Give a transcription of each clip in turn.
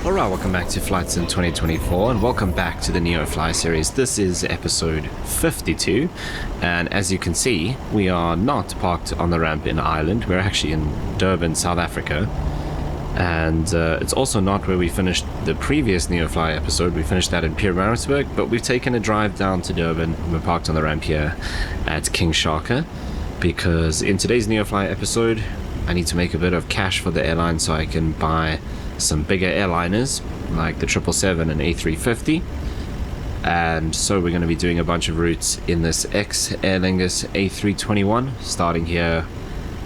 Alright, welcome back to Flights in 2024 and welcome back to the Neofly series. This is episode 52 and as you can see we are not parked on the ramp in Ireland, we're actually in Durban, South Africa, and it's also not where we finished the previous Neofly episode. We finished that in Johannesburg, but we've taken a drive down to Durban and we're parked on the ramp here at King Sharka because in today's Neofly episode I need to make a bit of cash for the airline so I can buy some bigger airliners like the 777 and A350, and so we're going to be doing a bunch of routes in this Aer Lingus A321 starting here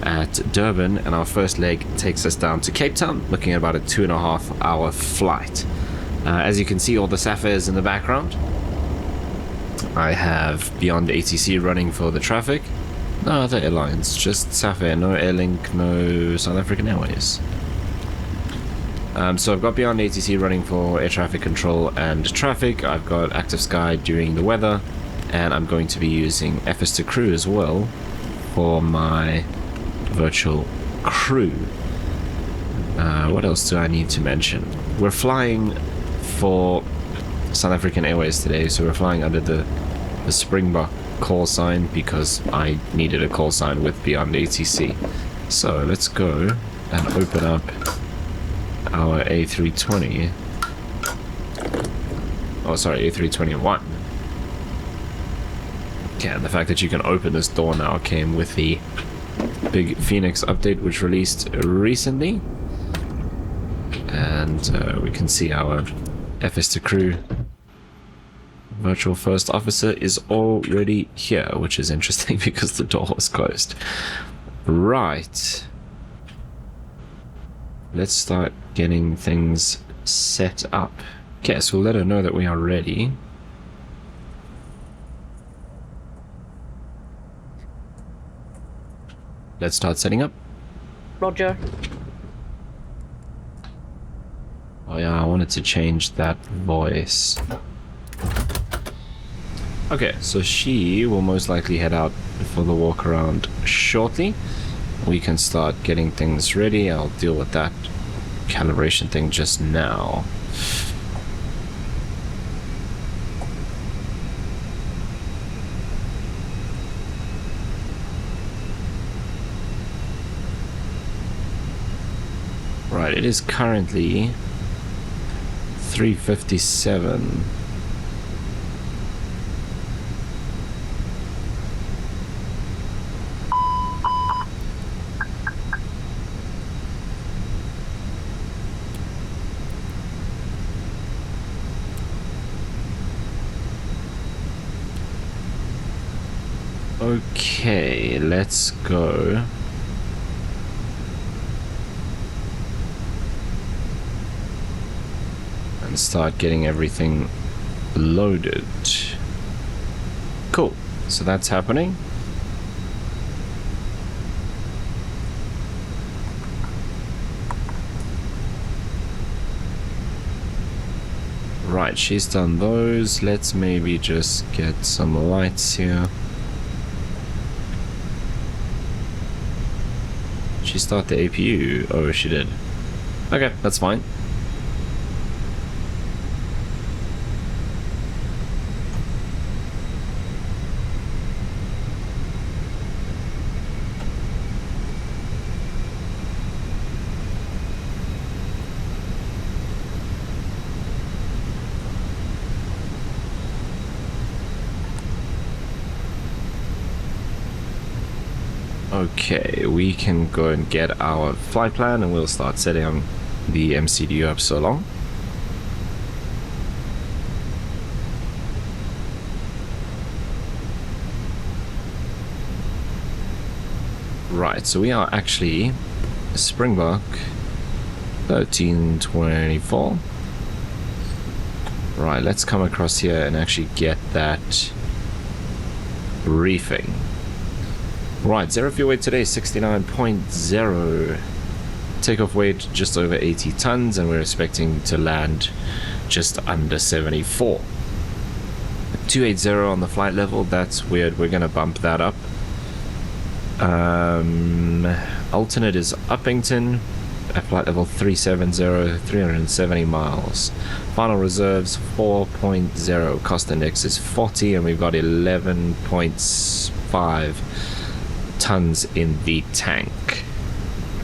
at Durban, and our first leg takes us down to Cape Town, looking at about a 2.5 hour flight. As you can see, all the Safaris in the background. I have Beyond ATC running for the traffic. No other airlines, just Safair, no Airlink, no South African Airways. So I've got Beyond ATC running for air traffic control and traffic. I've got Active Sky doing the weather, and I'm going to be using FS2Crew as well for my virtual crew. What else do I need to mention? We're flying for South African Airways today, so we're flying under the Springbok call sign because I needed a call sign with Beyond ATC. So let's go and open up our A320. Oh, sorry, A321. Okay, and the fact that you can open this door now came with the big Phoenix update which released recently. And we can see our FS2Crew virtual first officer is already here, which is interesting because the door was closed. Right. Let's start getting things set up. Okay, so we'll let her know that we are ready. Let's start setting up. Roger. Oh yeah, I wanted to change that voice. Okay, so she will most likely head out for the walk around shortly. We can start getting things ready. I'll deal with that calibration thing just now. Right, it is currently 3:57. Okay, let's go. And start getting everything loaded. Cool, so that's happening. Right, she's done those. Let's maybe just get some lights here. She start the APU? Oh, she did. Okay, that's fine. Okay, we can go and get our flight plan and we'll start setting the MCDU up so long. Right, so we are actually Springbok 1324. Right, let's come across here and actually get that briefing. Right, zero fuel weight today, 69.0. Takeoff weight just over 80 tons, and we're expecting to land just under 74. 280 on the flight level, that's weird, we're gonna bump that up. Alternate is Uppington. at flight level 370, 370 miles. Final reserves 4.0, cost index is 40, and we've got 11.5 tons in the tank.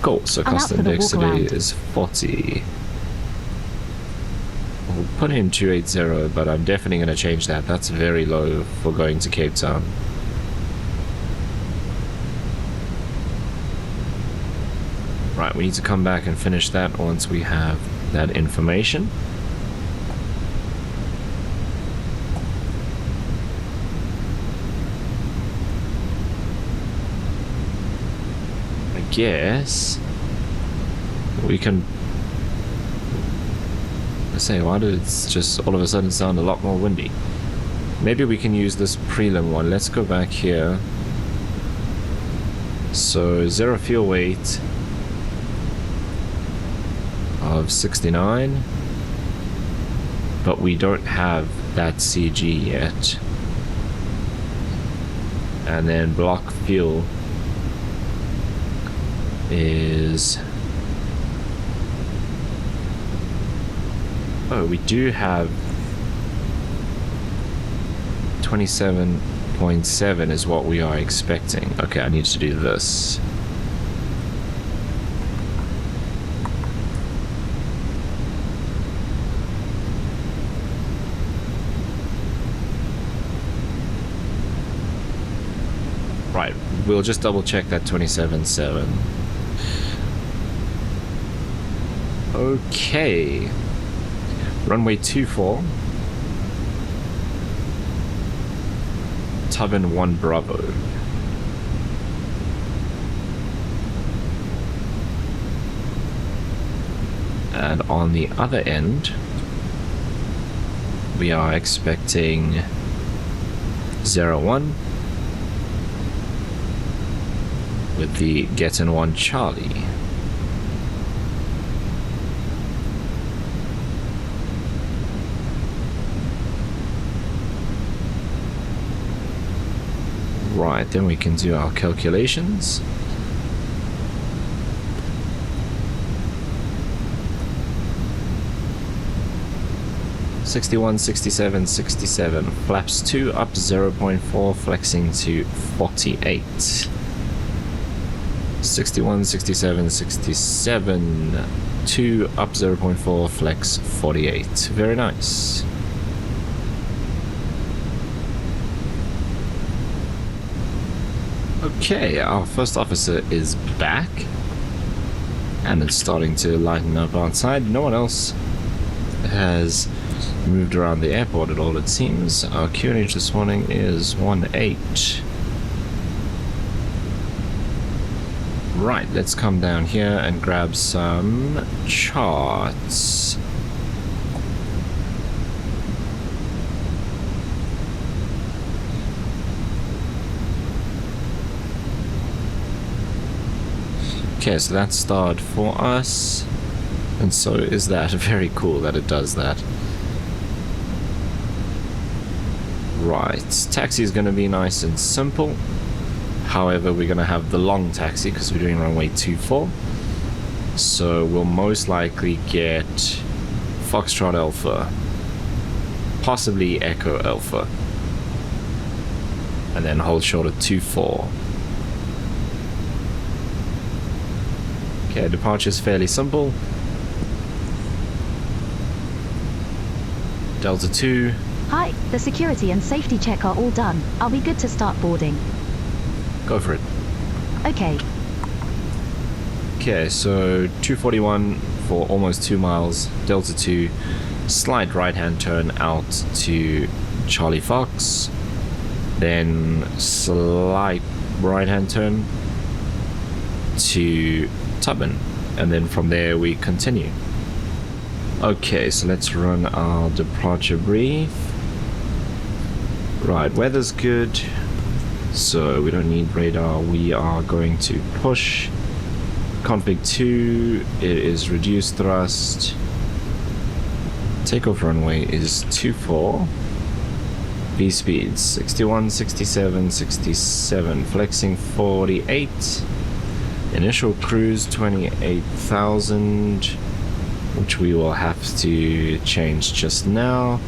Cool, so cost index today is 40. We'll put in 280, but I'm definitely going to change that. That's very low for going to Cape Town. Right, we need to come back and finish that once we have that information. I guess we can... I say, why did it just all of a sudden sound a lot more windy? Maybe we can use this prelim one. Let's go back here. So, zero fuel weight of 69, but we don't have that CG yet. And then block fuel is... oh, we do have 27.7 is what we are expecting. Okay, I need to do this. Right, we'll just double check that 27.7. Okay. Runway 24. Turbine 1 Bravo. And on the other end, we are expecting 01 with the Get-in 1 Charlie. Right, then we can do our calculations. (61, 67, 67). Flaps 2 up 0.4, flexing to 48. 61, 67, 67. 2 up 0.4, flex 48. Very nice. Okay, our first officer is back, and it's starting to lighten up outside. No one else has moved around the airport at all, it seems. Our QNH this morning is 18. Right, let's come down here and grab some charts. Okay, so that's starred for us, and so is that. Very cool that it does that. Right, taxi is going to be nice and simple. However, we're going to have the long taxi because we're doing runway 24. So we'll most likely get Foxtrot Alpha, possibly Echo Alpha, and then hold short at 24. Okay, departure is fairly simple. Delta 2. Hi, the security and safety check are all done. Are we good to start boarding? Go for it. Okay. Okay, so 241 for almost 2 miles. Delta 2, slight right-hand turn out to Charlie Fox. Then slight right-hand turn to Turbine, and then from there we continue. Okay, so let's run our departure brief. Right, weather's good, so we don't need radar. We are going to push. Config 2, it is reduced thrust. Takeoff runway is 24. V speeds 61, 67, 67, flexing 48. Initial cruise 28,000, which we will have to change just now.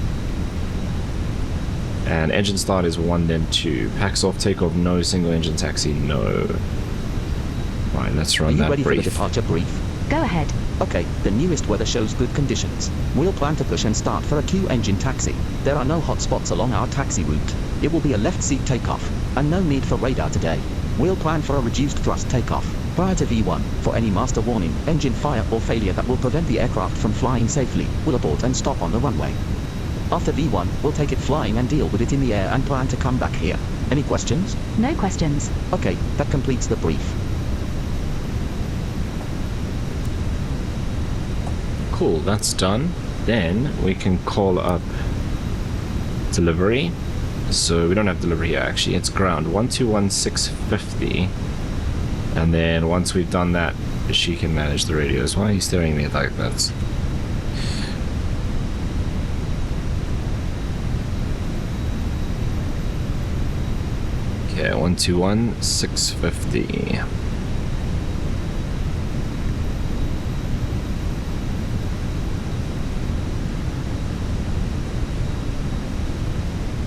And engine start is 1 then 2. Packs off, takeoff, no. Single engine taxi, no. Right, let's run that brief. Are you ready for the departure brief? Go ahead. Okay, the newest weather shows good conditions. We'll plan to push and start for a Q engine taxi. There are no hot spots along our taxi route. It will be a left seat takeoff, and no need for radar today. We'll plan for a reduced thrust takeoff prior to V1 for any master warning, engine fire or failure that will prevent the aircraft from flying safely. We'll abort and stop on the runway. After V1, we'll take it flying and deal with it in the air and plan to come back here. Any questions? No questions. Okay, that completes the brief. Cool, that's done. Then we can call up delivery. So we don't have delivery here actually, it's ground 121650. And then once we've done that, she can manage the radios. Why are you staring at me like that? Okay, 121650.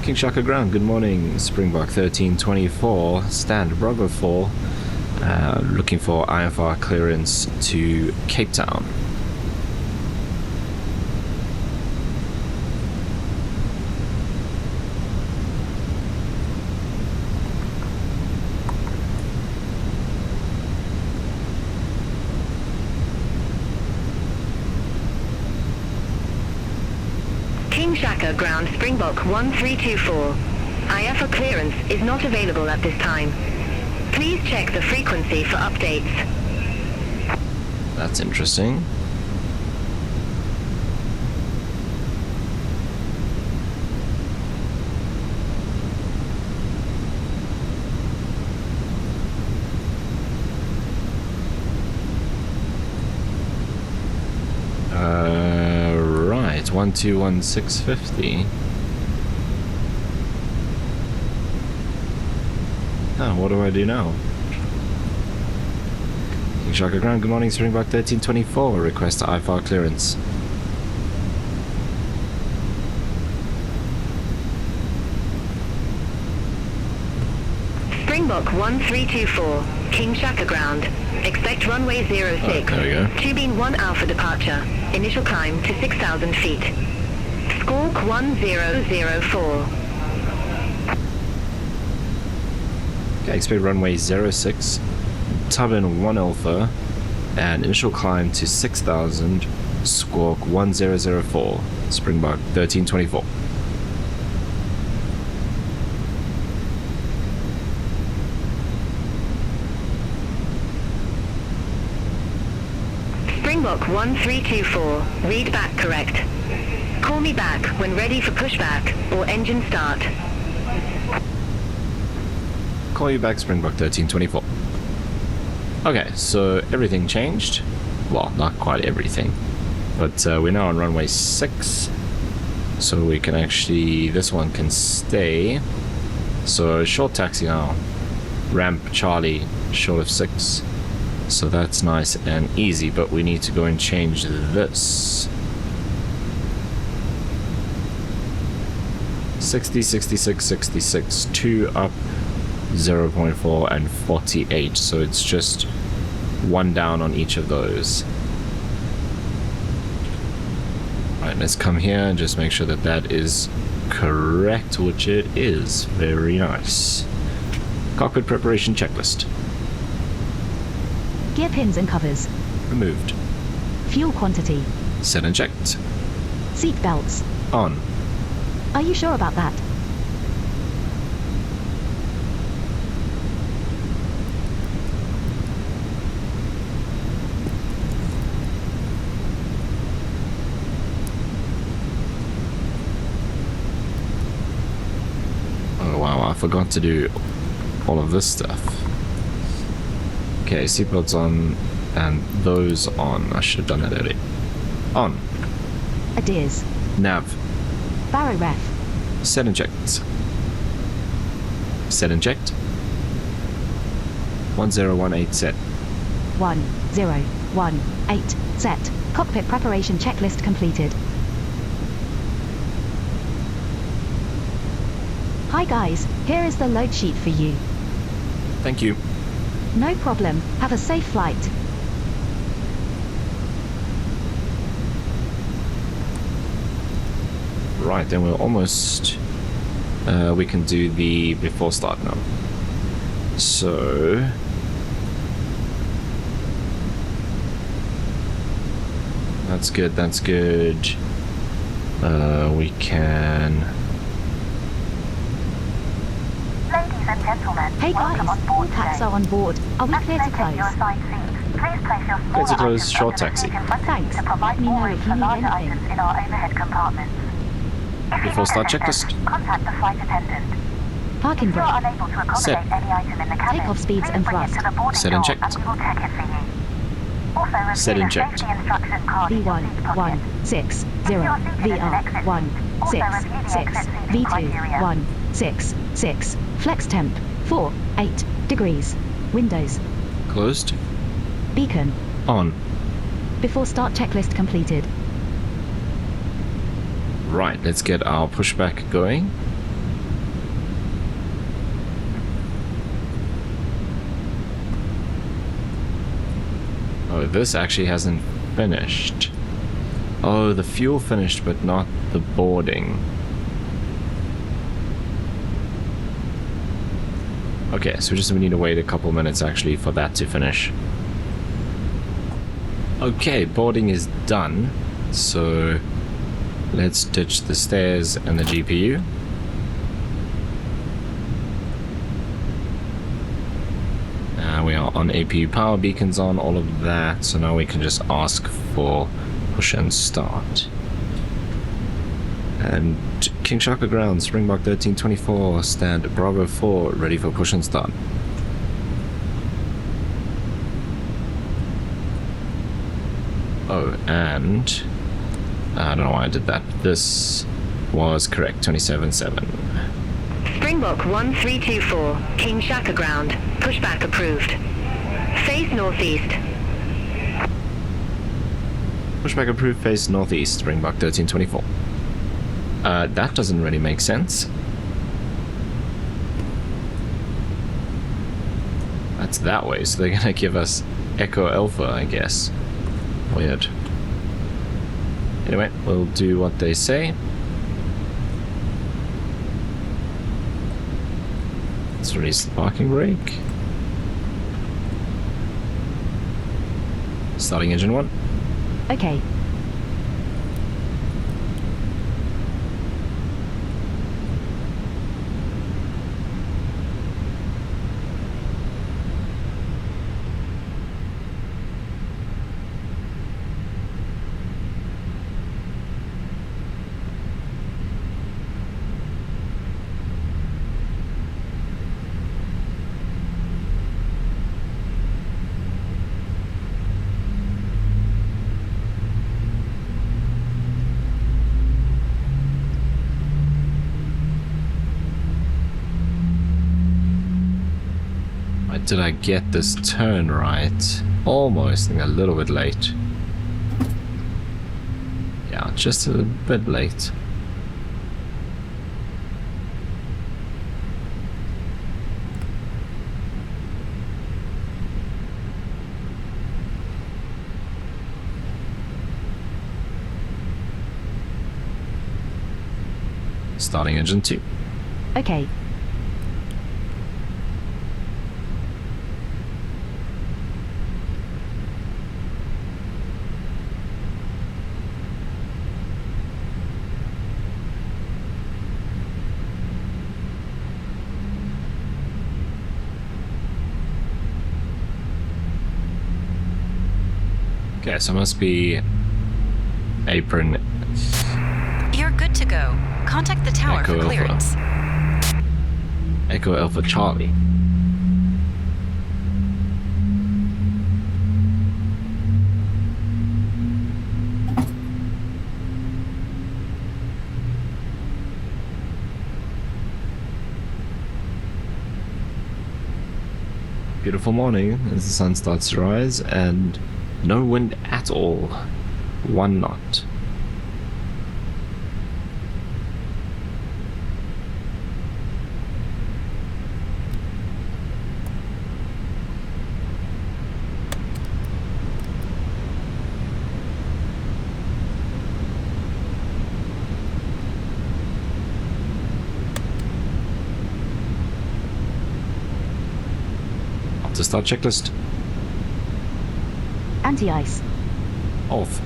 King Shaka Ground, good morning. Springbok 1324, stand Bravo 4, looking for IFR clearance to Cape Town. King Shaka Ground Springbok 1324. IFR clearance is not available at this time. Please check the frequency for updates. That's interesting. Right, 121650. Oh, what do I do now? King Shaka Ground, good morning, Springbok 1324, request IFR clearance. Springbok 1324, King Shaka Ground. Expect runway 06. Oh, there we go. Tubing 1 Alpha departure. Initial climb to 6,000 feet. Squawk 1004. Okay, expect runway 06, turbine 1 Alpha, and initial climb to 6,000, squawk 1004, Springbok 1324. Springbok 1324, read back correct. Call me back when ready for pushback or engine start. Call you back, Springbok 1324. Okay, so everything changed. Well, not quite everything, but we're now on runway 6, so we can actually, this one can stay. So short taxi now, ramp Charlie, short of 6. So that's nice and easy, but we need to go and change this. 60, 66, 66, 2 up, 0.4 and 48. So it's just 1 down on each of those. Alright, let's come here and just make sure that that is correct, which it is. Very nice. Cockpit preparation checklist. Gear pins and covers. Removed. Fuel quantity. Set and checked. Seat belts. On. Are you sure about that? Oh wow, I forgot to do all of this stuff. Okay, seatbelts on, and those on. I should have done that earlier. On. Addons. Nav. Barrow ref. Set and checked. Set and checked. 1018 set. 1018. Set. Cockpit preparation checklist completed. Hi guys, here is the load sheet for you. Thank you. No problem, have a safe flight. Right, then we're almost... we can do the before start now. So... That's good, that's good. We can... Ladies and gentlemen, Hey guys, all packs are on board. Are we clear to close? Clear to close, short taxi. Thanks, let me know if you need anything. in our overhead compartments. Before start checklist. Contact the flight attendant. Parking If you brake. are unable to accommodate Set. any item in the cabin, Takeoff speeds please and bring it thrust. to the boarding Set and door checked. and we will check it for you. Also, review Set and the checked. safety instruction card in your seat pocket. V1160 If you are seated at an exit seat, also review the exit seating criteria. V2166. Flex temp 48 degrees. Windows. Closed. Beacon. On. Before start checklist completed. Right, let's get our pushback going. Oh, this actually hasn't finished. Oh, the fuel finished, but not the boarding. Okay, so we need to wait a couple minutes actually for that to finish. Okay, boarding is done. So let's ditch the stairs and the GPU. We are on APU power beacons on, all of that. So now we can just ask for push and start. And King Shaka ground, Springbok 1324, stand Bravo 4, ready for push and start. Oh, and I don't know why I did that. This was correct, 27.7. Springbok 1324, King Shaka ground. Pushback approved. Face northeast. Pushback approved, face northeast, Springbok 1324. That doesn't really make sense. That's that way, so they're gonna give us Echo Alpha, I guess. Weird. Anyway, we'll do what they say. Let's release the parking brake. Starting engine 1. Okay. Did I get this turn right? Almost, a little bit late. Yeah, just a bit late. Starting engine 2. Okay. Okay, so it must be apron. You're good to go. Contact the tower Echo for clearance. Alpha. Echo Alpha Charlie. beautiful morning as the sun starts to rise, and no wind at all. 1 knot. To start checklist. Anti-ice. Off.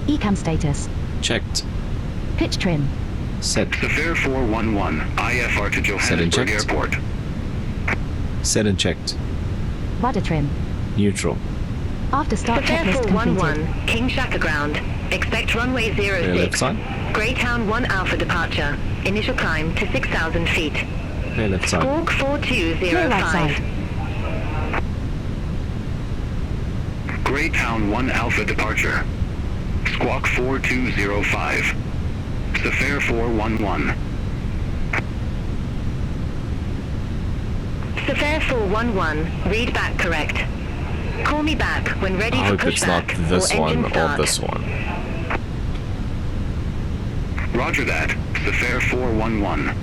Ecam status. Checked. Pitch trim. Set. Safare 411, IFR to Johannesburg checked. Airport. Set and checked. Rudder trim. Neutral. After start Safare checklist completed. 411, King Shaka ground. Expect runway Clear left 06. side. Greytown 1 Alpha departure. Initial climb to 6,000 feet. Clear left side. Squawk Clear right 4205. side. Greytown 1 Alpha departure. Squawk 4205. Safare 411. Safare 411, read back correct. Call me back when ready I for hope it's not pushback this or one engine or start. this one. Roger that. Safare 411.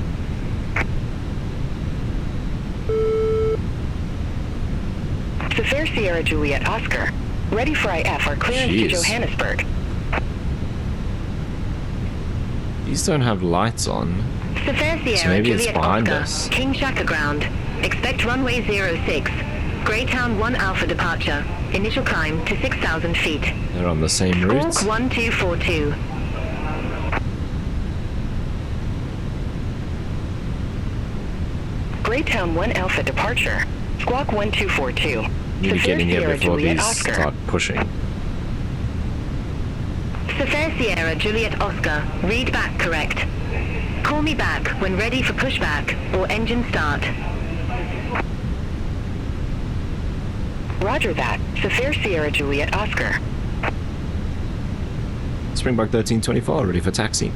Safare Sierra Juliet Oscar, ready for IFR clearance Jeez. to Johannesburg. These don't have lights on. Safare Sierra maybe it's Juliet behind Oscar, us. King Shaka ground. Expect runway 06. Greytown 1 Alpha departure. Initial climb to 6,000 feet. They're on the same route. Squawk 1242. Greytown 1 Alpha departure. Squawk 1242. Need to get in here Sierra before Juliet these Oscar. start pushing. Safare Sierra Juliet Oscar, read back correct. Call me back when ready for pushback or engine start. Roger that. Safare Sierra Juliet Oscar. Springbok 1324, ready for taxi.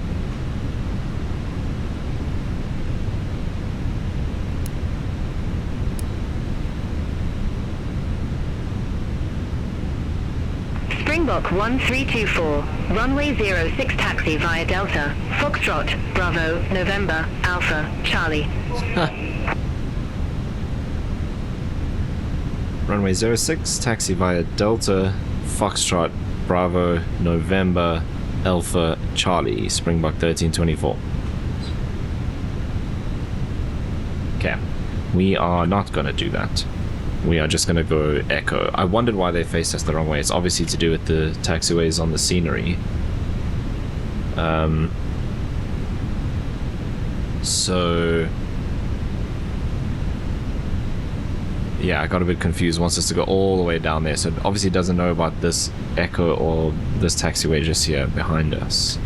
Springbok 1324, runway 06 taxi via Delta, Foxtrot, Bravo, November, Alpha, Charlie. Runway 06, taxi via Delta, Foxtrot, Bravo, November, Alpha, Charlie, Springbok 1324. Okay, we are not going to do that. We are just going to go Echo. I wondered why they faced us the wrong way. It's obviously to do with the taxiways on the scenery. So... yeah, I got a bit confused. Wants us to go all the way down there. So it obviously doesn't know about this Echo or this taxiway just here behind us.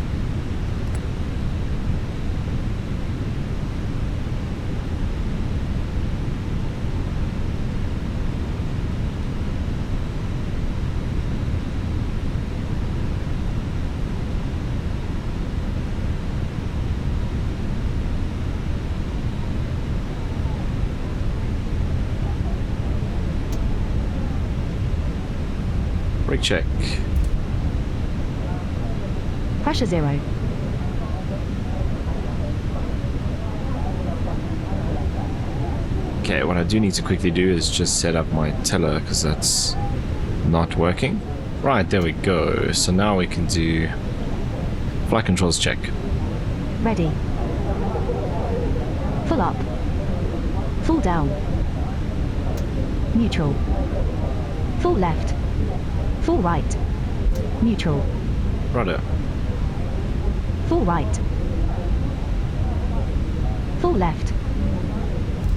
Brake check. Pressure 0. Okay, what I do need to quickly do is just set up my tiller because that's not working. Right, there we go. So now we can do flight controls check. Ready. Full up. Full down. Neutral. Full left. Full right. Neutral. Rudder. Full right. Full left.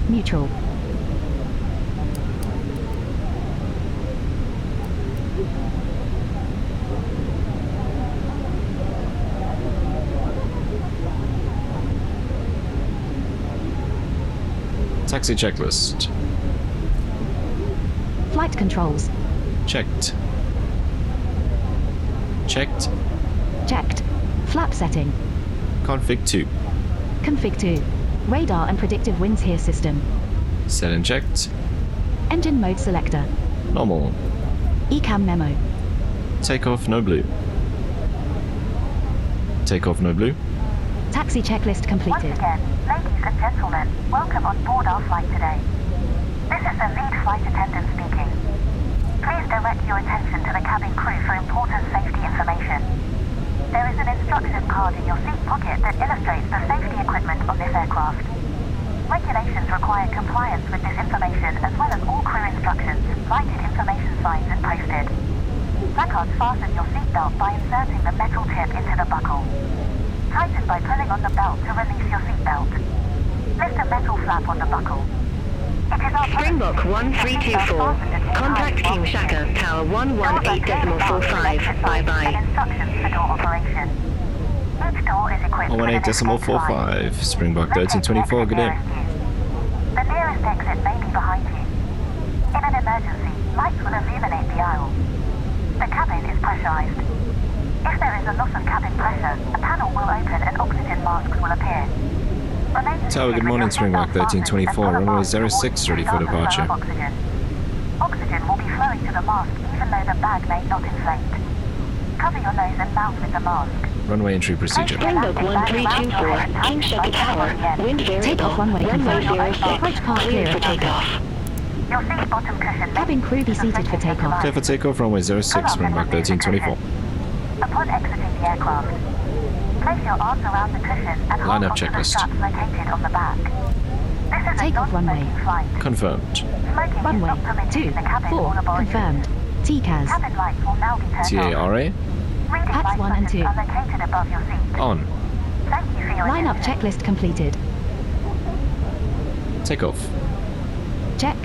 Neutral. Taxi checklist. Flight controls. Checked. Checked. Checked. Flap setting. Config 2. Config 2. Radar and predictive winds here system. Set and checked. Engine mode selector. Normal. ECAM memo. Takeoff, no blue. Takeoff, no blue. Taxi checklist Once completed. again, ladies and gentlemen, welcome on board our flight today. This is the lead flight attendant speaking. Please direct your attention to the cabin crew for important safety information. There is an instruction card in your seat pocket that illustrates the safety equipment on this aircraft. Regulations require compliance with this information as well as all crew instructions, lighted information signs and posted. Placards fasten your seatbelt by inserting the metal tip into the buckle. Tighten by pulling on the belt to release your seatbelt. Lift the metal flap on the buckle. It is our Springbok policy to keep your 1324. seatbelt fastened at all Contact times while King we Shaka, speak. Tower Doors are clearly marked with 118.45. electric lights Bye-bye. and instructions for door operation. Each door is equipped with an escape light. 018.45, Springbok Locate the 1324, exit good day. nearest you. The nearest exit may be behind you. In an emergency, lights will illuminate the aisle. The cabin is pressurized. If there is a loss of cabin pressure, a panel will open and oxygen masks will appear. Remain Tower, good seated with morning, your Springbok seatbelt fastened 1324, and runway pull a mask 06 ready for towards you to departure. start the flow of Oxygen. Oxygen will be flowing to the mask even though the bag may not inflate. Cover your nose and mouth with the mask. Runway entry procedure. Springbok 1324. King Shaka Tower. Wind variable. Takeoff runway Runway confirmed. 06. Approach path Clear clear for for takeoff. Your seat bottom cushion may Cabin crew be seated for takeoff. Clear for takeoff, runway 06, Springbok 1324. Upon exiting the aircraft, place your arms around the cushion and hold Line-up onto the checklist. straps located on the back. This is Takeoff a non-smoking runway. flight. Confirmed. Smoking is Runway not permitted in the cabin 24 or laboratory. confirmed. TCAS. Cabin lights will now be turned on. TARA, Reading Hats light 1 and buttons 2. are located above your seat. on. Thank you for your Line-up attention. checklist completed. Takeoff. Check.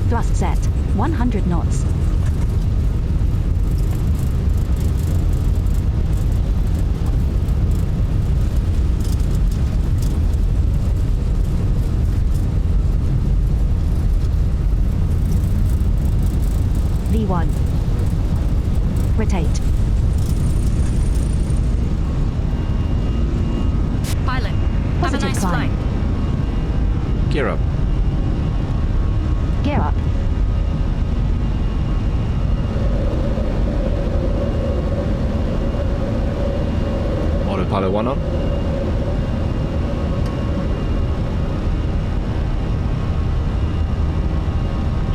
Thrust set. 100 knots. V1. Rotate. Pilot, have a Positive nice climb. flight. Gear up. Gear up. Autopilot 1 on.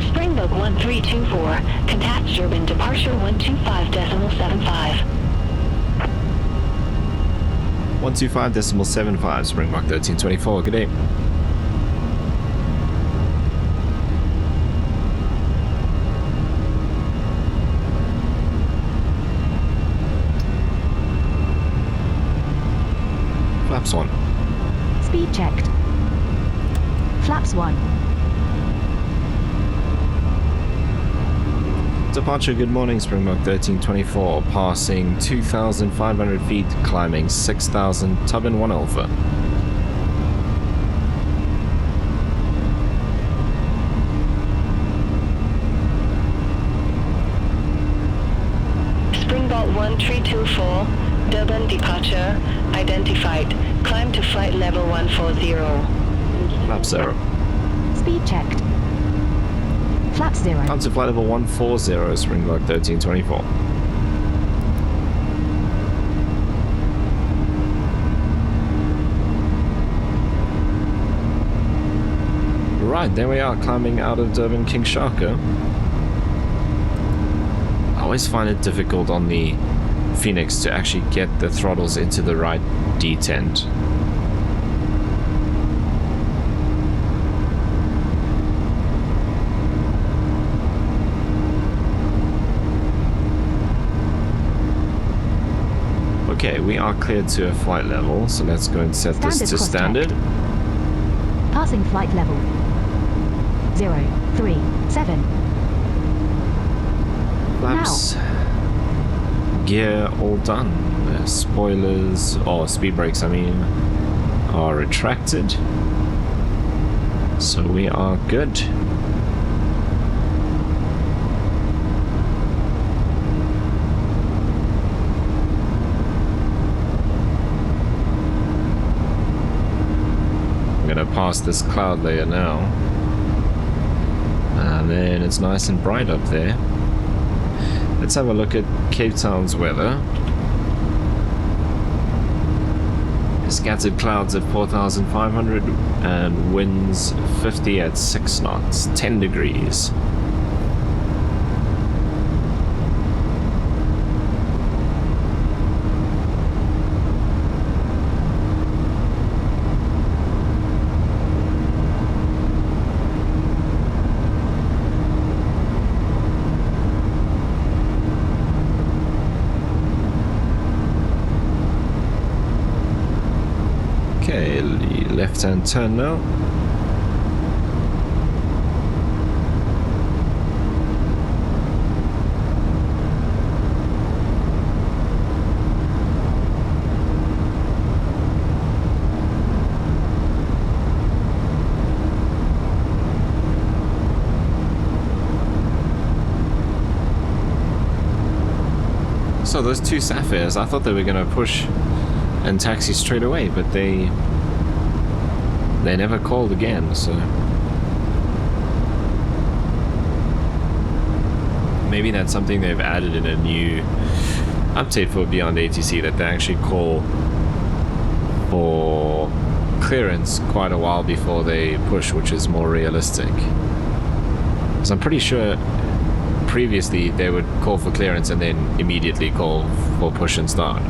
Springbok 1324. Contact Durban departure 125.75. 125.75, Springbok 1324, good day. Flaps 1. Speed checked. Flaps 1. Departure, good morning, Springbok 1324, passing 2,500 feet, climbing 6,000, Turbin 1 Alpha. Springbok 1324. Durban departure identified. Climb to flight level 140. Flap 0. Speed checked. Flaps 0. On to flight level 140, Springbok 1324. Right, there we are, climbing out of Durban King Shaka. I always find it difficult on the Phoenix to actually get the throttles into the right detent. Okay, we are cleared to a flight level, so let's go and set this to standard. Passing flight level 037. Flaps, gear all done. The spoilers, or speed brakes I mean, are retracted. So we are good. I'm gonna pass this cloud layer now. And then it's nice and bright up there. Let's have a look at Cape Town's weather. Scattered clouds at 4,500 and winds 50 at 6 knots, 10 degrees. Okay, left-hand turn now. So those two Sapphires, I thought they were going to push and taxi straight away, but they never called again, so maybe that's something they've added in a new update for Beyond ATC, that they actually call for clearance quite a while before they push, which is more realistic. Because I'm pretty sure previously they would call for clearance and then immediately call for push and start.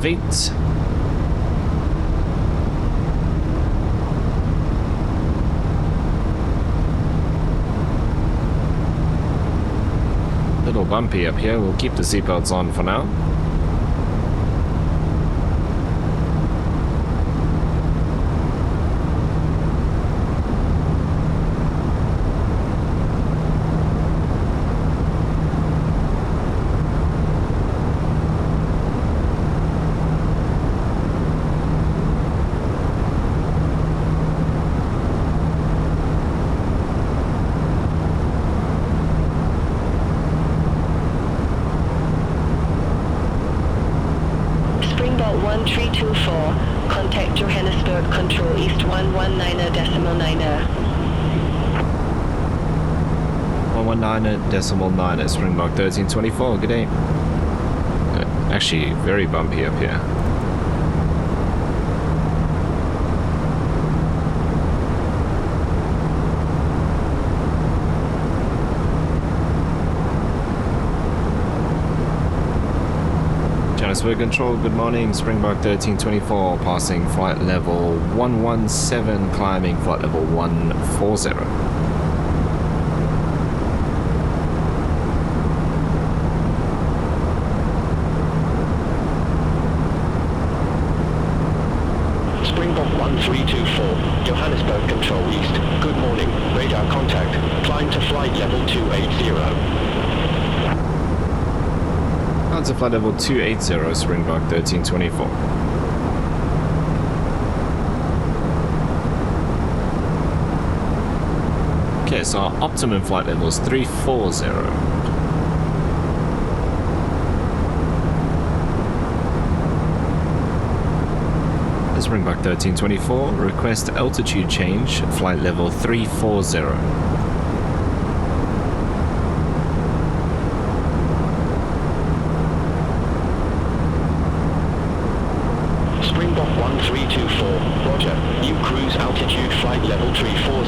Feet. Little bumpy up here, we'll keep the seatbelts on for now. Contact Johannesburg Control East 119.90. 119.90 Springbok 1324, good day. Actually, very bumpy up here. Johannesburg Control, good morning. Springbok 1324, passing flight level 117, climbing flight level 140. Springbok 1324, Johannesburg Control East, good morning. Radar contact, climb to flight level 280. To flight level 280, Springbok 1324. Okay, so our optimum flight level is 340. Springbok 1324, request altitude change, flight level 340. Springbok 1324, roger. New cruise altitude flight level 340.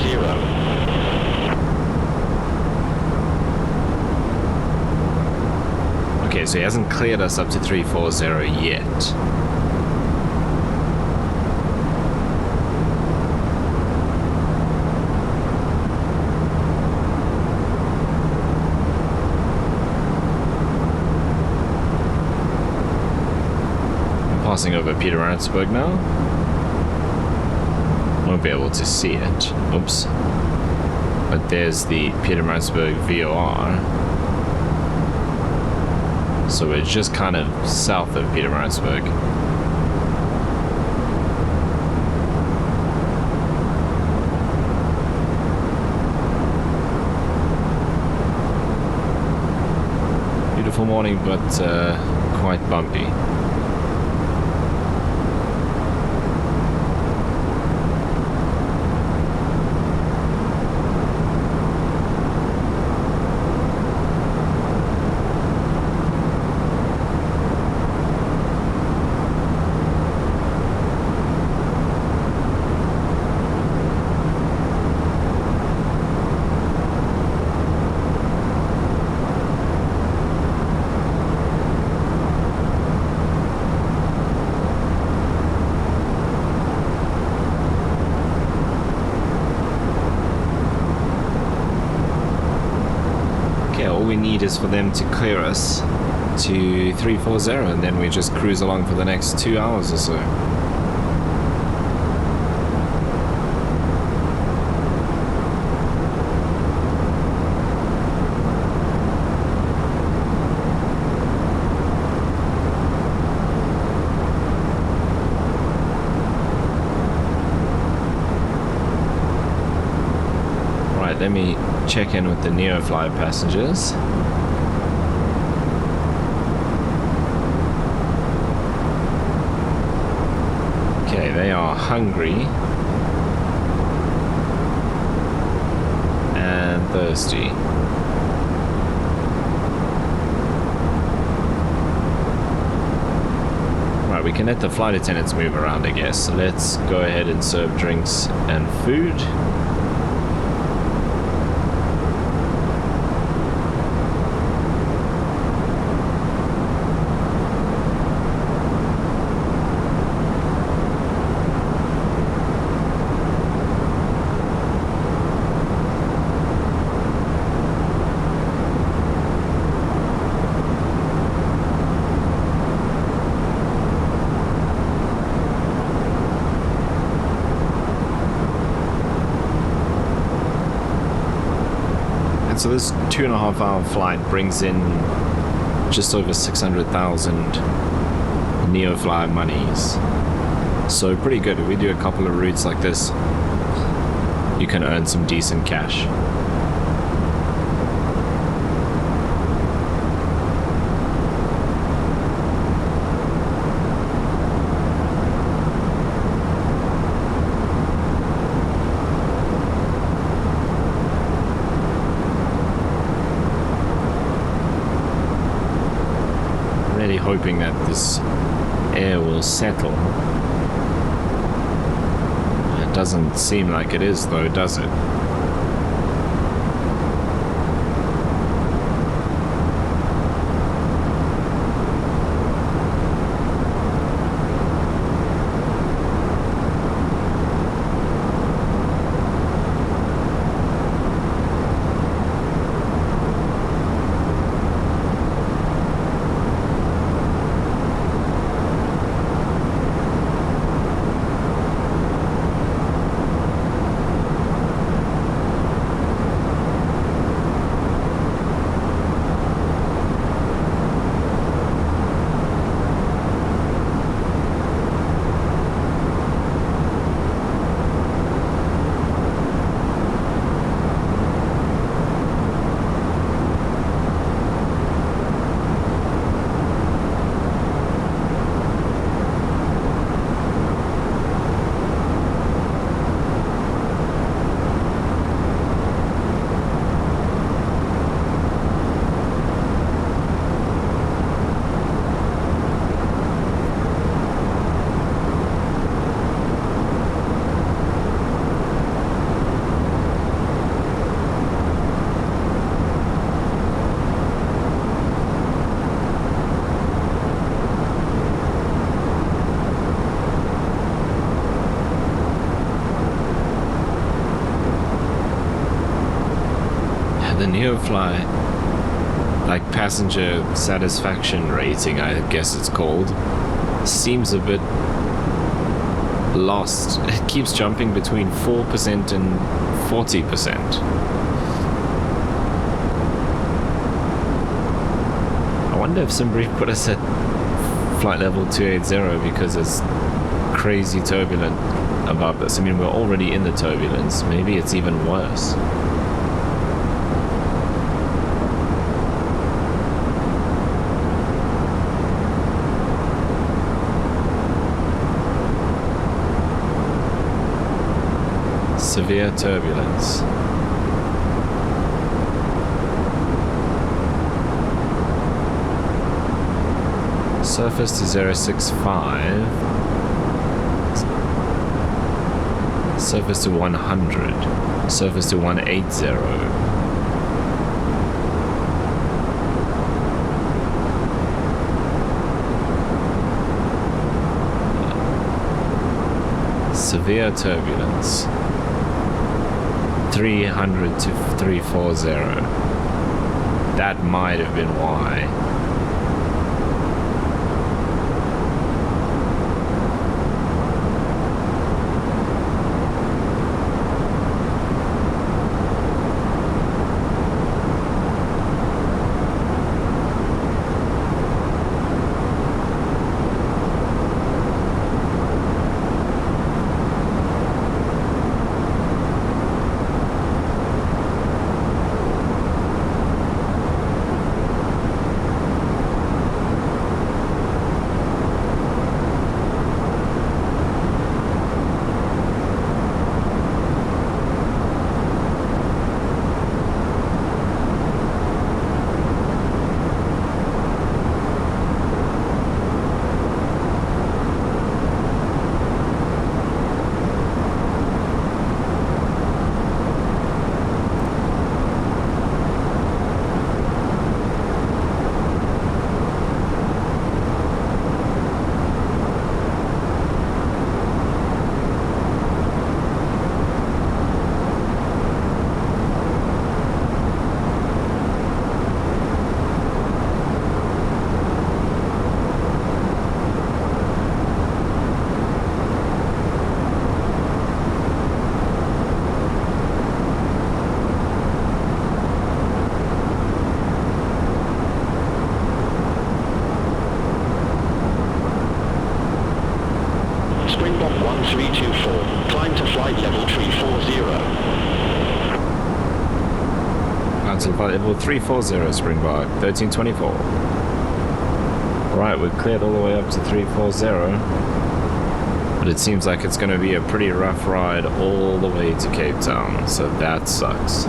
Okay, so he hasn't cleared us up to 340 yet. Passing over Pietermaritzburg now. Won't be able to see it. Oops. But there's the Pietermaritzburg VOR. So we're just kind of south of Pietermaritzburg. Beautiful morning, but quite bumpy. Need is for them to clear us to 340 and then we just cruise along for the next 2 hours or so. Right, let me check in with the Neofly passengers. Okay, they are hungry and thirsty. Right, we can let the flight attendants move around, I guess. So let's go ahead and serve drinks and food. So this 2.5 hour flight brings in just over 600,000 Neofly monies. So pretty good. If we do a couple of routes like this, you can earn some decent cash. Hoping that this air will settle. It doesn't seem like it is though, does it? the Neofly, like passenger satisfaction rating, I guess it's called, seems a bit lost. It keeps jumping between 4% and 40%. I wonder if Simbrief put us at flight level 280 because it's crazy turbulent above us. I mean, we're already in the turbulence. Maybe it's even worse. Severe turbulence. Surface to 065. Surface to 100. Surface to 180. Severe turbulence. 300 to 340. That might have been why. Springbok 1324, climb to flight level 340. Cancel flight level 340, Springbok 1324. Right, we're cleared all the way up to 340. But it seems like it's going to be a pretty rough ride all the way to Cape Town, so that sucks.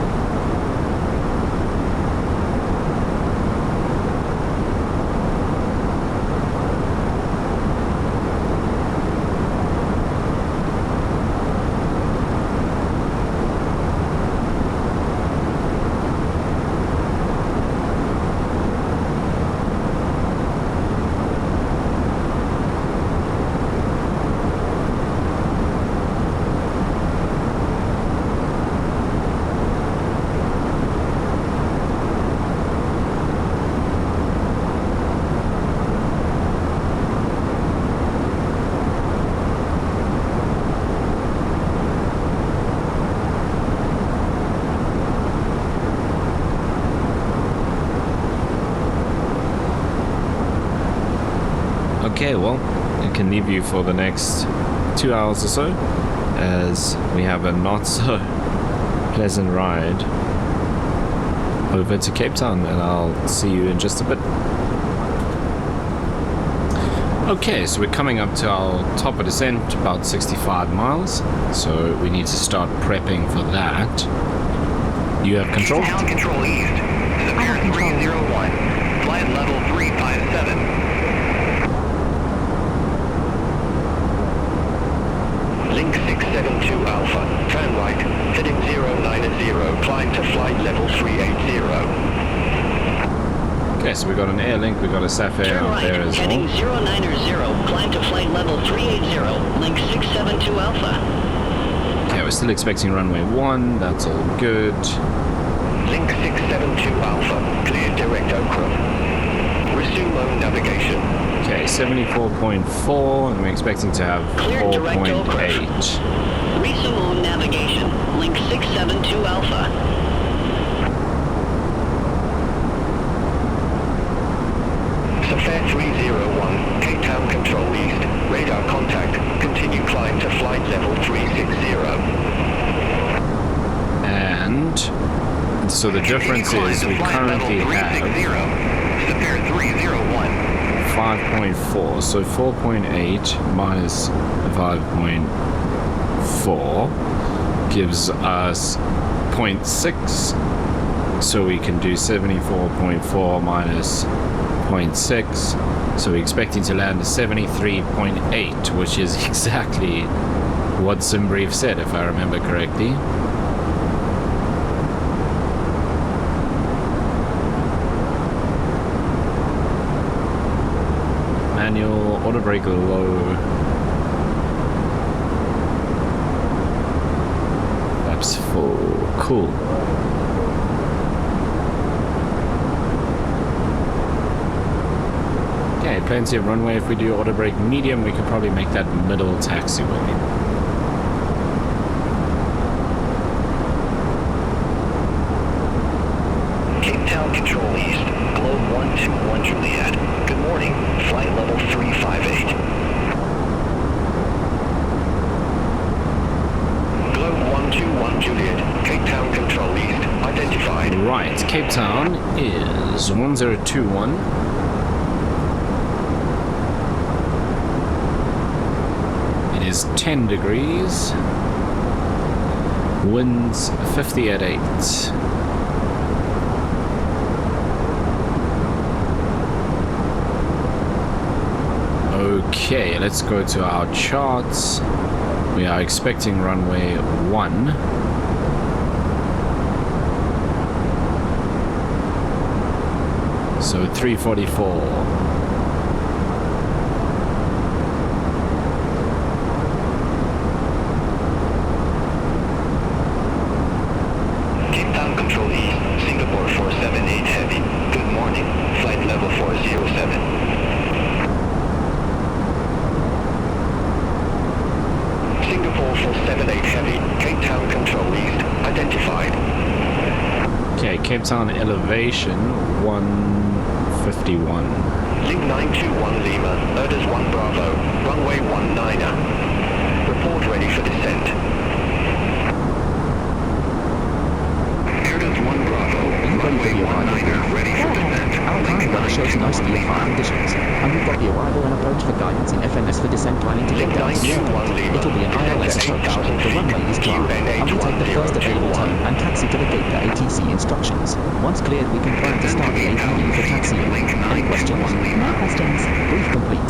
Okay, well, I can leave you for the next 2 hours or so, as we have a not so pleasant ride over to Cape Town, and I'll see you in just a bit. Okay, so we're coming up to our top of descent, about 65 miles, so we need to start prepping for that. You have control? Town control east. Severe 301. Flight level 357. Link 672 Alpha, turn right, heading 090, climb to flight level 380. Okay, so we got an air link, we got a Sapphire Turn out right, there as heading well. 090, climb to flight level 380, link 672 Alpha. Okay, we're still expecting runway 1, that's all good. Link 672 Alpha, cleared direct Okra. Resume own navigation. Okay, 74.4, and we're expecting to have Cleared direct 4.8. Resume on navigation. Link 672 Alpha. Sofly 301, Cape Town Control East. Radar contact. Continue climb to flight level 360. And so the difference is we currently have 5.4, so 4.8 minus 5.4 gives us 0.6, so we can do 74.4 minus 0.6, so we're expecting to land 73.8, which is exactly what Simbrief said, if I remember correctly. Manual, auto brake low. Flaps full. Cool. Okay, plenty of runway. If we do auto brake medium, we could probably make that middle taxiway. Cape Town Control East, Globe 121 Juliet. Good morning, flight level 358. Globe 121 Juliet, Cape Town Control East, identified. Right, Cape Town is 1021. It is 10 degrees. Winds 50 at 8. Okay, let's go to our charts. We are expecting runway 1. So 344. Cape Town Control East, Singapore 478 Heavy. Good morning, flight level 407. Singapore 478 Heavy, Cape Town Control East, identified. Okay, Cape Town elevation 151. Link 921 Lima, Addons 1 Bravo, runway 19er. Report ready for descent. Addons 1 Bravo, runway 19er, ready for descent. Our current weather shows nice VFR conditions, and we've got the arrival and approach for guidance in FNS for descent planning to get Link down Sierra. 921 Lima, It'll be an ILS approach. The runway is clear, and we take the first available turn and taxi to the gate per ATC instructions. Once cleared, we can plan to start the APU for taxiing. Any questions? No questions. Brief complete.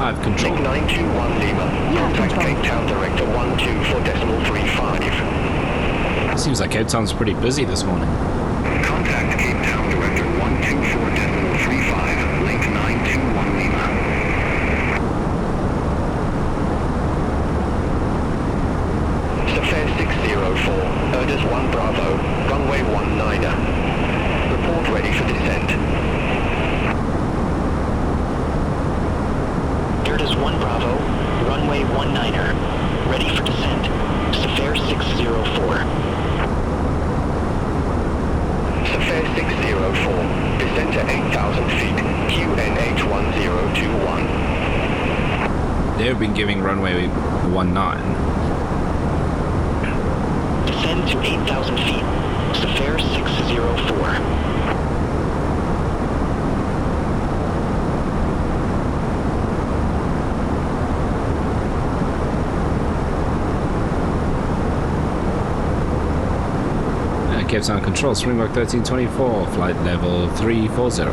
I have control. Link 921 Lima, contact control. Cape Town Director 12.35. Seems like Cape Town's pretty busy this morning. Contact Cape Town Director 124.35, link 921 Lima. Sofly 604, Addons 1 Bravo, runway 19er. Report ready for descent. Addons 1 Bravo, runway 19er. Ready for descent. Sofly 604. Sofly 604, descent to 8,000 feet, QNH 1021. They've been giving runway 19. Descend to 8,000 feet. Sofly 604. Cape Town Control, Springbok 1324, flight level 340.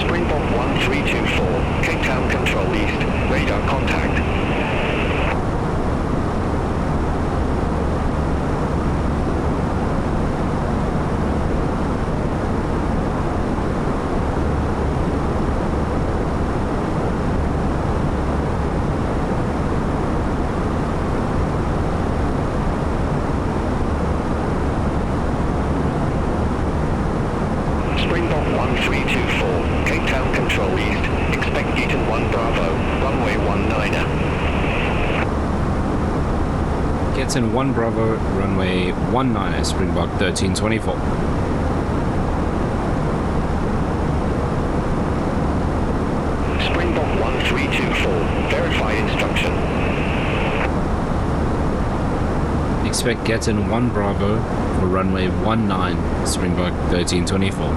Springbok 1324, Cape Town Control East, radar contact. 1324, Cape Town Control East, expect Eaton 1 Bravo, runway 19er. Getting 1 Bravo, runway 19er, Springbok 1324. Springbok 1324, verify instruction. Expect getting 1 Bravo for runway 19, Springbok 1324.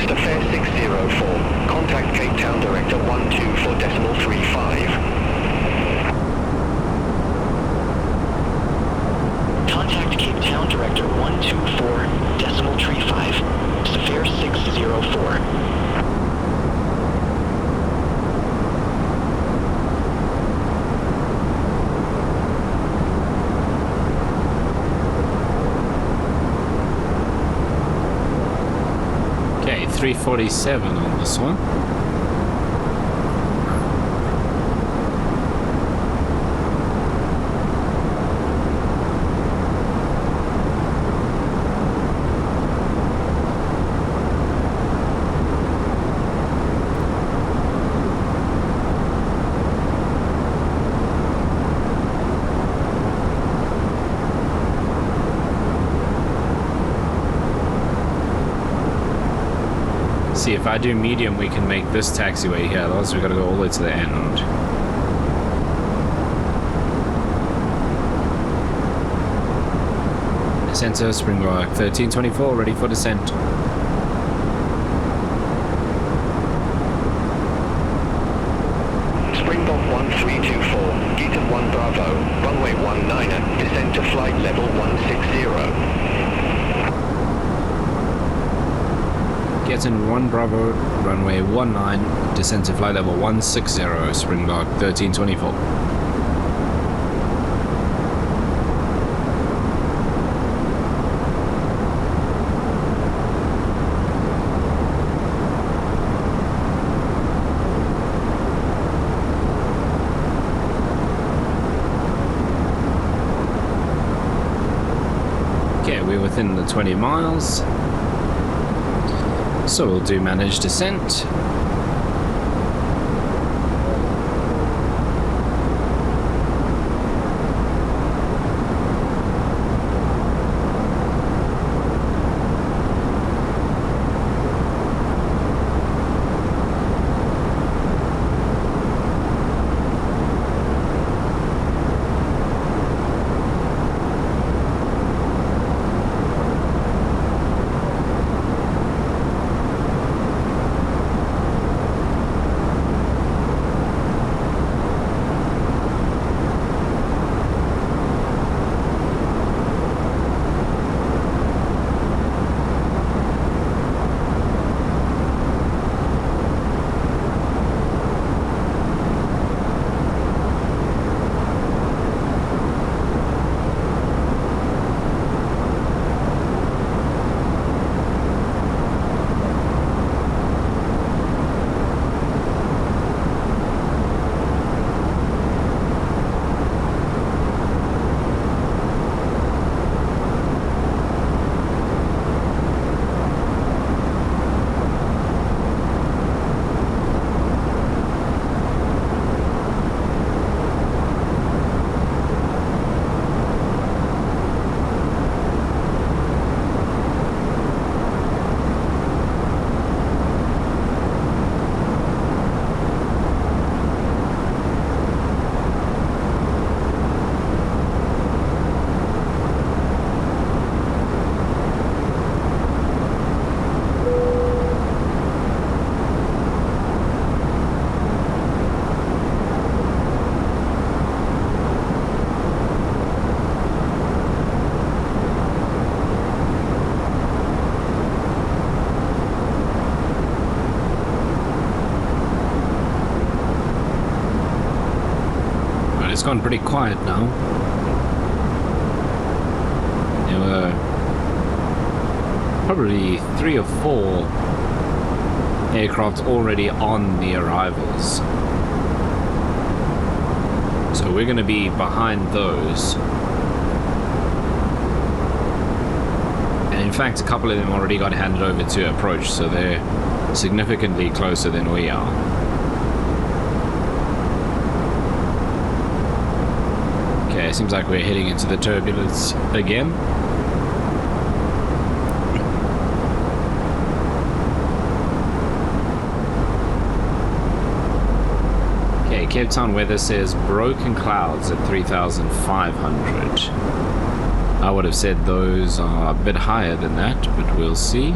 SWS 604, contact Cape Town Director 124.35. Contact Cape Town Director 124.35, SWS 604. Okay, 347 on this one. See, if I do medium, we can make this taxiway here. Otherwise, we've got to go all the way to the end. Center, Springbok 1324, ready for descent. Springbok 1324, Eaton 1 Bravo, runway 19er, descend to flight level 160. Getting 1 Bravo, runway 19, descend to flight level 160, Springbok 1324. Okay, we're within the 20 miles. So we'll do managed descent. It's gone pretty quiet now. They were probably 3 or 4 aircraft already on the arrivals. So we're going to be behind those. And in fact, a couple of them already got handed over to approach, so they're significantly closer than we are. Okay, it seems like we're heading into the turbulence again. Okay, Cape Town weather says broken clouds at 3,500. I would have said those are a bit higher than that, but we'll see.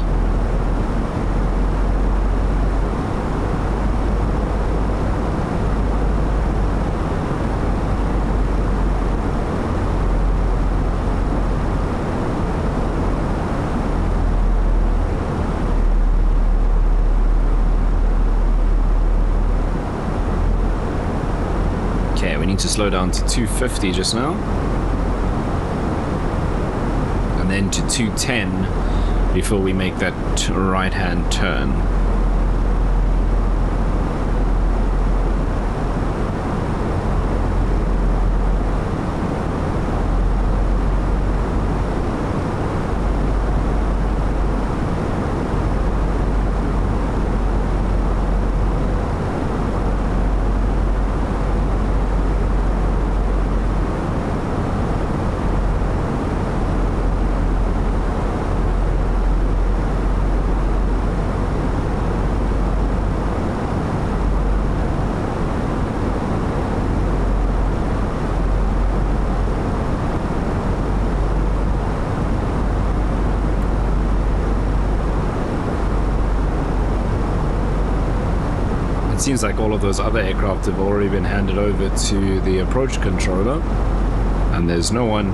To slow down to 250 just now, and then to 210 before we make that right hand turn. Seems like all of those other aircraft have already been handed over to the approach controller, and there's no one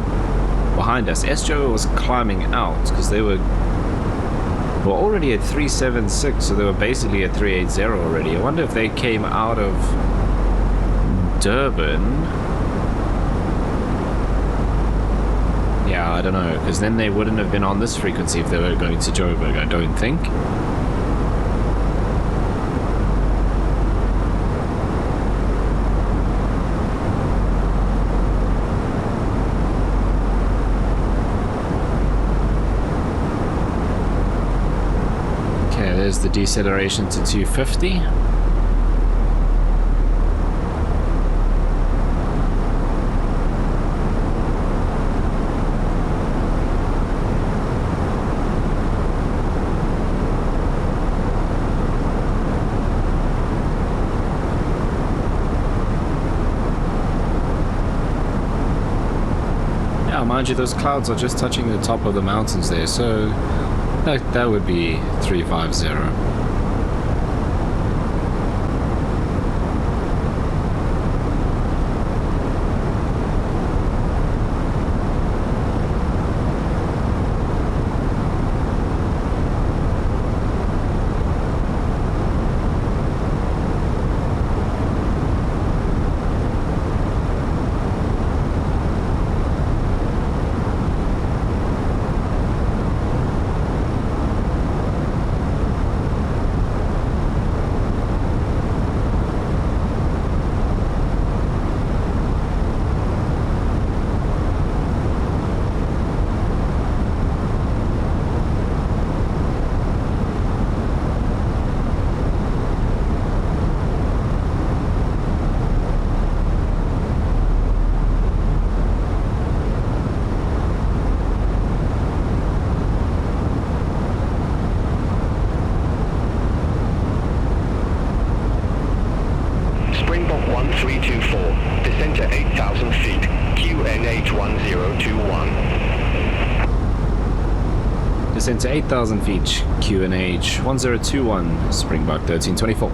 behind us. SJO was climbing out because they were already at 376, so they were basically at 380 already. I wonder if they came out of Durban. Yeah, I don't know, because then they wouldn't have been on this frequency if they were going to Joburg, I don't think. There's the deceleration to 250. Yeah, mind you, those clouds are just touching the top of the mountains there, so that would be 350. Into 8,000 feet, QNH 1021, Springbok 1324.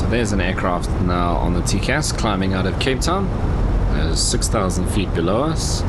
There's an aircraft now on the TCAS climbing out of Cape Town. There's 6,000 feet below us.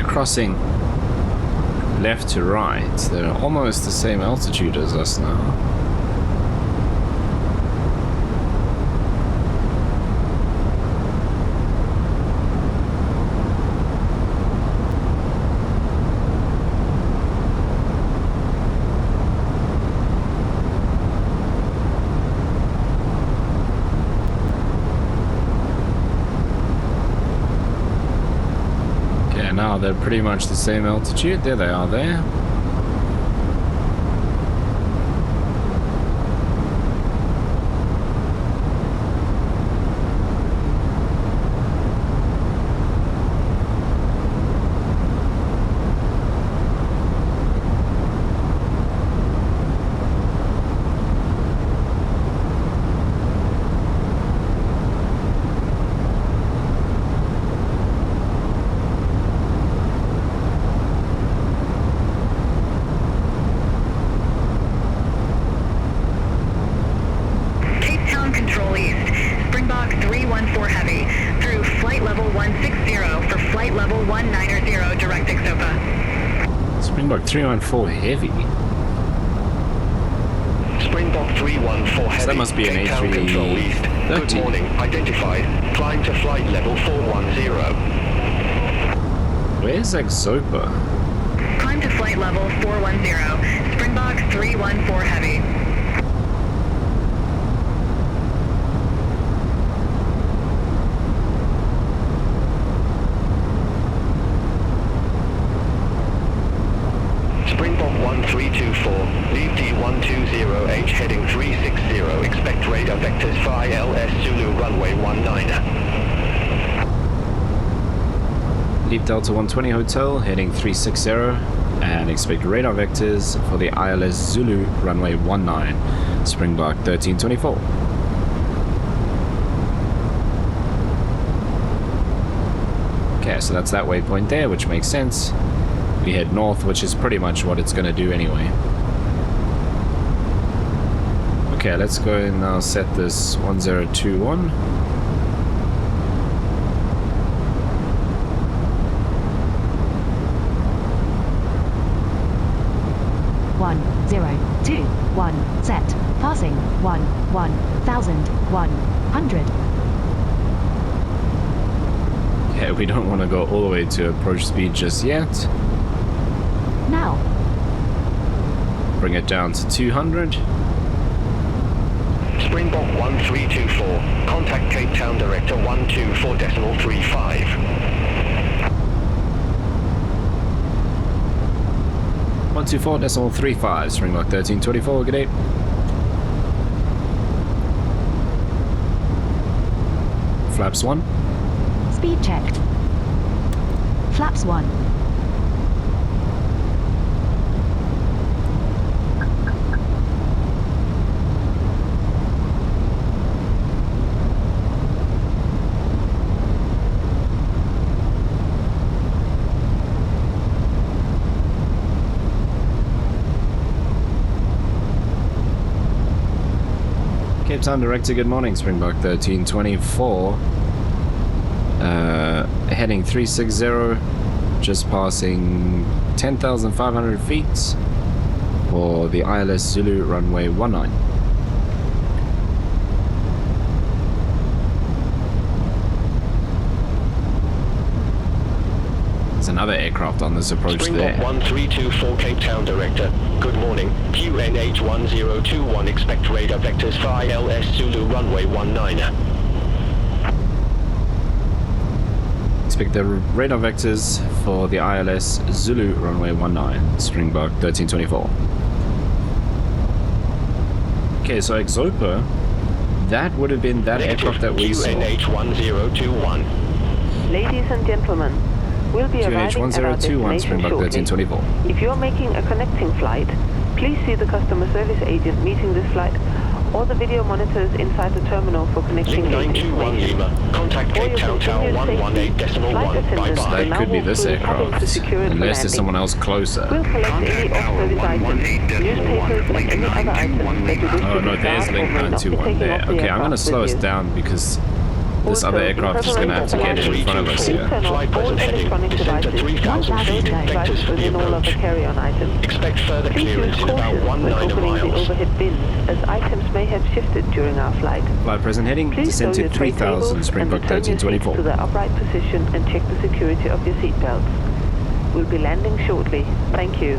Crossing left to right. They're almost the same altitude as us now. Now they're pretty much the same altitude. There they are there. Springbok 314 heavy. Springbok 314 heavy. So that must be an Cape Town Control East. Good A320. morning. Identified. Climb to flight level 410. Where's Asobo? Climb to flight level 410. Springbok 314 heavy. Springbok 1324. Leave D120H heading 360. Expect radar vectors for ILS Zulu runway 19. Leap Delta 120 Hotel, heading 360, and expect radar vectors for the ILS Zulu runway 19, Springbok 1324. Okay, so that's that waypoint there, which makes sense. We head north, which is pretty much what it's going to do anyway. Okay, let's go and now set this 1021. Set. Passing 1,100. Yeah, we don't want to go all the way to approach speed just yet. Now. Bring it down to 200. Springbok 1324. Contact Cape Town Director 124.35. 124.35, Springbok 1324, good day. Flaps 1. Speed checked. Flaps 1. Cape Town Director, good morning, Springbok 1324. Heading 360, just passing 10,500 feet, or for the ILS Zulu runway 19. There's another aircraft on this approach Springbok there. 1324 Cape Town Director. Good morning. QNH 1021. Expect radar vectors for ILS Zulu runway 19. Expect the radar vectors for the ILS Zulu runway 19, Springbok 1324. Okay, so Exopa, that would have been that aircraft that we saw. QNH 1021. Ladies and gentlemen, we'll be QNH arriving at our 1021, destination Springbok shortly. 1324. If you're making a connecting flight, please see the customer service agent meeting this flight or the video monitors inside the terminal for connecting Link gate 921 information. Lima. Contact For Cape your Town Tower continued safety, 118.1. flight attendants Bye-bye. will That now could be walk this through the cabin to aircraft, secure it for unless there's landing. someone else We'll closer. collect any off-service items, newspapers, and any other items that you wish Oh to no, there's discard or Link may not be 921 taken there. off the Okay, I'm gonna aircraft slow with us you. down because this other aircraft is gonna have to get in front of us here. Turn off Flight all present heading. electronic Descent at devices, 3,000 feet. Vectors devices for the within all of the approach. carry-on items. Expect further Please use clearance in about caution when 19 opening the miles. overhead bins, as items may have shifted during our flight. Flight present heading, Please descend stow to your tray 3000, tables and Springbok return your seats 1324. to their upright position and check the security of your seat belts. We'll be landing shortly. Thank you.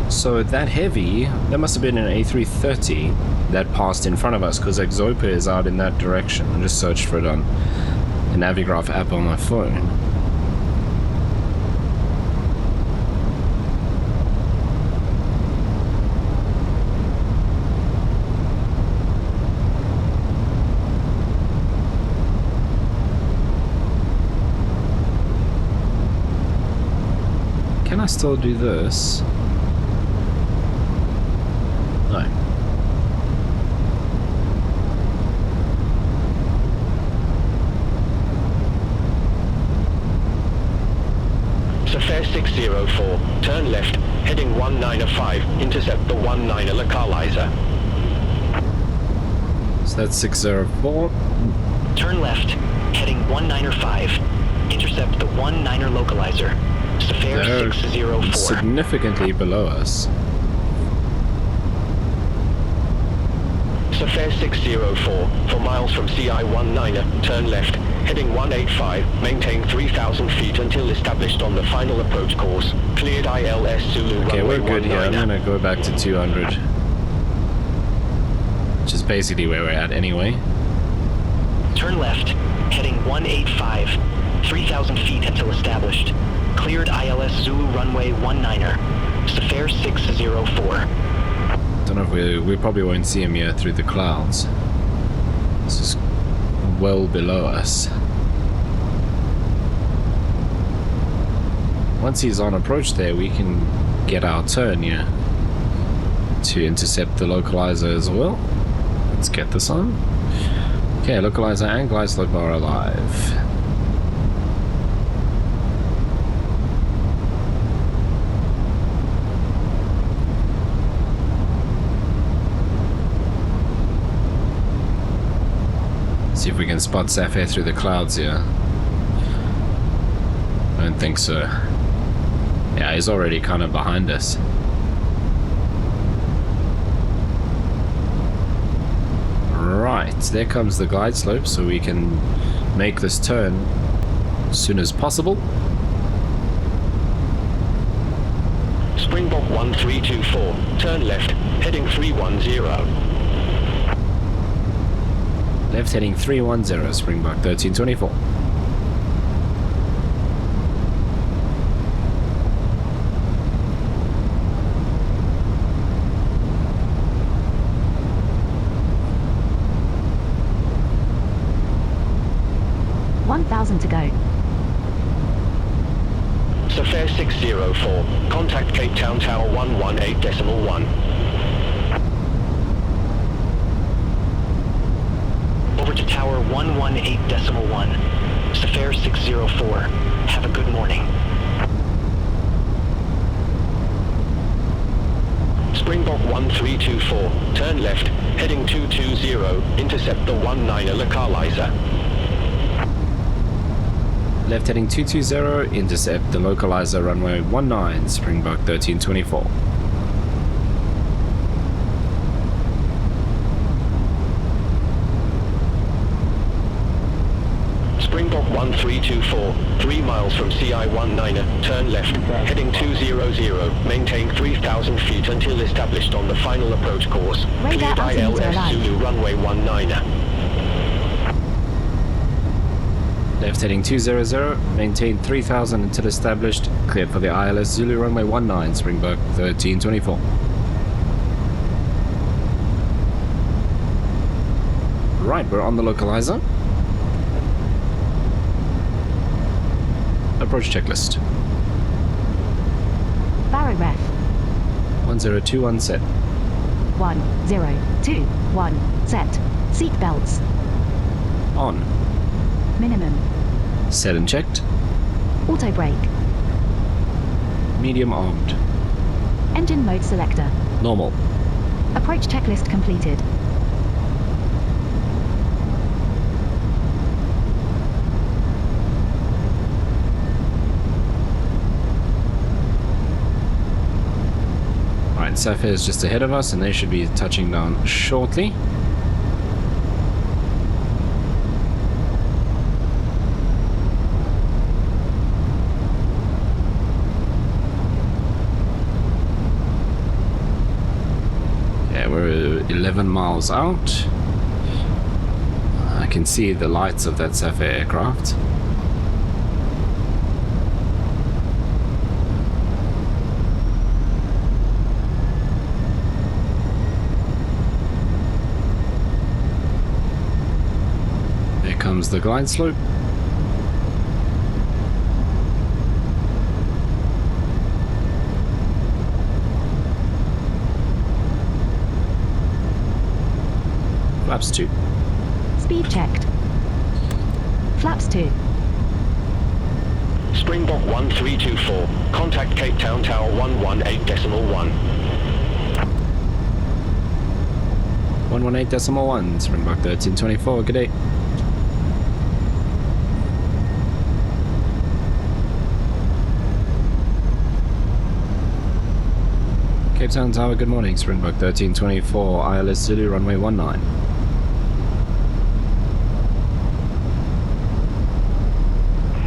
So that heavy, that must have been an A330 that passed in front of us, because Exopa is out in that direction. I just searched for it on the Navigraph app on my phone. Can I still do this? No. Soffair 604, turn left, heading 195, intercept the 19 localizer. So that's 604. Turn left, heading 195. Intercept the 19 localizer. Soffair They're 604. significantly below us. Soffair 604, 4 miles from CI-19, turn left, heading 185, maintain 3,000 feet until established on the final approach course. Cleared ILS Zulu Okay, runway we're good here. I'm 19. gonna go back to 200. Which is basically where we're at anyway. Turn left, heading 185. 3,000 feet until established. Cleared ILS Zulu runway 19er. Soffair 604. Don't know if we probably won't see him here through the clouds. This is well below us. Once he's on approach there, we can get our turn here to intercept the localizer as well. Let's get this on. Okay, localizer and glide slope are alive. See if we can spot Sapphire through the clouds here. I don't think so. Yeah, he's already kind of behind us. Right, there comes the glide slope, so we can make this turn as soon as possible. Springbok 1324, turn left, heading 310. Left heading 310, Springbok 1324. $1,000 to go. Soffair 604, contact Cape Town Tower 118.1. Over to tower 118.1. Safari 604. Have a good morning. Springbok 1324, turn left, heading 220, intercept the 19er localizer. Left heading 220, intercept the localizer runway 19, Springbok 1324. Springbok 1324, 3 miles from CI-19er, turn left, heading 200, maintain 3,000 feet until established on the final approach course. Radar Cleared altimeter ILS aligned. Zulu runway 19er. Left heading 200, maintain 3000 until established, cleared for the ILS Zulu runway 19, Springbok 1324. Right, we're on the localizer. Approach checklist. Barograph. 1021 set. 1021 set. Seat belts. On. Minimum. Set and checked. Auto brake. Medium armed. Engine mode selector. Normal. Approach checklist completed. Alright, Safari is just ahead of us and they should be touching down shortly. We're 11 miles out. I can see the lights of that Safari aircraft. There comes the glide slope. Flaps 2. Speed checked. Flaps 2. Springbok 1324, contact Cape Town Tower 118.1. 118.1, Springbok 1324, good day. Cape Town Tower, good morning, Springbok 1324, ILS Zulu, runway 19.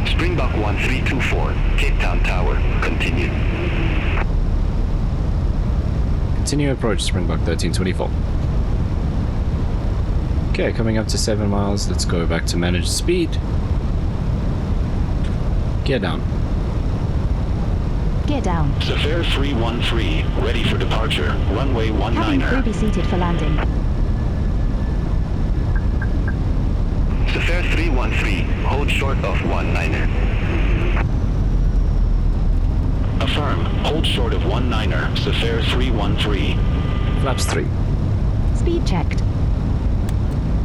Springbok 1324, Cape Town Tower. Continue. Continue approach, Springbok 1324. Okay, coming up to 7 miles, let's go back to managed speed. Gear down. Gear down. Safari 313, ready for departure, runway Cabin crew 19er. be seated for landing. Safari 313, hold short of 19er. Affirm, hold short of 19er, Safari 313. Flaps 3. Speed checked.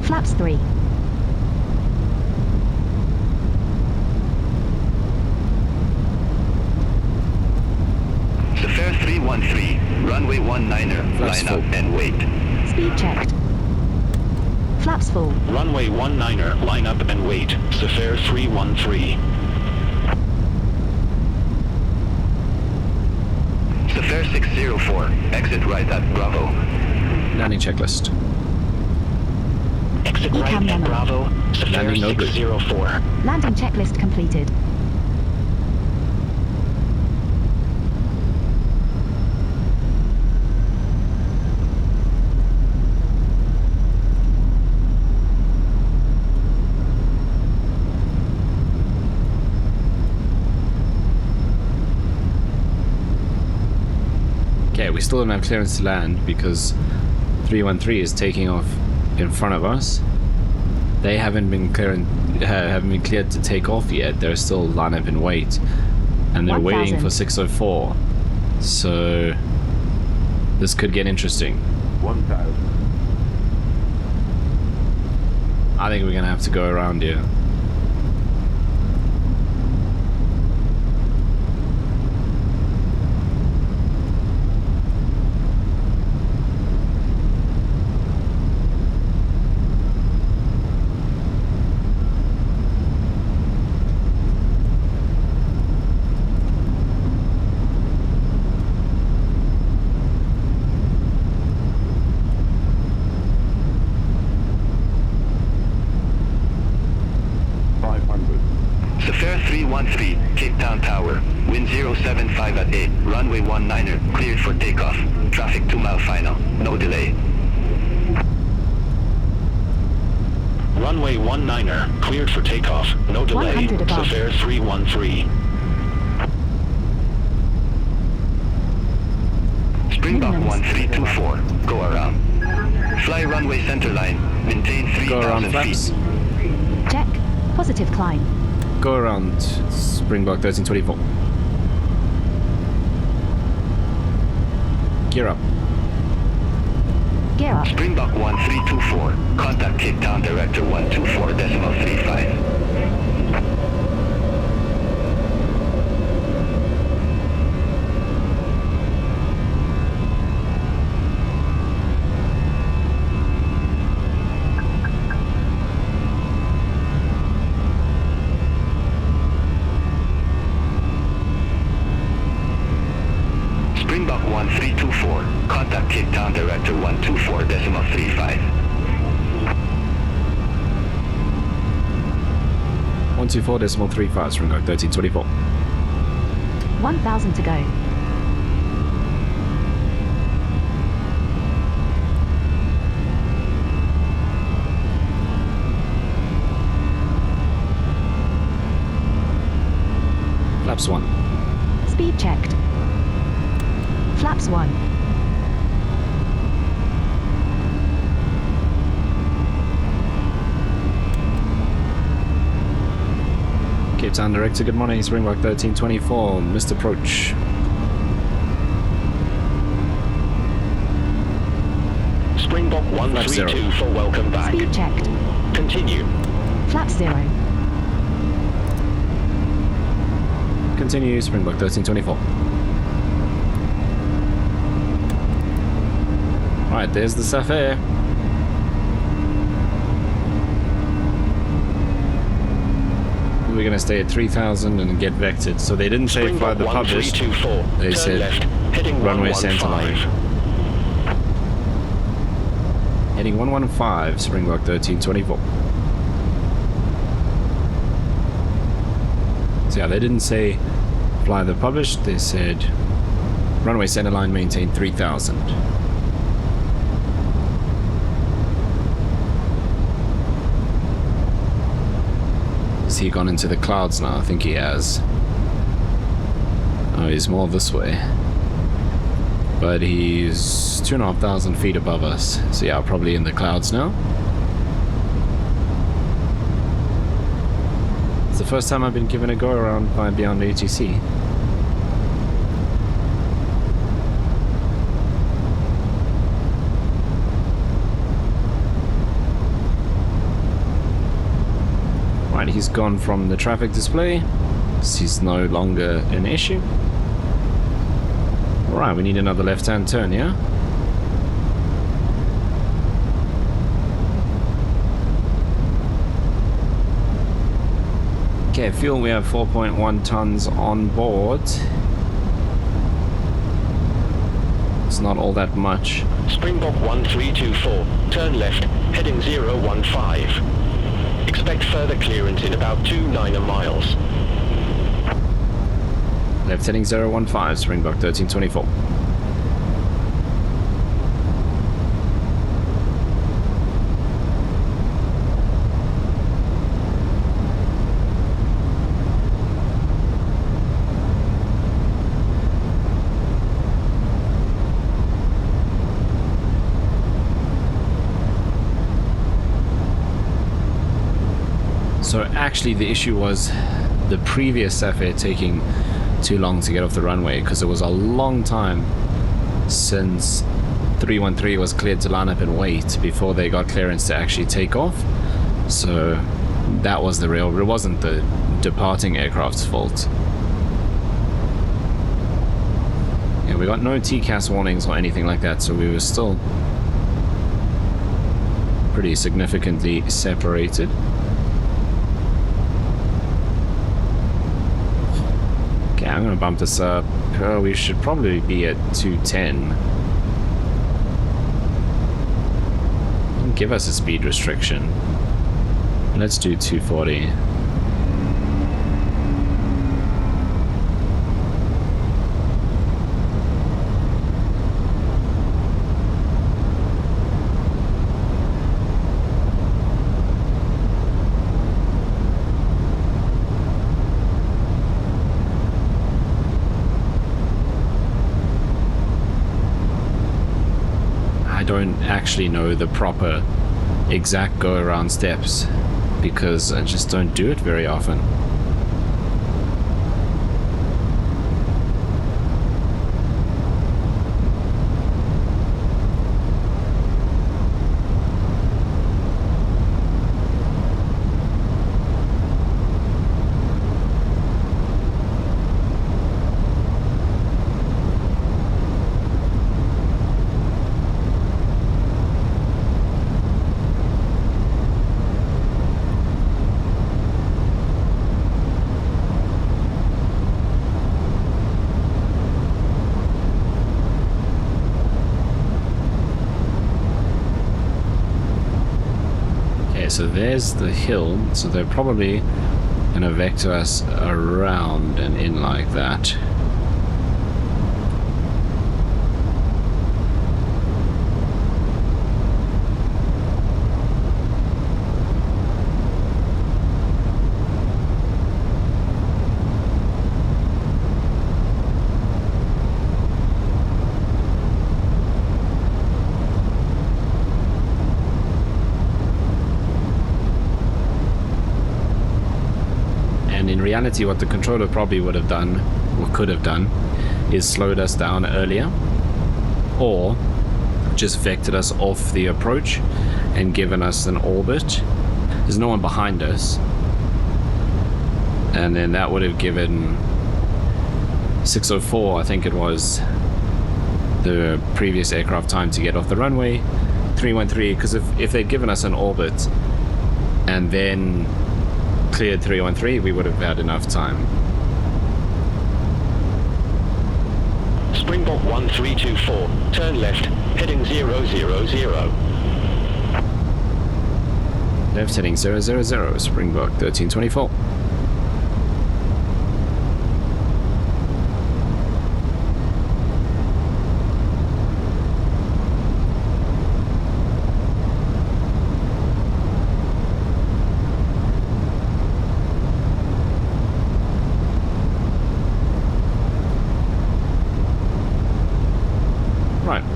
Flaps 3. Safari 313, runway 19er, Flaps line up full. and wait. Speed checked. Flaps full. Runway 19er, line up and wait, Safari 313. Safari 604, exit right at Bravo. Landing checklist. Exit Ecam right at memo. Bravo, Safari Landing no good. 604. Landing checklist completed. Okay, we still don't have clearance to land because 313 is taking off in front of us. They haven't been cleared to take off yet. They're still lined up in wait, and they're 1000. waiting for 604. So this could get interesting. 1000. I think we're gonna have to go around here. 8, runway 19er, cleared for takeoff. Traffic 2 mile final, no delay. Runway 19er, cleared for takeoff, no delay. 100 above. Soffair 313. Springbok Minimums. 1324, go around. Fly runway center line, maintain Go around 3,000 flaps. feet. Check. Positive climb. Go around Springbok 1324. Gear up. Gear up. Springbok 1324, contact Cape Town Director 124.35. Springbok 1324, contact Cape Town Director 124.35. 124.35, Springbok 1324. 1,000 to go. Flaps 1. Speed checked. Flaps 1. Cape Town Director, good morning. Springbok 1324, missed approach. Springbok 132 for welcome back. Speed checked. Continue. Flaps 0. Continue, Springbok 1324. Right, there's the Soffair. We're going to stay at 3,000 and get vectored. So they didn't say fly the published. 1324. They Turn said left, heading runway 115. center line. Heading 115, Springbok 1324. So yeah, they didn't say fly the published. They said runway center line, maintain 3,000. Has he gone into the clouds now? I think he has. Oh, he's more this way. But he's 2,500 feet above us. So yeah, probably in the clouds now. It's the first time I've been given a go around by Beyond ATC. Right, he's gone from the traffic display. He's no longer an issue. Alright, we need another left-hand turn, yeah? Okay, fuel, we have 4.1 tons on board. It's not all that much. Springbok 1324, turn left, heading 015. Expect further clearance in about 2 miles. Left heading 015, Springbok 1324. So actually the issue was the previous Soffair taking too long to get off the runway, because it was a long time since 313 was cleared to line up and wait before they got clearance to actually take off. So that was the real, it wasn't the departing aircraft's fault. Yeah, we got no TCAS warnings or anything like that, so we were still pretty significantly separated. Okay, I'm gonna bump this up. We should probably be at 210. Don't give us a speed restriction. Let's do 240. don't actually know the proper exact go around steps because I just don't do it very often. So there's the hill, so they're probably going to vector us around and in like that. In reality, what the controller probably would have done, or could have done, is slowed us down earlier, or just vectored us off the approach and given us an orbit. There's no one behind us, and then that would have given 604, I think it was, the previous aircraft time to get off the runway. 313, because if they'd given us an orbit and then cleared 313, we would have had enough time. Springbok 1324, turn left, heading 000. Left heading 000, Springbok 1324.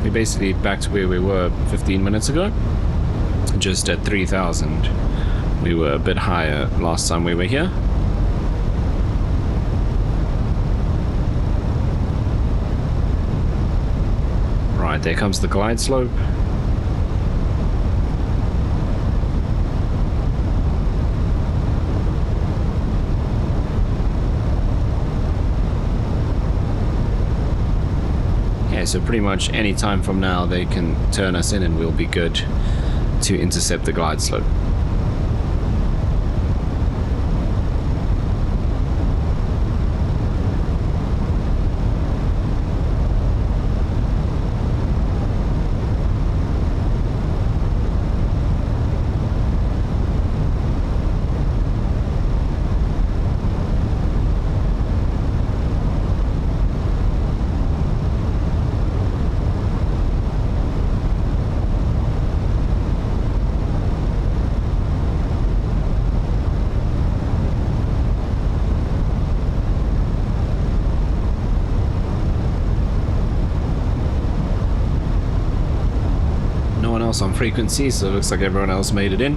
We're basically back to where we were 15 minutes ago, just at 3,000. We were a bit higher last time we were here. Right, there comes the glide slope. So pretty much any time from now they can turn us in and we'll be good to intercept the glide slope. On frequency, so it looks like everyone else made it in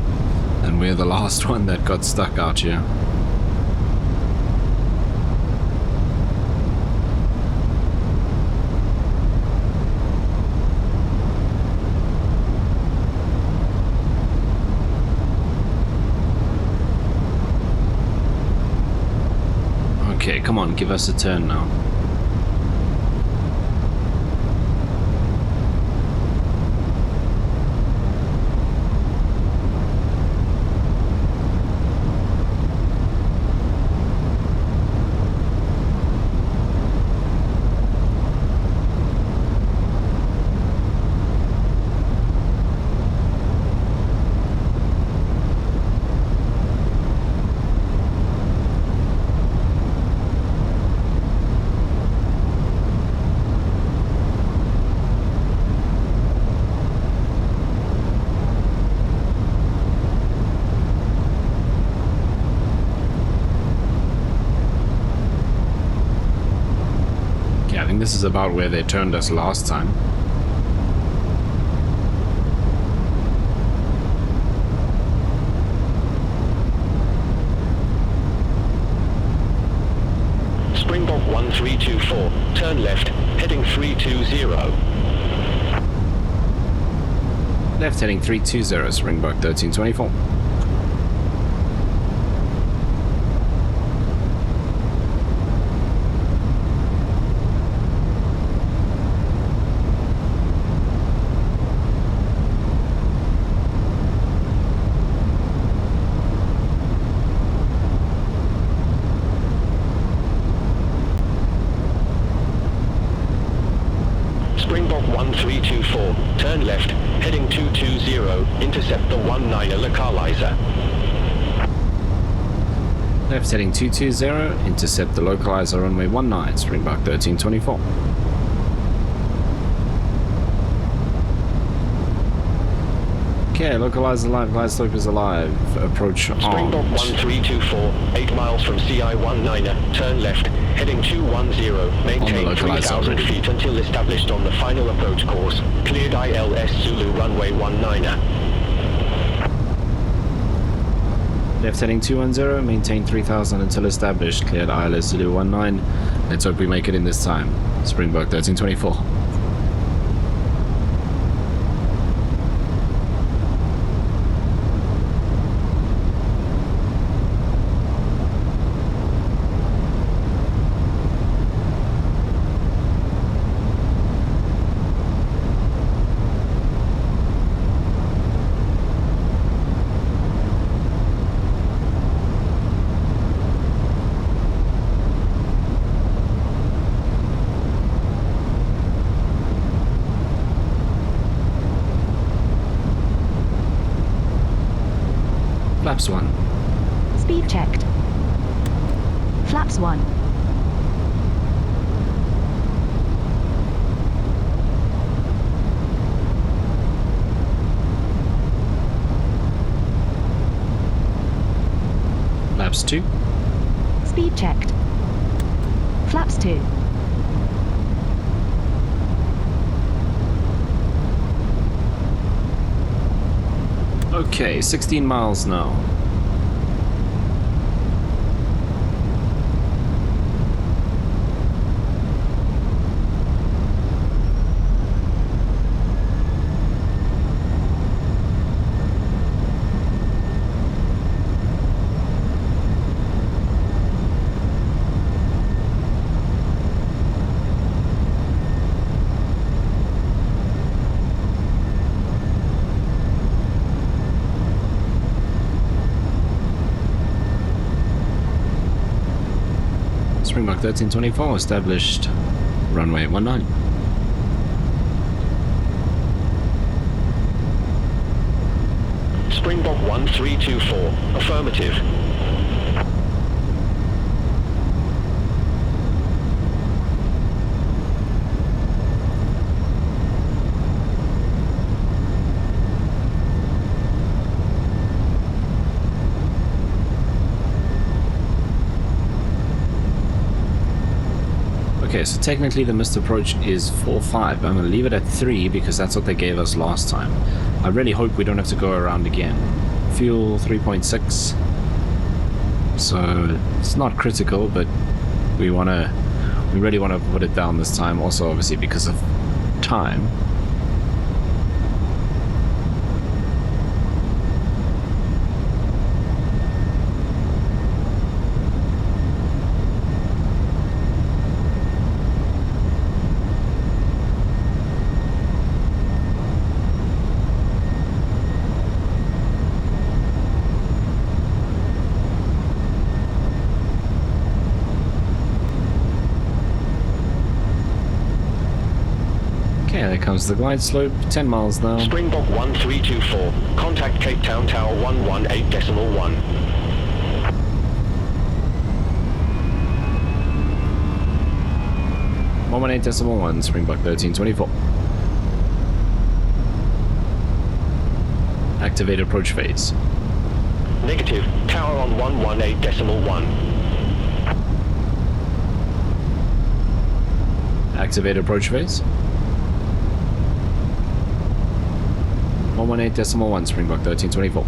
and we're the last one that got stuck out here. Okay, come on, give us a turn now. This is about where they turned us last time. 1324, turn left, heading 320. Left heading 320, Springbok 1324. Springbok 1324, turn left, heading 220, intercept the 19er localizer. Left heading 220, intercept the localizer runway 19, Springbok 1324. Okay, localizer alive, glide slope is alive, approach armed. Springbok 1324, 8 miles from CI-19er, turn left, heading 210, maintain 3,000 feet until established on the final approach course. Cleared ILS Zulu runway 19er. Left heading 210, maintain 3,000 until established. Cleared ILS Zulu 19. Let's hope we make it in this time. Springbok 1324. Flaps 1. Speed checked. Flaps 1. Flaps 2. Speed checked. Flaps 2. Okay, 16 miles now. Springbok 1324 established runway 19. Springbok 1324, affirmative. Okay, so technically the missed approach is 4.5. I'm going to leave it at 3 because that's what they gave us last time. I really hope we don't have to go around again. Fuel 3.6. So it's not critical, but we really want to put it down this time. Also, obviously, because of time. Okay, there comes the glide slope, 10 miles now. Springbok 1324, contact Cape Town Tower 118.1. 118.1, Springbok 1324. Activate approach phase. Negative, tower on 118.1. Activate approach phase. 118.1, Springbok 1324.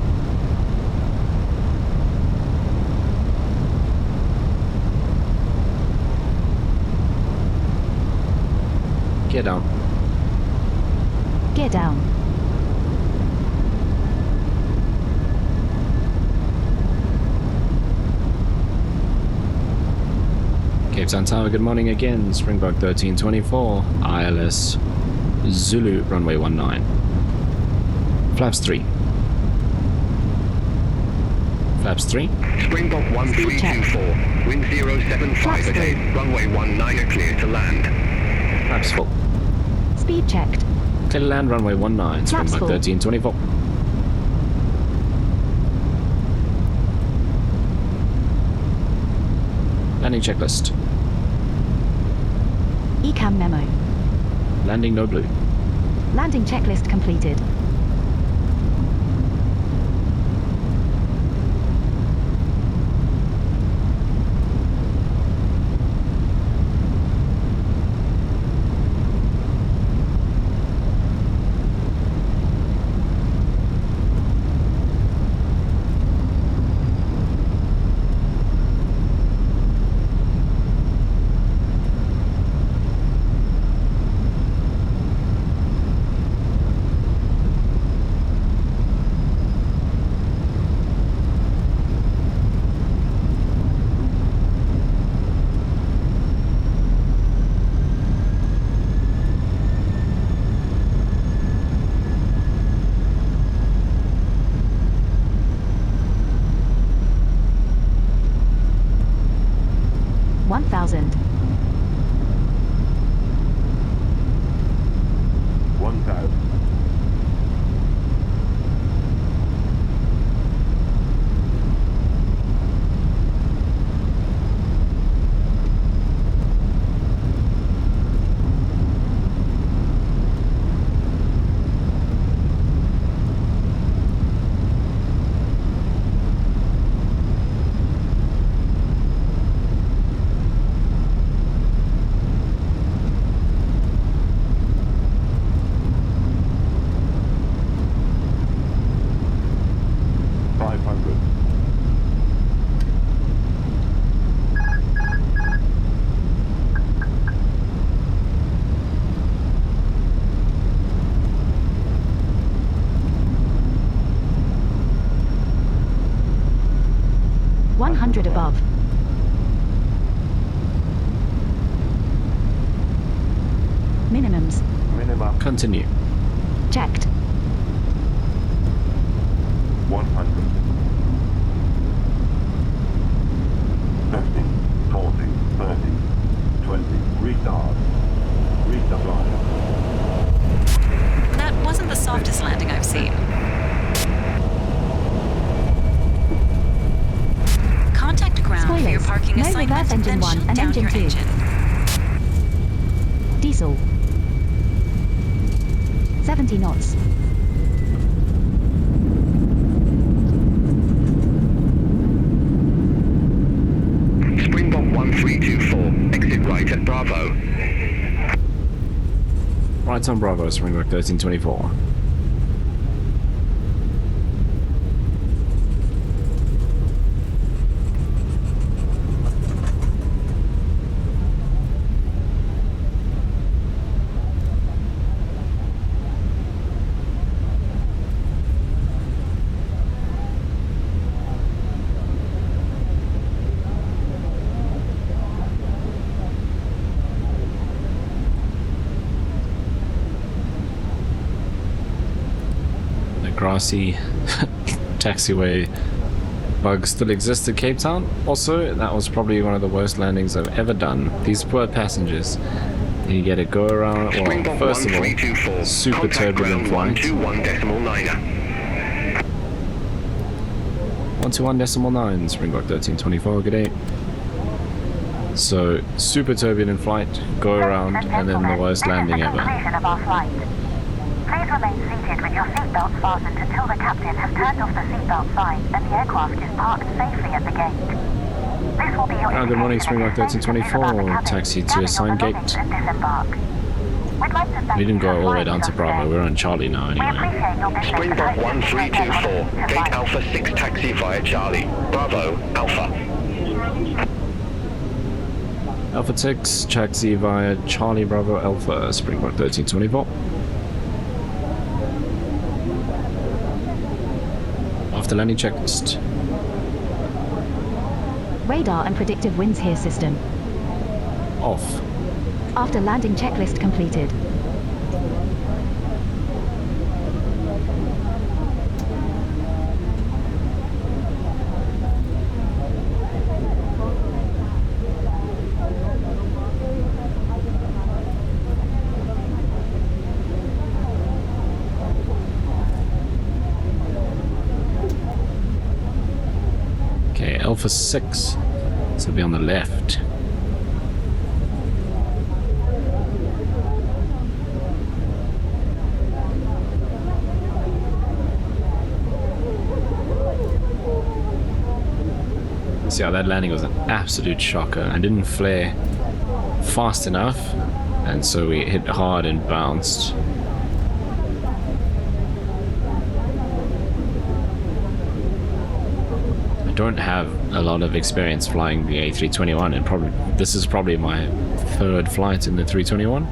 Gear down. Gear down. Cape Town Tower, good morning again. Springbok 1324, ILS Zulu, runway 19. Flaps 3. Flaps 3. Springbok 1324, wind 075 at 8, runway 19 clear to land. Flaps 4. Speed checked. Clear to land, runway 19, Flaps Springbok 4. 1324. Landing checklist. ECAM memo. Landing no blue. Landing checklist completed. Above. Minimums. Minimum. Continue. Checked. 100. 50, 40, 30, 20. Retard. Resupply. That wasn't the softest landing I've seen. Contact ground for your parking no assignment, reverse engine then 1 shut and down engine your 2. engine. Diesel. 70 knots. Springbok 1324, exit right at Bravo. Right on Bravo, Springbok 1324. Grassy taxiway bug still exists at Cape Town. Also, that was probably one of the worst landings I've ever done. These poor passengers. You get a go around. Well, first of all, super turbulent flight. 121.9, Springbok 1324, good day. So, super turbulent flight, go around, and then the worst landing ever. Please remain seated with your seatbelts fastened until the captain has turned off the seatbelt sign and the aircraft is parked safely at the gate. This will be your Good morning, Springbok 1324, taxi to assigned gate. We didn't go all the way down to Bravo, we're on Charlie now anyway. Springbok 1324, gate Alpha 6 taxi via Charlie. Bravo, Alpha. Alpha 6, taxi via Charlie Bravo Alpha, Springbok 1324. After landing checklist. Radar and predictive winds here system. Off. After landing checklist completed. Alpha 6, so be on the left. See how that landing was an absolute shocker. I didn't flare fast enough, and so we hit hard and bounced. Don't have a lot of experience flying the A321, and this is probably my third flight in the 321.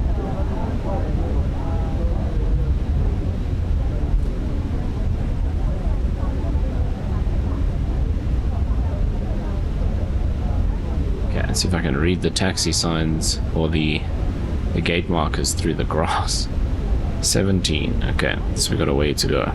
Okay, let's see if I can read the taxi signs or the gate markers through the grass. 17. Okay, so we got a way to go.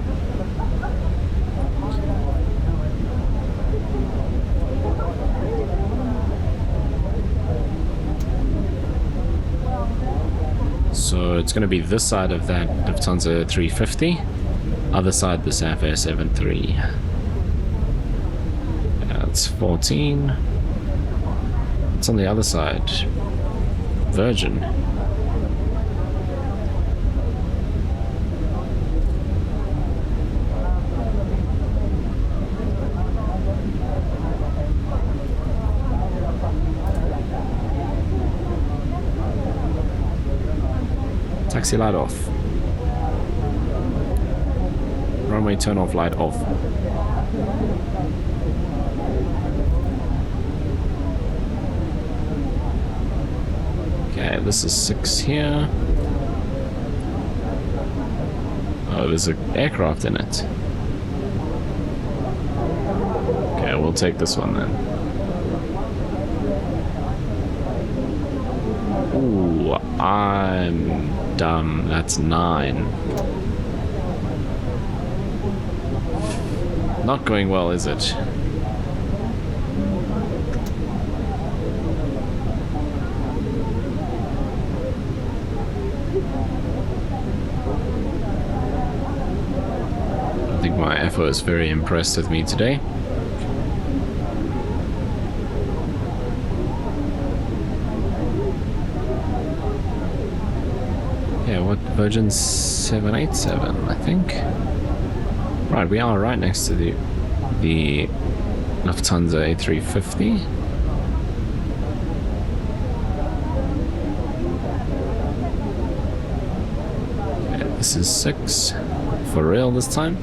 So it's going to be this side of that Lufthansa 350, other side the Safir 73. That's 14. It's on the other side. Virgin. Taxi light off. Runway turn off light off. Okay, this is 6 here. Oh, there's an aircraft in it. Okay, we'll take this one then. Ooh, I'm dumb. That's 9. Not going well, is it? I think my FO is very impressed with me today. What version? 787, I think. Right, we are right next to the Lufthansa A350. Okay, this is 6 for real this time.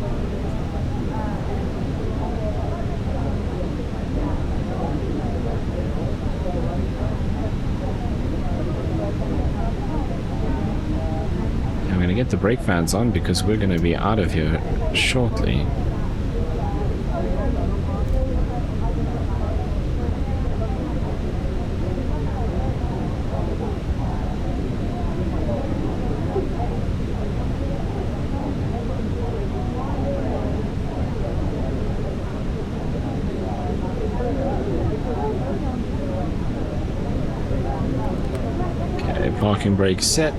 Get the brake fans on because we're going to be out of here shortly. Okay, parking brake set.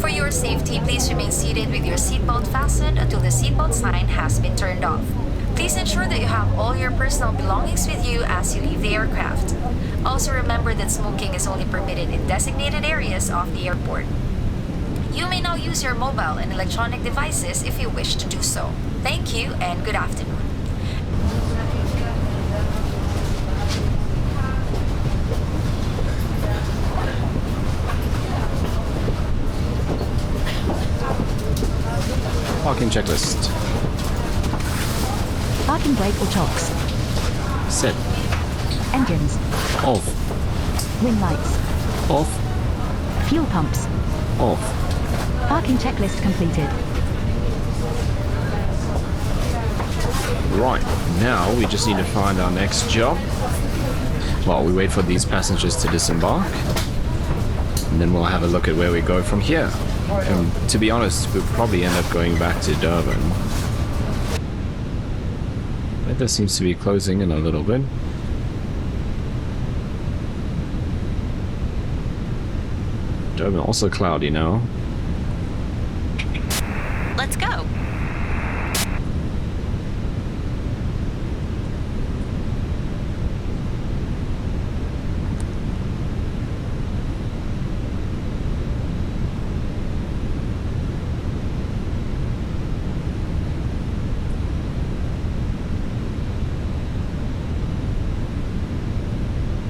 For your safety, please remain seated with your seatbelt fastened until the seatbelt sign has been turned off. Please ensure that you have all your personal belongings with you as you leave the aircraft. Also remember that smoking is only permitted in designated areas of the airport. You may now use your mobile and electronic devices if you wish to do so. Thank you and good afternoon. Parking checklist. Parking brake or chocks. Set. Engines. Off. Wing lights. Off. Fuel pumps. Off. Parking checklist completed. Right, now we just need to find our next job. Well, we wait for these passengers to disembark. And then we'll have a look at where we go from here. And to be honest, we'll probably end up going back to Durban. Weather seems to be closing in a little bit. Durban also cloudy now. Let's go.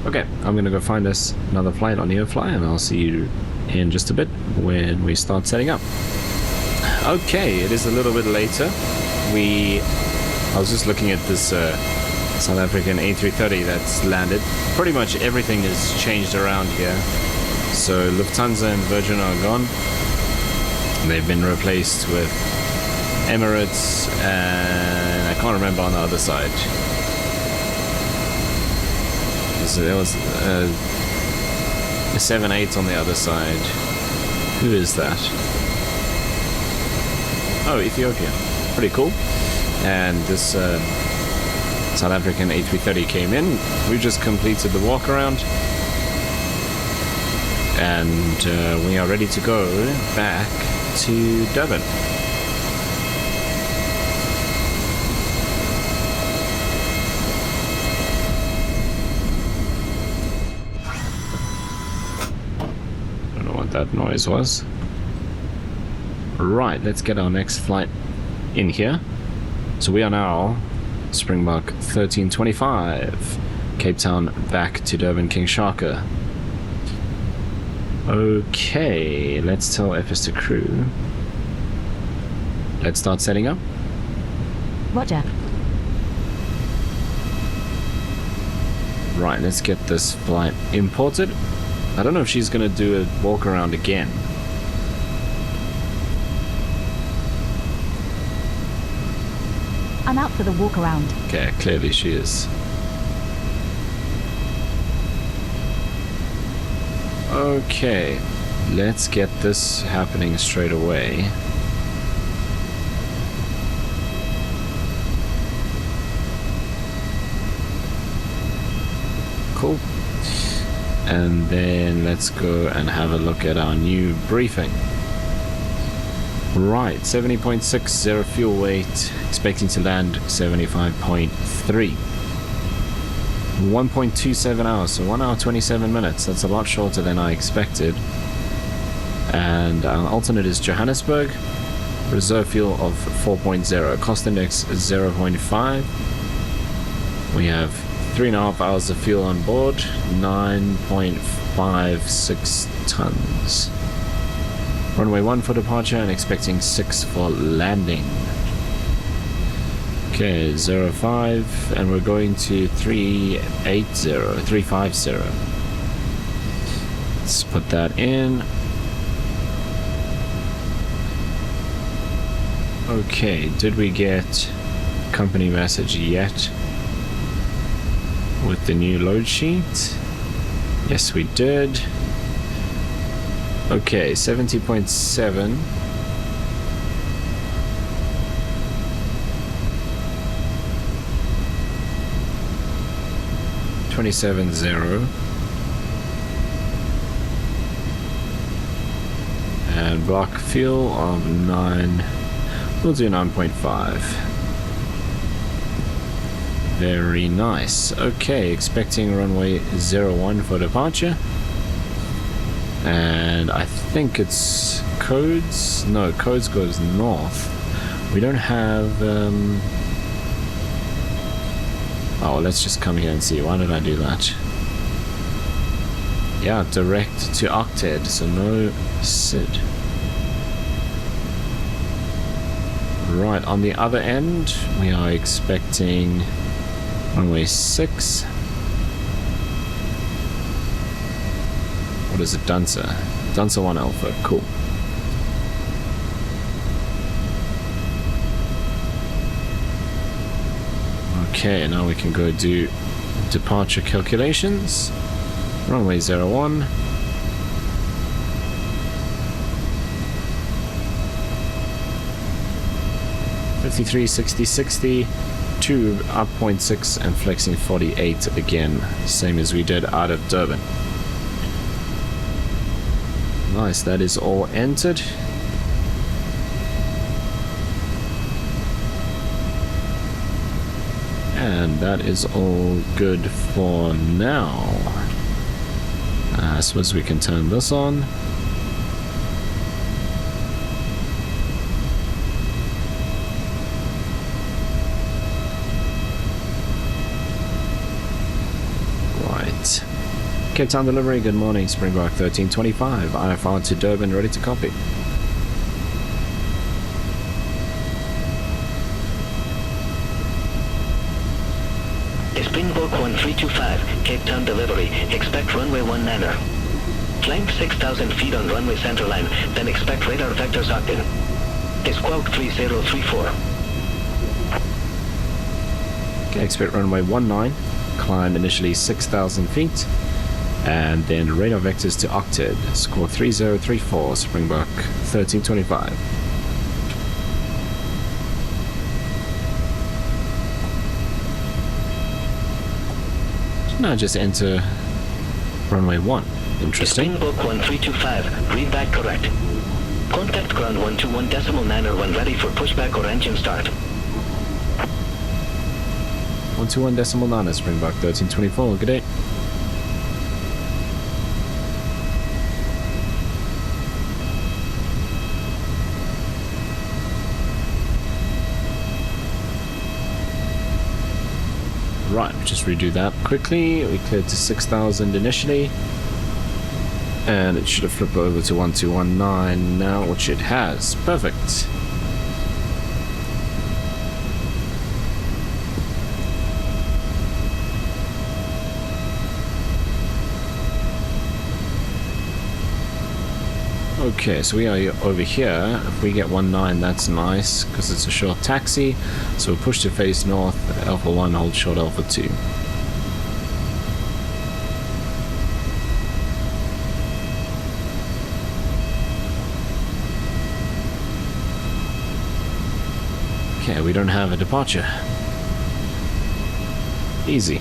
Okay, I'm gonna go find us another flight on Neofly, and I'll see you in just a bit when we start setting up. Okay, it is a little bit later. I was just looking at this South African A320 that's landed. Pretty much everything has changed around here. So Lufthansa and Virgin are gone. They've been replaced with Emirates, and I can't remember on the other side. There was a 7-8 on the other side. Who is that? Oh, Ethiopia. Pretty cool. And this South African A330 came in. We just completed the walk around. And we are ready to go back to Durban. That noise was. Right, let's get our next flight in here. So we are now Springbok 1325, Cape Town back to Durban King Shaka. Okay, let's tell FS2Crew. Let's start setting up. Roger. Right, let's get this flight imported. I don't know if she's going to do a walk around again. I'm out for the walk around. Okay, clearly she is. Okay, let's get this happening straight away. Cool. And then let's go and have a look at our new briefing. Right, 70.60 fuel weight, expecting to land 75.3. 1.27 hours, so 1 hour 27 minutes. That's a lot shorter than I expected. And our alternate is Johannesburg. Reserve fuel of 4.0, cost index 0.5. We have 3.5 hours of fuel on board, 9.56 tons. Runway 1 for departure and expecting 6 for landing. Okay, 05, and we're going to 350. Let's put that in. Okay, did we get company message yet? With the new load sheet? Yes, we did. Okay, 70.7. $27.0. And block fuel of 9. We'll do 9.5. Very nice. Okay, expecting runway 01 for departure. And I think it's codes. No, codes goes north. We don't have oh, let's just come here and see. Why did I do that? Yeah, direct to Octet, so no SID. Right, on the other end, we are expecting runway 6. What is it, Dunsa? Dunsa 1 Alpha, cool. Okay, now we can go do departure calculations. Runway 01. .53, 60, 60, tube up 0.6 and flexing 48 again, same as we did out of Durban. Nice, that is all entered. And that is all good for now. I suppose we can turn this on. Cape Town delivery, good morning, Springbok 1325, IFR to Durban, ready to copy. Springbok 1325, Cape Town delivery, expect runway 19er. Climb 6,000 feet on runway centerline, then expect radar vectors octane. Squawk 3034. Okay, expect runway 19, climb initially 6,000 feet. And then radar vectors to octet, score 3034, Springbok 1325. So now just enter runway 1. Interesting. Springbok 1325, read back correct. Contact ground 121.9 when ready for pushback or engine start. 121.9, Springbok 1324, good day. Right, just redo that quickly. We cleared to 6,000 initially, and it should have flipped over to 1219 now, which it has. Perfect. Okay, so we are over here. If we get 19, that's nice, because it's a short taxi. So we'll push to face north, Alpha 1, hold short Alpha 2. Okay, we don't have a departure. Easy.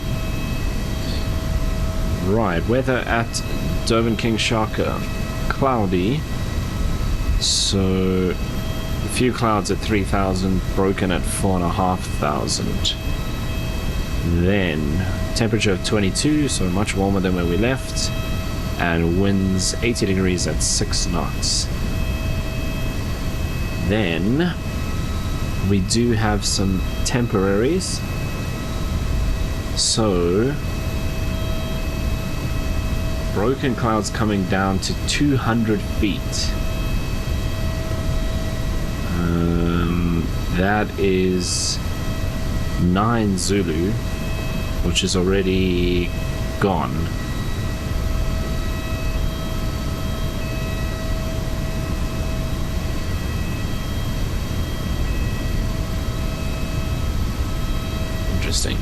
Right, weather at Durban King Shaka. Cloudy, so a few clouds at 3,000, broken at 4,500. Then temperature of 22, so much warmer than where we left, and winds 80 degrees at 6 knots. Then we do have some temporaries, so broken clouds coming down to 200 feet. That is 9 Zulu, which is already gone. Interesting.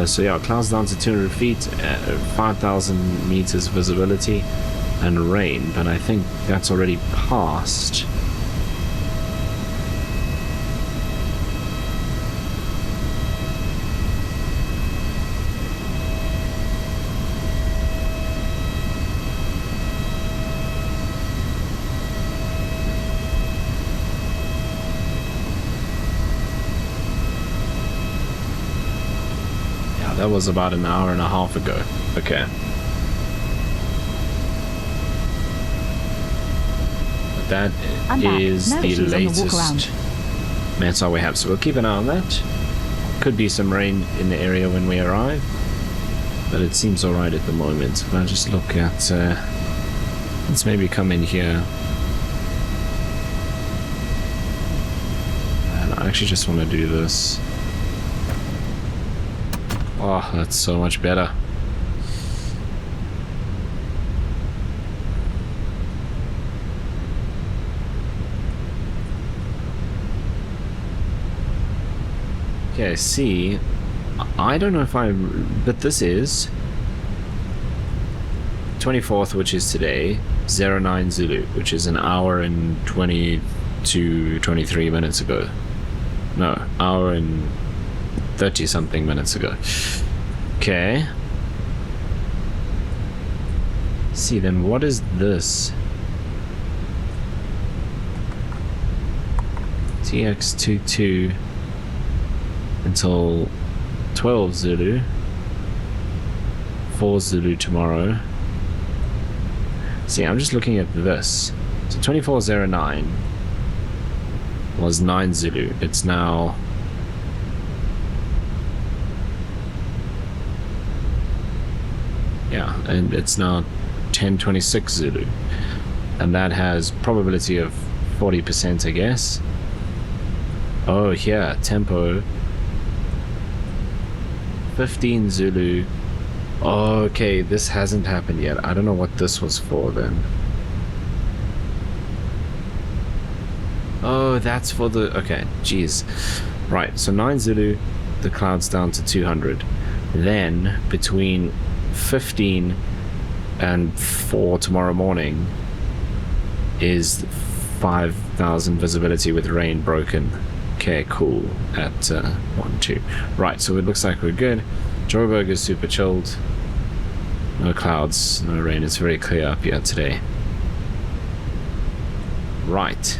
So yeah, clouds down to 200 feet, 5,000 meters visibility, and rain, but I think that's already passed. That was about an hour and a half ago. Okay. But that is the latest METAR we have, so we'll keep an eye on that. Could be some rain in the area when we arrive, but it seems alright at the moment. If I just look at, let's maybe come in here. actually just want to do this. Oh, that's so much better. Okay, see, I don't know if but this is 24th, which is today, 09 Zulu, which is an hour and 23 minutes ago. No, hour and 30 something minutes ago. Okay. See, then what is this? TX22 until 12 Zulu, 4 Zulu tomorrow. See, I'm just looking at this. So 2409 was 9 Zulu. It's now and it's now 1026 Zulu, and that has probability of 40%, I guess. Oh, here, tempo 15 Zulu. Oh, okay, this hasn't happened yet. I don't know what this was for then. Oh, that's for the... okay, jeez. Right, so 9 Zulu, the cloud's down to 200. Then, between 15 and 4 tomorrow morning is 5,000 visibility with rain broken. Okay, cool. At 1, 2. Right, so it looks like we're good. Joburg is super chilled. No clouds, no rain. It's very clear up here today. Right.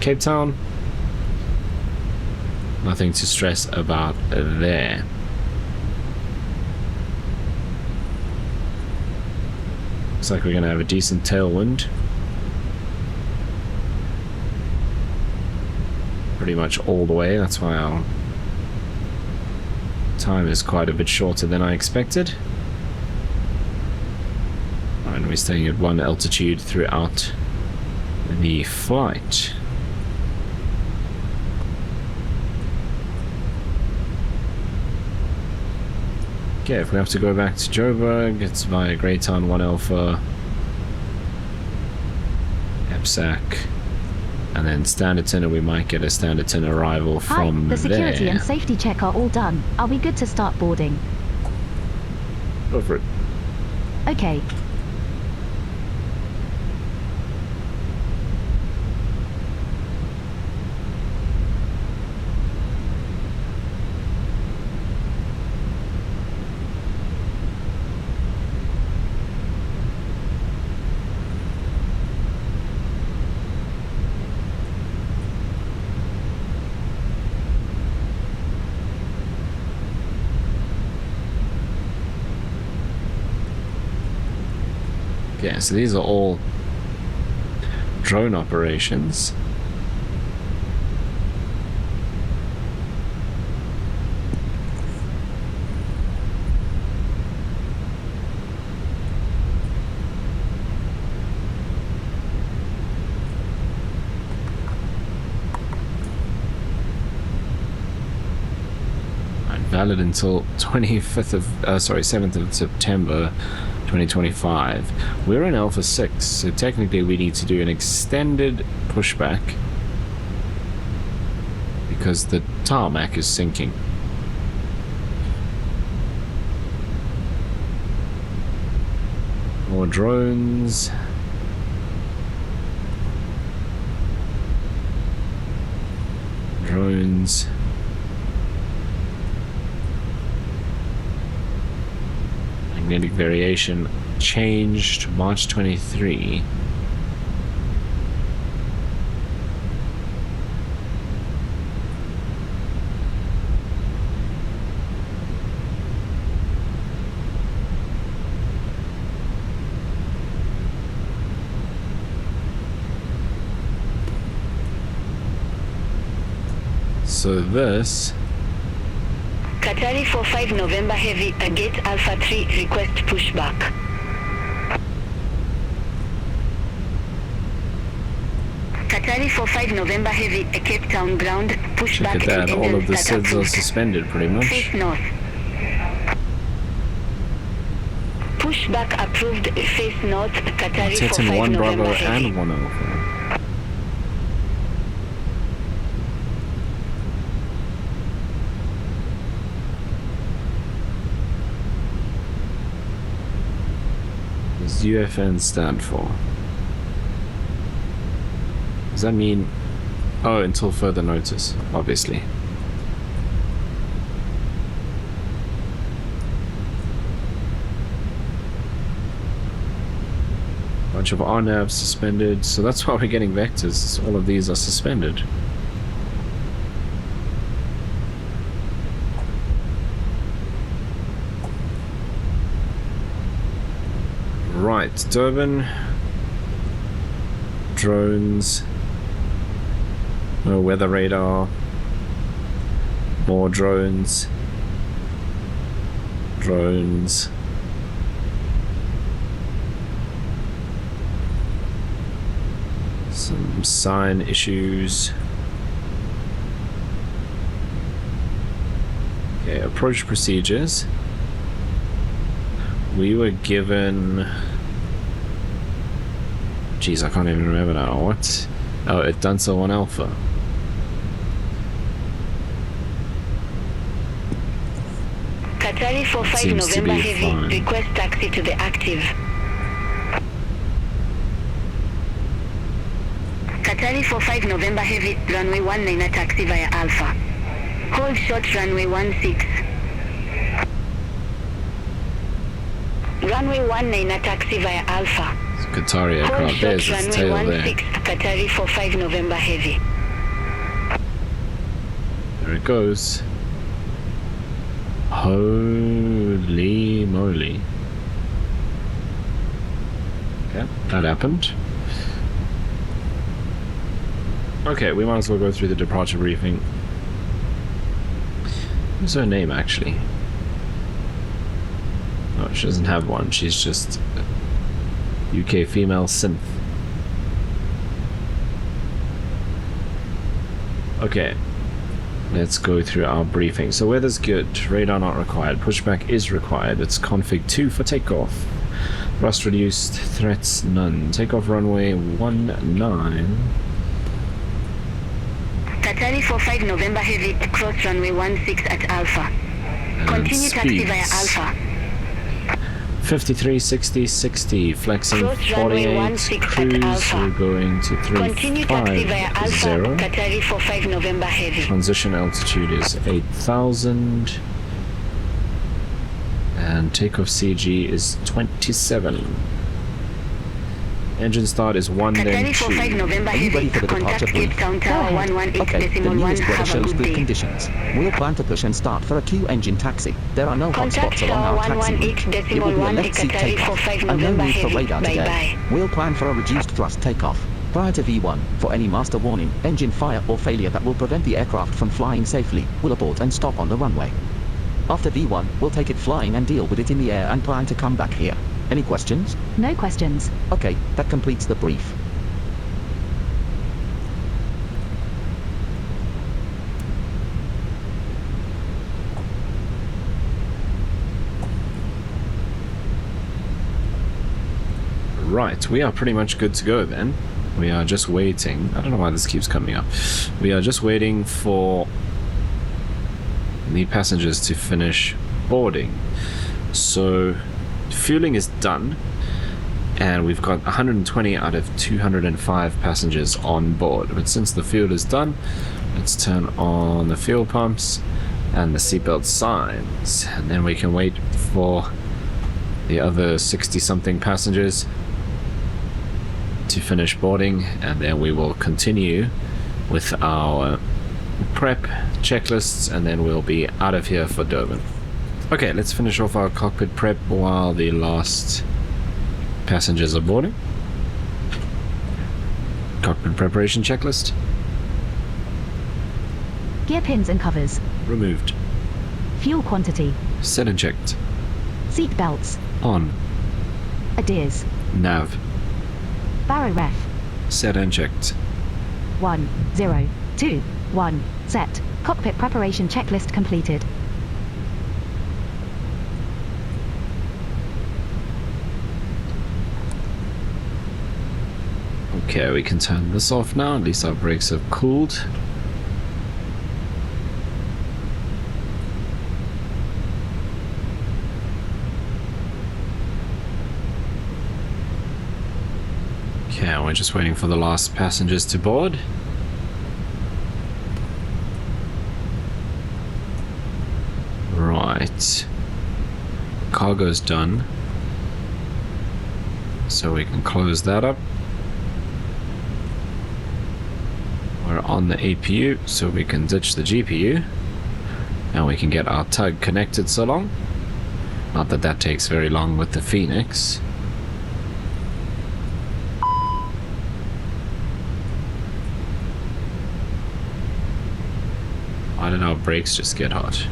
Cape Town. Nothing to stress about there. Looks like we're going to have a decent tailwind. Pretty much all the way. That's why our time is quite a bit shorter than I expected. And we're staying at 1 altitude throughout the flight. Okay, if we have to go back to Joburg, it's via Greytown 1 Alpha, EPSAC, and then Standerton, and we might get a Standerton arrival from there. Hi, the security there. and safety check are all done. Are we good to start boarding? Go for it. Okay. Yeah, so these are all drone operations. And valid until 7th of September 2025. We're in Alpha 6, so technically we need to do an extended pushback because the tarmac is sinking. More drones. Drones. Magnetic variation changed March 23. So this Qatari 45 November Heavy, Gate Alpha 3, request pushback. Qatari 45 November Heavy, Cape Town ground, pushback. Look at that, all of the start SIDs are approved. suspended pretty much. Face north. Pushback approved, face north, Qatari Titan 45 1 Bravo November Heavy. and 1 Alpha. What does UFN stand for? Does that mean... Oh, until further notice, obviously. Bunch of RNAVs suspended, so that's why we're getting vectors. All of these are suspended. Right, Durban. Drones. No weather radar. More drones. Drones. Some sign issues. Okay, approach procedures. We were given... Jeez, I can't even remember now. What? Oh, it done so on Alpha. Qatari 45 November Heavy, fine. request taxi to the active. Qatari 45 November Heavy, runway 19 taxi via Alpha. Hold short runway 16. Runway 19 taxi via Alpha. It's a Qatari Hold aircraft. There's short its runway tail there. 16, Qatari 45 November Heavy. There it goes. Holy moly. Okay, that happened. Okay, we might as well go through the departure briefing. What's her name actually? Oh, she doesn't have one. She's just UK female synth. Okay, let's go through our briefing. So weather's good, radar not required, pushback is required. It's config 2 for takeoff. Thrust reduced, threats none. Takeoff runway 19. Qatari 45 November Heavy, cross runway 16 at Alpha. And Continue taxi via speeds. Alpha. 53, 60, 60, flexing Cross runway 48, 16 at cruise, Alpha. we're going to Continue taxi via Alpha, 350. Qatari 45 November Heavy. Transition altitude is 8,000. And takeoff CG is 27. Engine start is 1 then Qatari 2. 45 November Are you Heavy, ready for the contact departure Cape brief? Town Tower 118 Okay, the decimal 1, newest weather have a shows good good day. conditions. We'll plan to push and start for a Q-engine taxi. There are no hot Contact spots along Tower our taxi 118 route. It decimal will be a 1, left seat Qatari takeoff, 45 and no November need for Heavy, radar today. bye-bye. We'll plan for a reduced thrust takeoff. Prior to V1, for any master warning, engine fire or failure that will prevent the aircraft from flying safely, we'll abort and stop on the runway. After V1, we'll take it flying and deal with it in the air and plan to come back here. Any questions? No questions. Okay, that completes the brief. Right, we are pretty much good to go then. We are just waiting. I don't know why this keeps coming up. We are just waiting for the passengers to finish boarding. So, fueling is done. And we've got 120 out of 205 passengers on board. But since the fuel is done, let's turn on the fuel pumps and the seatbelt signs. And then we can wait for the other 60-something passengers to finish boarding, and then we will continue with our prep checklists, and then we'll be out of here for Durban. Okay, let's finish off our cockpit prep while the last passengers are boarding. Cockpit preparation checklist. Gear pins and covers. Removed. Fuel quantity. Set and checked. Seat belts. On. ADIRS. Nav. Barrow ref. Set and checked. 1, 0, 2, 1, set. Cockpit preparation checklist completed. Okay, we can turn this off now. At least our brakes have cooled. Okay, we're just waiting for the last passengers to board. Right. Cargo's done. So we can close that up. We're on the APU, so we can ditch the GPU. And we can get our tug connected so long. Not that that takes very long with the Phoenix. I don't know, brakes just get hot.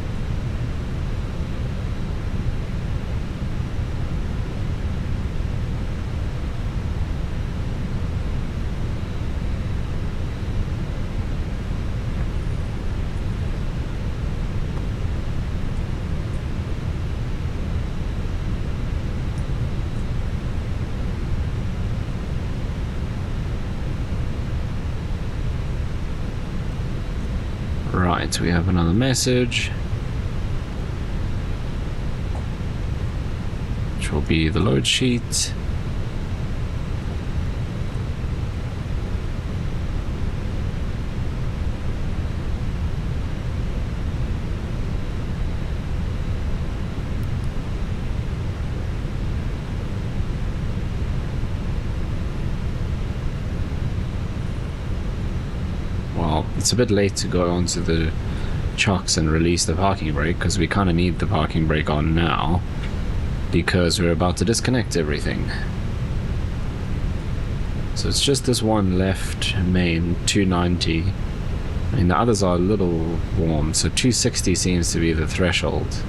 Right, we have another message, which will be the load sheet. It's a bit late to go onto the chocks and release the parking brake, because we kind of need the parking brake on now because we're about to disconnect everything. So it's just this one left main, 290. I mean, the others are a little warm, so 260 seems to be the threshold.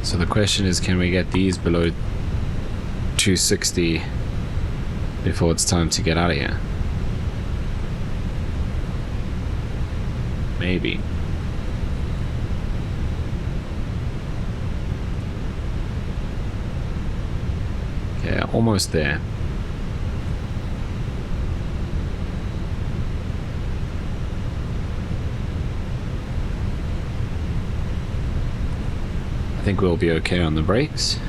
So the question is, can we get these below 260 before it's time to get out of here? Maybe. Okay, almost there. I think we'll be okay on the brakes.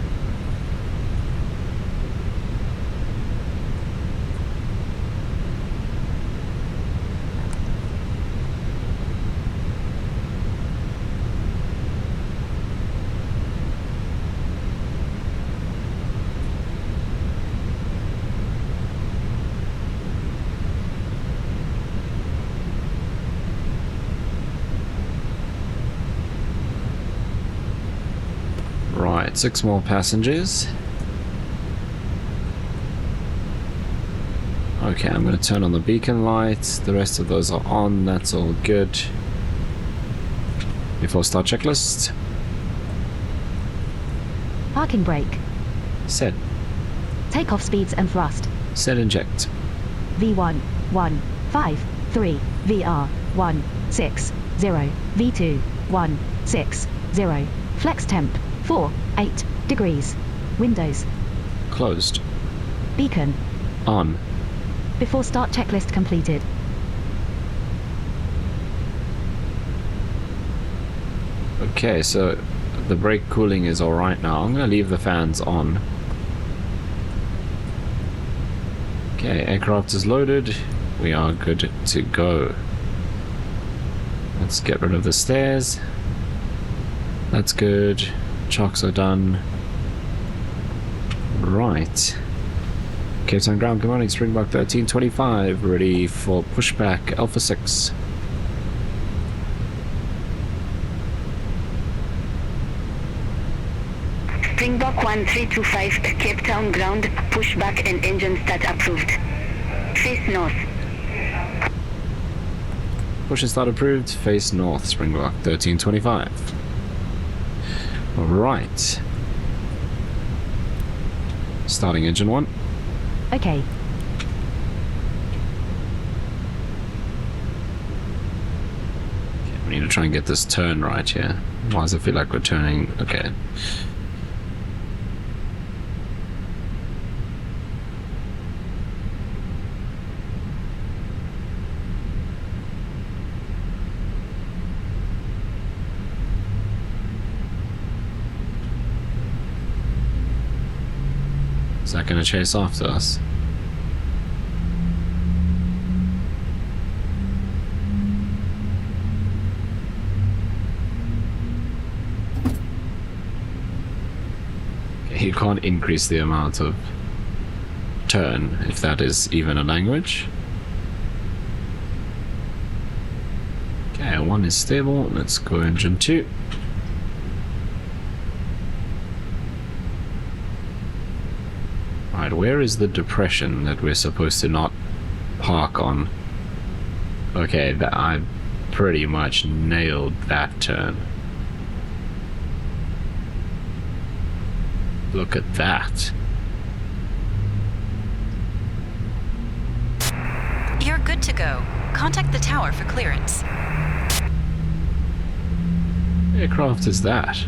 Right, 6 more passengers. Okay, I'm going to turn on the beacon lights. The rest of those are on. That's all good. Before start checklist. Parking brake. Set. Takeoff speeds and thrust. Set inject. V1, 1, 5, 3, VR, 1, 6, 0, V2, 1, 6, 0. Flex temp, 4, 8 degrees. Windows. Closed. Beacon. On. Before start checklist completed. Okay, so the brake cooling is alright now. I'm going to leave the fans on. Okay, aircraft is loaded. We are good to go. Let's get rid of the stairs. That's good. Chocks are done. Right. Cape Town ground commanding Springbok 1325, ready for pushback Alpha 6. Springbok 1325, Cape Town ground, pushback and engine start approved. Face north. Push and start approved, face north, Springbok 1325. Alright. Starting engine 1. Okay. We need to try and get this turn right here. Why does it feel like we're turning? Okay. Is that going to chase after us? You can't increase the amount of turn, if that is even a language. Okay, 1 is stable. Let's go engine 2. Right, where is the depression that we're supposed to not park on? Okay, I pretty much nailed that turn. Look at that. You're good to go. Contact the tower for clearance. What aircraft is that?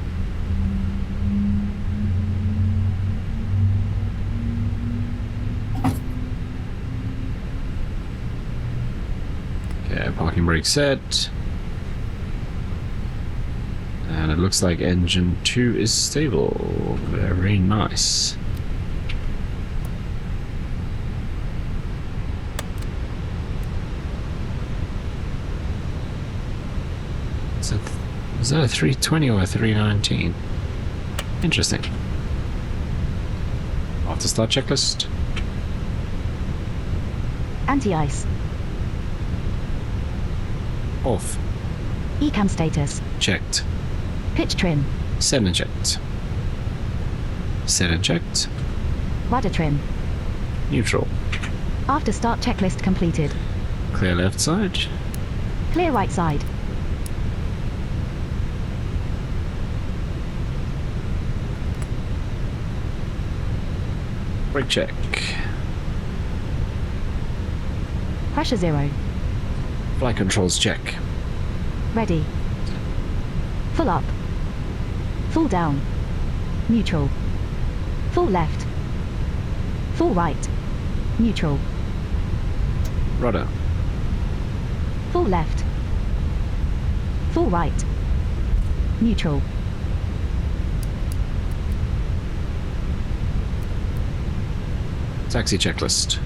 Okay, parking brake set. And it looks like engine 2 is stable. Very nice. Is that a 320 or a 319? Interesting. After start checklist. Anti-ice. Off. ECAM status. Checked. Pitch trim. Set and checked. Set and checked. Rudder trim. Neutral. After start checklist completed. Clear left side. Clear right side. Brake check. Pressure 0. Flight controls check. Ready. Full up. Full down. Neutral. Full left. Full right. Neutral. Rudder. Full left. Full right. Neutral. Taxi checklist.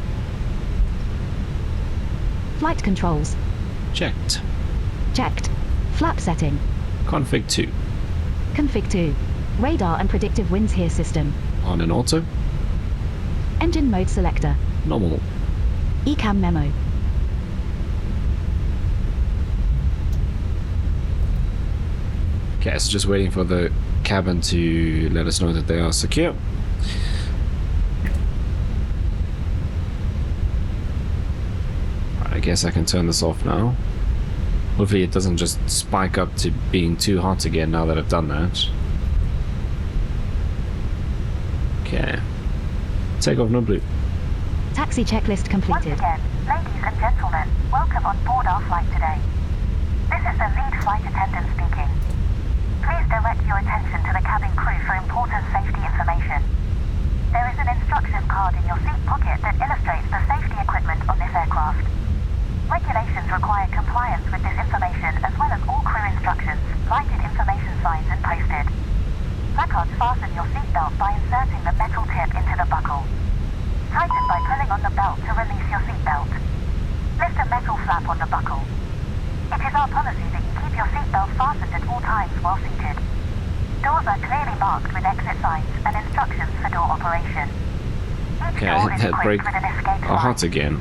Flight controls. Checked. Checked. Flap setting. Config 2. Config 2. Radar and predictive winds here system. On in auto. Engine mode selector. Normal. ECAM memo. Okay, so just waiting for the cabin to let us know that they are secure. Right, I guess I can turn this off now. Hopefully it doesn't just spike up to being too hot again now that I've done that. Okay. Take off no blue. Taxi checklist completed. Once again, ladies and gentlemen, welcome on board our flight today. This is the lead flight attendant speaking. Please direct your attention to the cabin crew for important safety information. There is an instruction card in your seat pocket that illustrates the safety equipment on this aircraft. Regulations require compliance with this information as well as all crew instructions, lighted information signs and posted. Placards fasten your seatbelt by inserting the metal tip into the buckle. Tighten by pulling on the belt to release your seatbelt. Lift a metal flap on the buckle. It is our policy that you keep your seatbelt fastened at all times while seated. Doors are clearly marked with exit signs and instructions for door operation. Each Okay, door I is hit that brake equipped with an escape hot sign. again.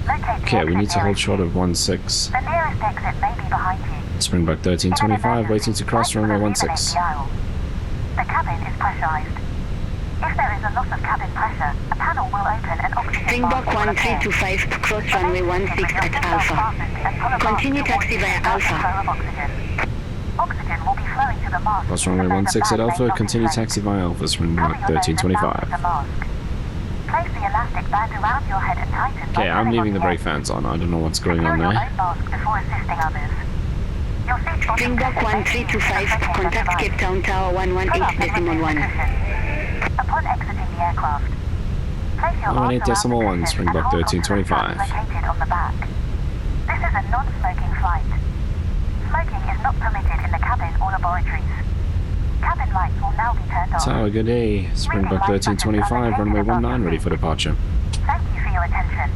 Locate the Okay, we exit need to hold nearest short you. of 16. The nearest exit may be behind you. Springback 1325, waiting to cross runway 16. The cabin is pressurized. If there is a loss of cabin pressure, a panel will open and oxygen Springbok mask will appear. 1325 to cross runway 16 at Alpha. Continue taxi via Alpha. Oxygen will be flowing to the mast. Cross runway 16 at Alpha, continue taxi via Alpha, Springbok 1325. Place the elastic band around your head and tighten. Okay, I'm leaving the brake fans on. I don't know what's going on there. Before assisting others. Springbok 1325, contact Cape Town Tower 118.1. Upon exiting the aircraft, place your 118.1, Springbok 1325. located on the back. This is a non-smoking flight. Smoking is not permitted in the cabin or laboratories. Cabin lights will now be turned off. Tower, good day. Springbok 1325, runway 19, ready for departure. Thank you for your attention.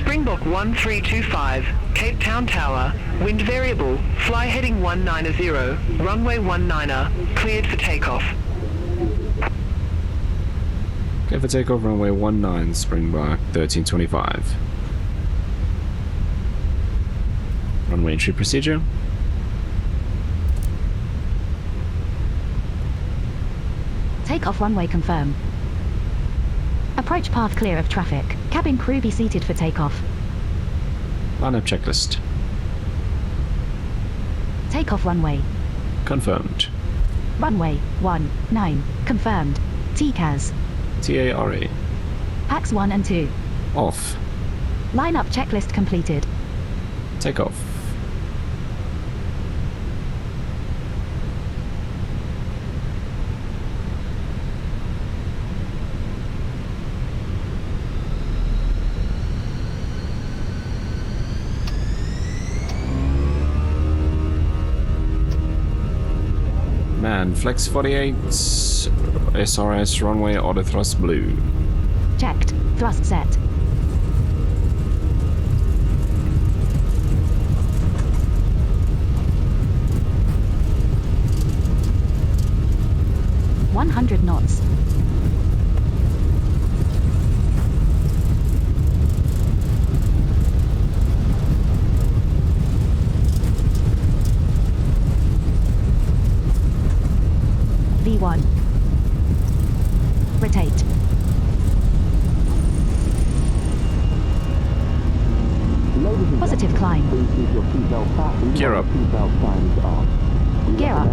Springbok 1325, Cape Town Tower, wind variable, fly heading 190, runway 19er, cleared for takeoff. Okay, for takeoff, runway 19, Springbok 1325. Runway entry procedure. Takeoff runway confirm. Approach path clear of traffic. Cabin crew be seated for takeoff. Lineup checklist. Takeoff runway. Confirmed. Runway 19 confirmed. TCAS. TARA. PACX 1 and 2. Off. Lineup checklist completed. Takeoff. Man, flex 48, SRS runway auto thrust blue. Checked. Thrust set. ...100 knots. V1. Rotate. Positive climb. Gear up. Gear up.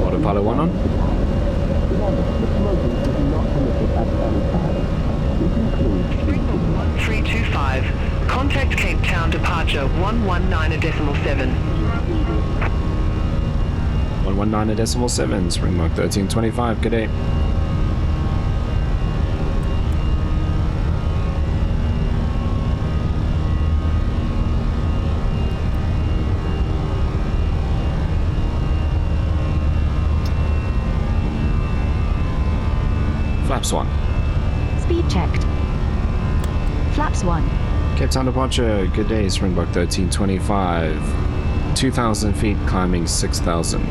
Autopilot 1 on. Springbok 1325, contact Cape Town departure 119.7. 119.7, Springbok 1325, good day. Flaps 1. Speed checked. Flaps 1. Cape Town departure, good day, Springbok 1325. 2,000 feet, climbing 6,000.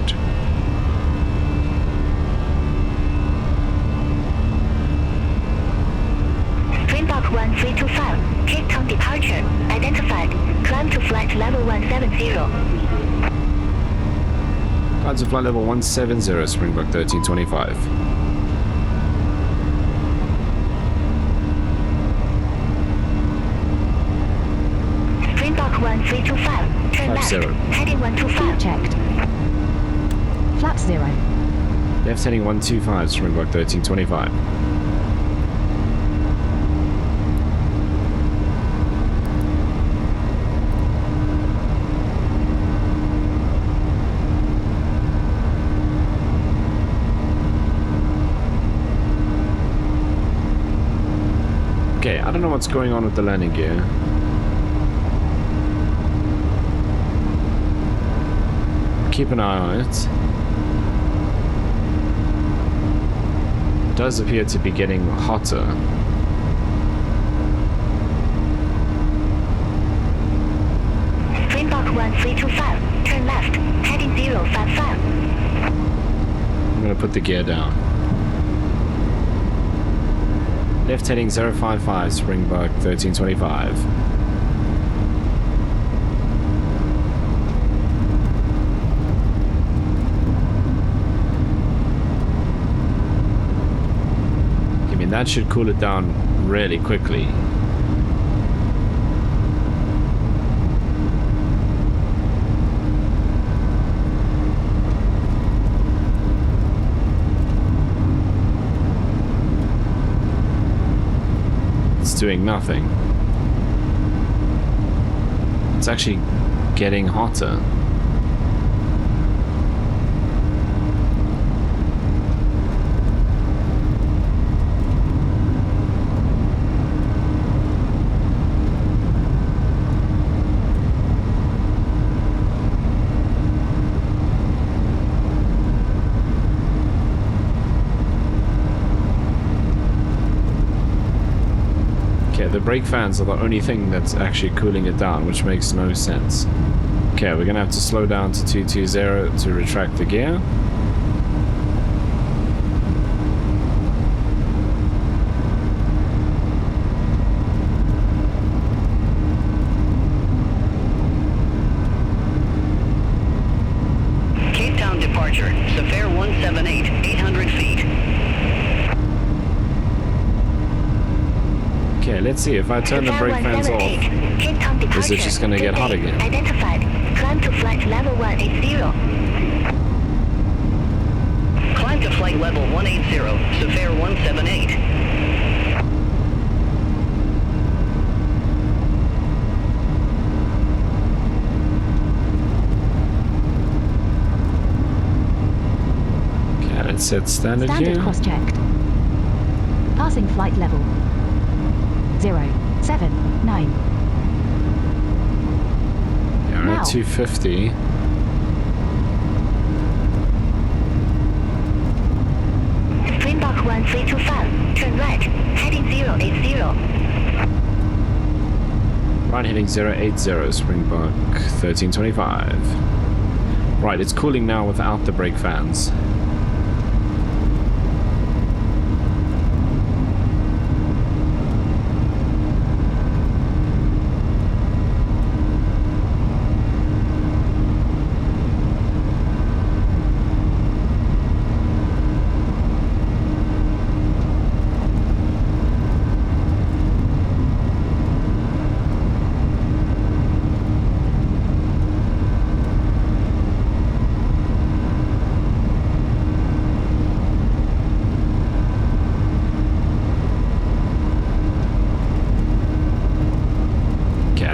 Springbok 1325, Cape Town departure, identified, climb to flight level 170. Climb to flight level 170, Springbok 1325. Springbok 1325, turn left, 50. heading 125. Checked. Flaps 0. Left heading 125, Springbok 1325. Okay, I don't know what's going on with the landing gear. Keep an eye on it. It does appear to be getting hotter. Springbok 1325, turn left, heading 055. I'm gonna put the gear down. Left heading 055, Springbok 1325. That should cool it down really quickly. doing nothing. It's actually getting hotter. The brake fans are the only thing that's actually cooling it down, which makes no sense. Okay, we're gonna have to slow down to 220 to retract the gear. Cape Town departure, Safare 178, 800 feet. Okay, let's see, if I turn the brake fans off, is it just gonna get hot again? Identified. Climb to flight level 180. Climb to flight level 180, Safare 178. Okay, let's set standard here. Standard cross-checked. Passing flight level 079. Yeah, we're at 250. Springbok 1325, turn right, heading 080. Right, heading 080, Springbok 1325. Right, it's cooling now without the brake fans.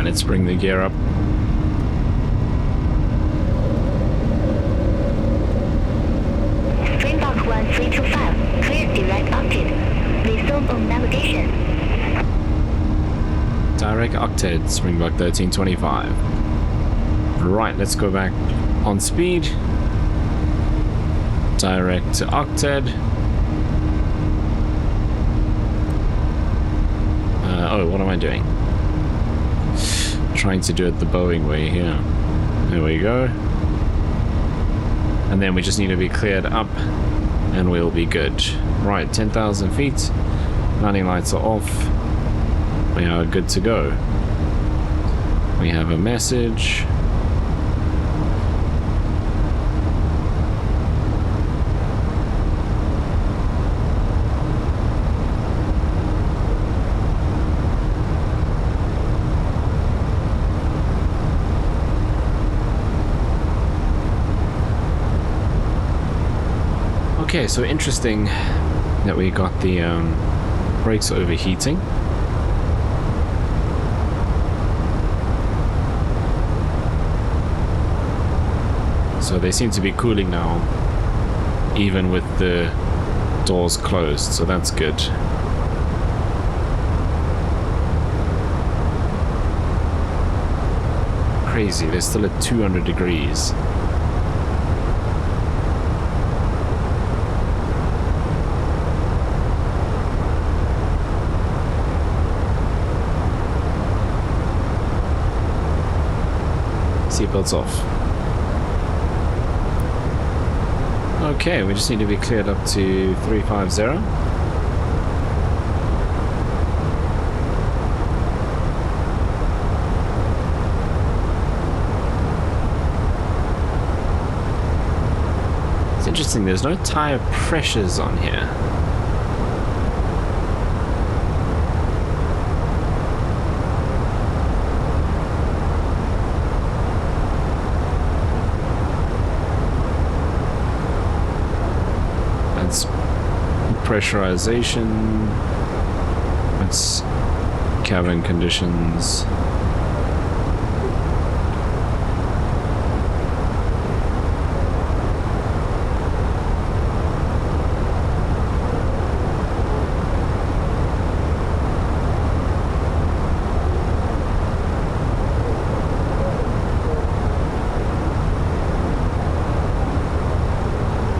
Let's bring the gear up. Springbok 1325, clear direct octet. Resume on navigation. Direct octet, Springbok 1325. Right, let's go back on speed. Direct to octet. Oh, what am I doing? Trying to do it the Boeing way here. There we go. And then we just need to be cleared up and we'll be good. Right, 10,000 feet. Landing lights are off. We are good to go. We have a message. Okay, so interesting that we got the brakes overheating. So they seem to be cooling now, even with the doors closed, so that's good. Crazy, they're still at 200 degrees. Seatbelts off. Okay, we just need to be cleared up to 350. It's interesting, there's no tire pressures on here. Pressurization. Let's cabin conditions.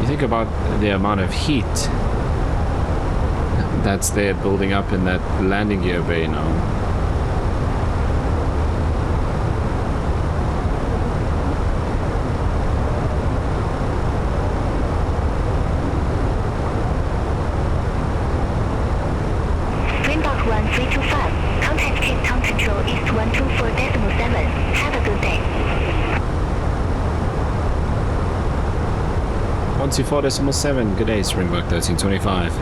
Think about the amount of heat that's there building up in that landing gear bay now. Springbok 1325, contact Cape Town Control East 124.7. Have a good day. 124.7. Good day, Springbok 1325.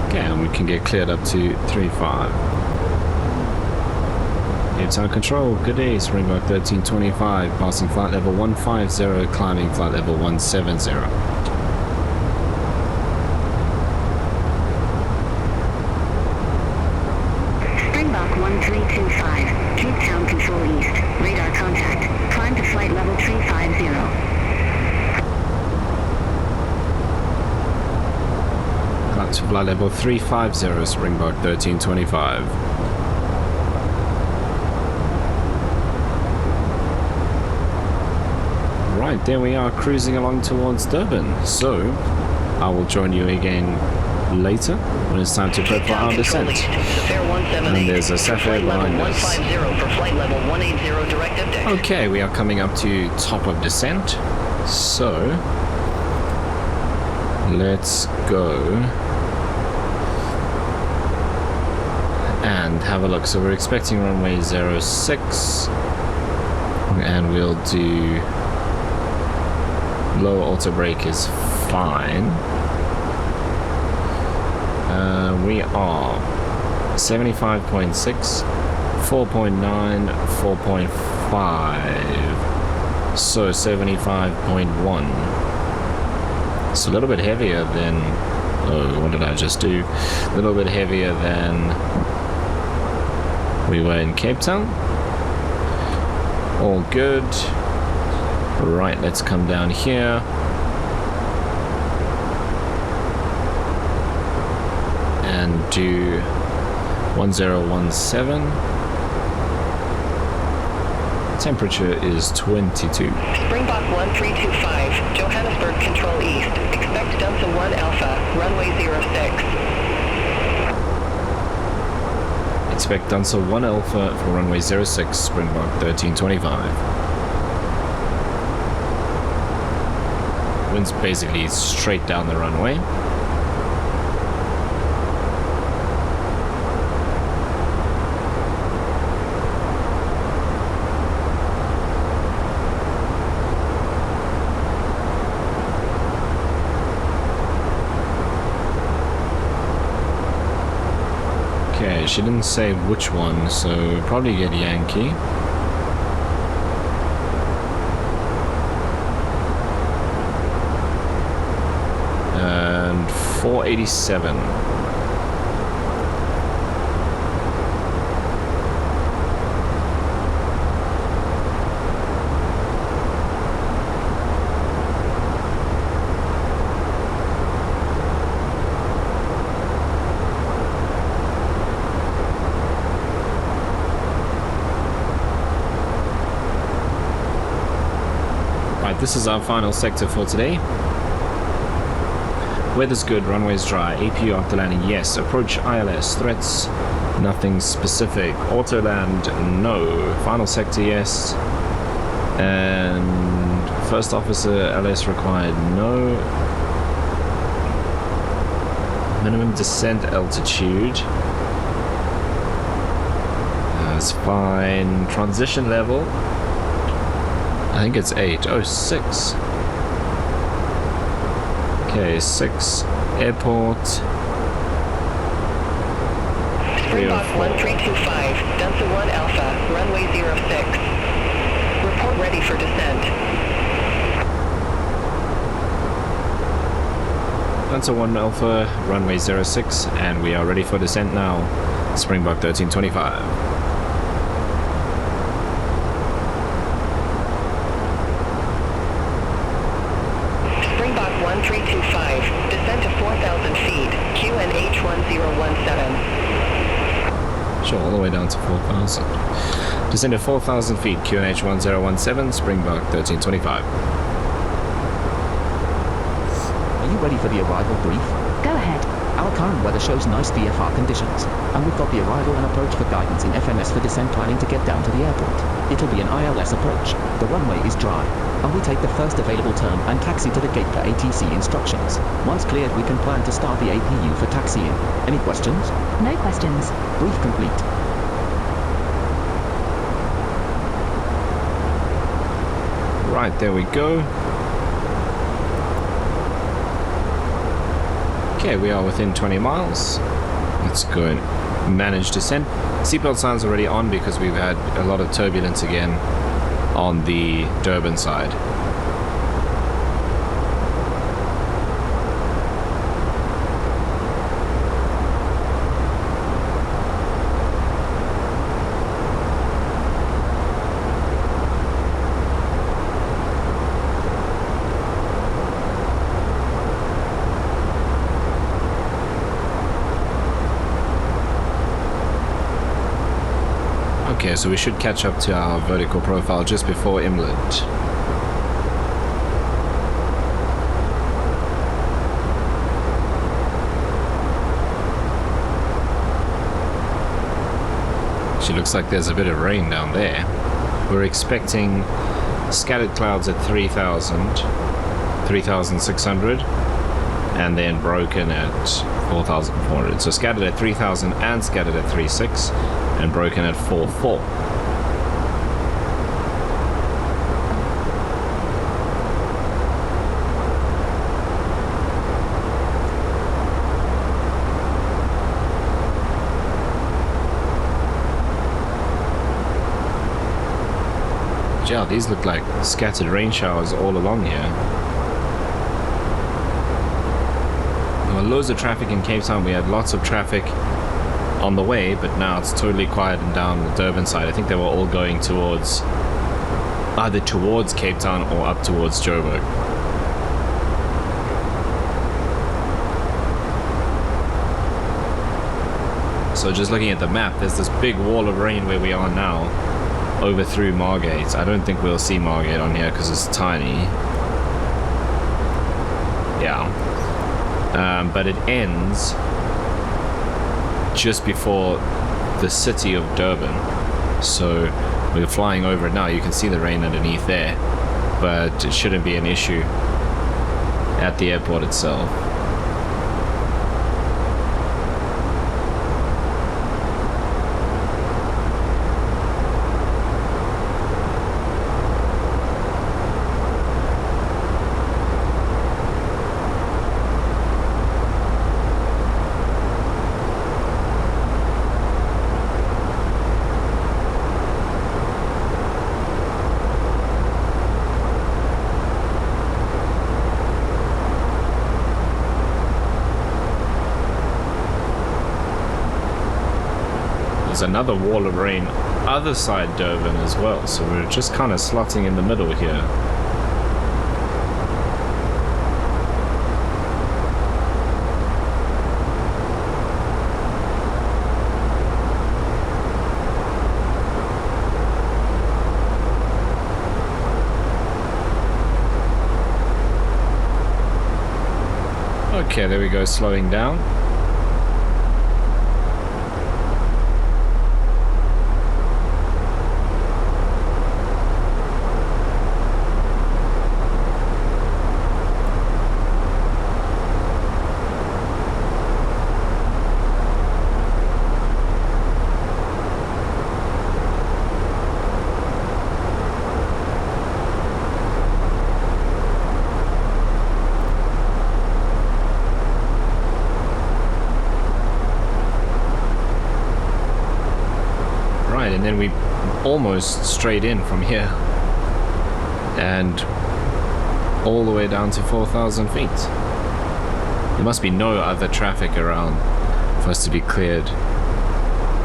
Okay, and we can get cleared up to 35. Cape Town Control, good day, Springbok 1325. Passing flight level 150, climbing flight level 170. Springbok 1325, Cape Town Control East, radar contact, climb to flight level 350. Climb to flight level 350, Springbok 1325. Right, there we are, cruising along towards Durban. So, I will join you again later when it's time to prep for our descent. And there's a Sapphire behind us. Okay, we are coming up to top of descent. So, let's go and have a look. So we're expecting runway 06, and we'll do low auto brake is fine. We are 75.6, 4.9, 4.5, so 75.1. It's a little bit heavier than, oh, what did I just do? A little bit heavier than we were in Cape Town. All good. Right, let's come down here. And do 1017. Temperature is 22. Springbok 1325, Johannesburg Control East. Expect Delta 1 Alpha, runway 06. Expect Delta 1 Alpha for runway 06, Springbok 1325. Wind's basically straight down the runway. Okay, she didn't say which one, so probably get Yankee. And 487. This is our final sector for today. Weather's good, runway's dry. APU after landing, yes. Approach ILS, threats, nothing specific. Auto land, no. Final sector, yes. And first officer, LS required, no. Minimum descent altitude. That's fine. Transition level. I think it's 8. Oh, 6. Okay, 6. Airport. Springbok 1325, Delta 1 Alpha, runway 06. Report ready for descent. Delta 1 Alpha, runway 06, and we are ready for descent now. Springbok 1325. Springbok 1325, descent to 4,000 feet, QNH 1017. Sure, all the way down to 4,000. Descend to 4,000 feet, QNH 1017, Springbok 1325. Are you ready for the arrival brief? Go ahead. Our current weather shows nice VFR conditions, and we've got the arrival and approach for guidance in FMS for descent planning to get down to the airport. It'll be an ILS approach. The runway is dry, and we take the first available turn and taxi to the gate for ATC instructions. Once cleared, we can plan to start the APU for taxiing. Any questions? No questions. Brief complete. Right, there we go. Okay, we are within 20 miles. Let's go and manage descent. Seatbelt signs already on because we've had a lot of turbulence again on the Durban side. Okay, so we should catch up to our vertical profile just before inlet. Actually looks like there's a bit of rain down there. We're expecting scattered clouds at 3,000, 3,600, and then broken at 4,400. So scattered at 3,000 and scattered at 3,600. And broken at 4.4. Yeah, these look like scattered rain showers all along here. There were loads of traffic in Cape Town. We had lots of traffic on the way, but now it's totally quiet and down the Durban side. I think they were all going towards either towards Cape Town or up towards Joburg. So just looking at the map, there's this big wall of rain where we are now over through Margate. I don't think we'll see Margate on here because it's tiny. Yeah, but it ends just before the city of Durban, so we're flying over it now. You can see the rain underneath there, but it shouldn't be an issue at the airport itself. There's another wall of rain other side Durban as well, so we're just kind of slotting in the middle here. Okay, there we go, slowing down. And then we almost straight in from here and all the way down to 4,000 feet. There must be no other traffic around for us to be cleared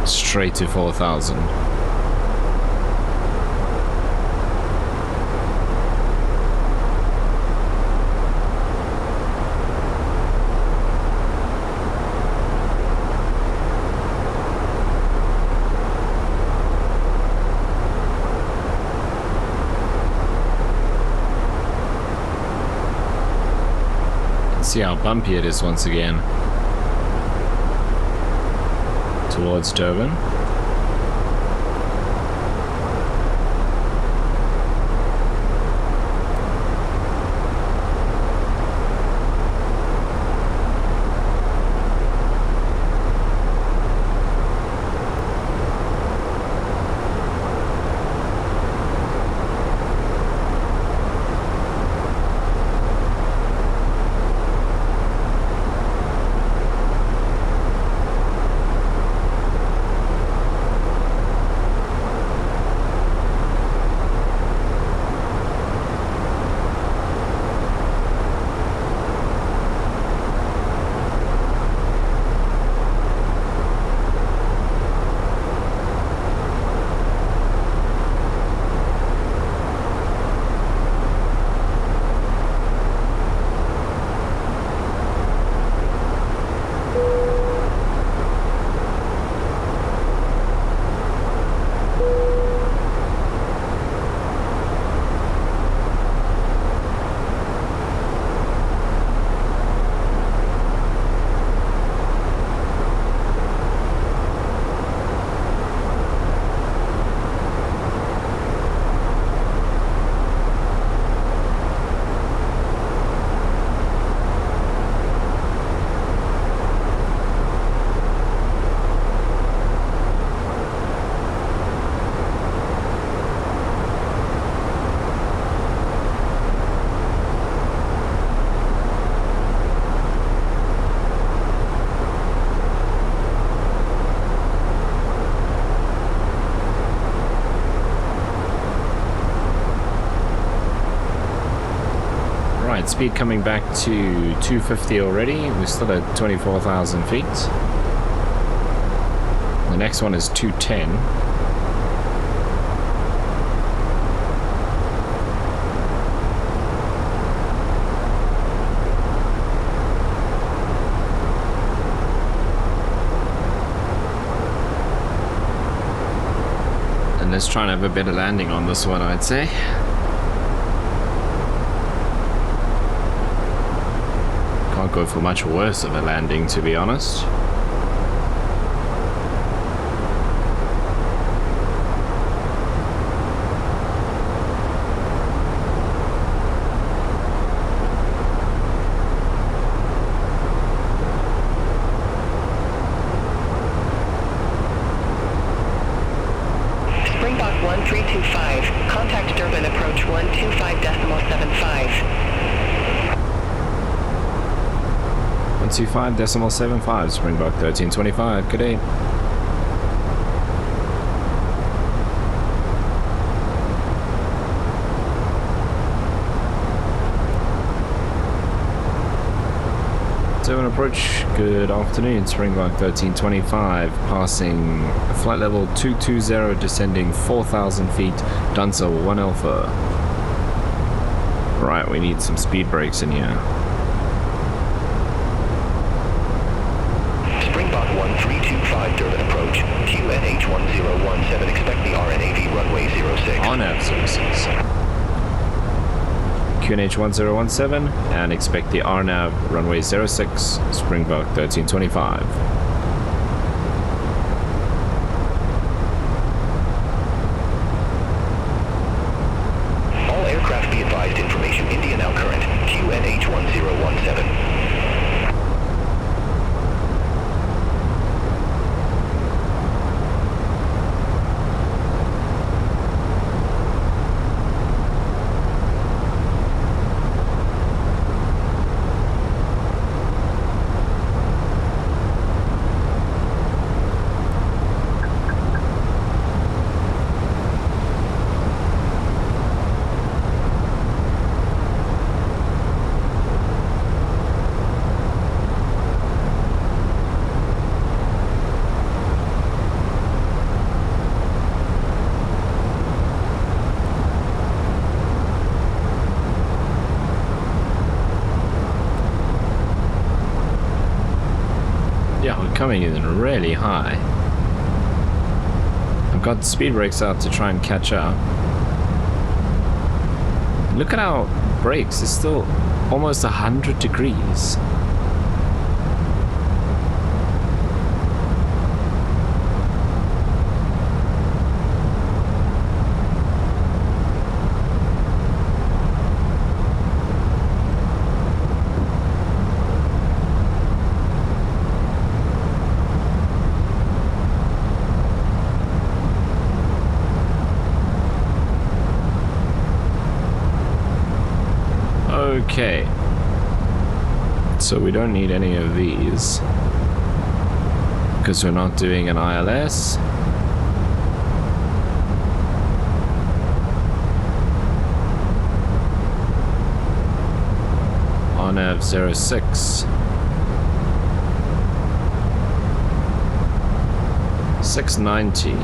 straight to 4,000. See how bumpy it is once again towards Durban. Speed coming back to 250 already. We're still at 24,000 feet. The next one is 210. And let's try and have a better landing on this one, I'd say. Can't go for much worse of a landing, to be honest. Springbok 1325, contact Durban approach 125.75. 125.75, Springbok 1325, good day. Durban approach, good afternoon, Springbok 1325, passing flight level 220, descending 4,000 feet, Dunsa 1 Alpha. Right, we need some speed brakes in here. Springbok 1325, Durban approach, QNH 1017, expect the RNAV runway 06. RNAV services. QNH 1017 and expect the RNAV runway 06, Springbok 1325. All aircraft be advised, information India now current, QNH 1017. Yeah, we're coming in really high. I've got speed brakes out to try and catch up. Look at our brakes, it's still almost 100 degrees. Okay, so we don't need any of these because we're not doing an ILS. RNAV 06 690.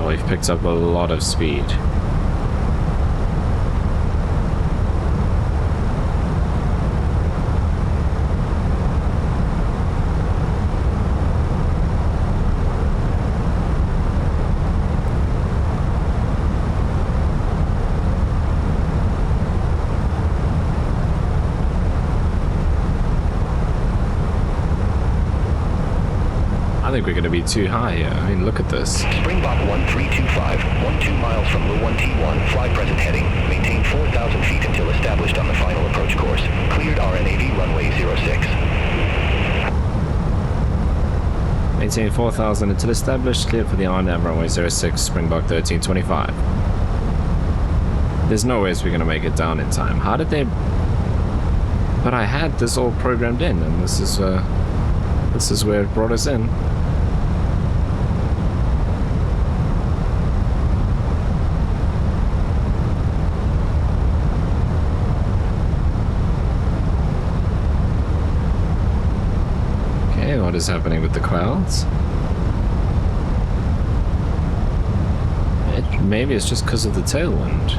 We've picked up a lot of speed. I think we're going to be too high here. I mean, look at this. Springbok 1325, 12 miles from Lu 1T1, fly present heading, maintain 4,000 feet until established on the final approach course. Cleared RNAV runway 06. Maintain 4,000 until established, cleared for the RNAV runway 06, Springbok 1325. There's no ways we're going to make it down in time. How did they... But I had this all programmed in, and this is where it brought us in. What is happening with the clouds? Maybe it's just because of the tailwind.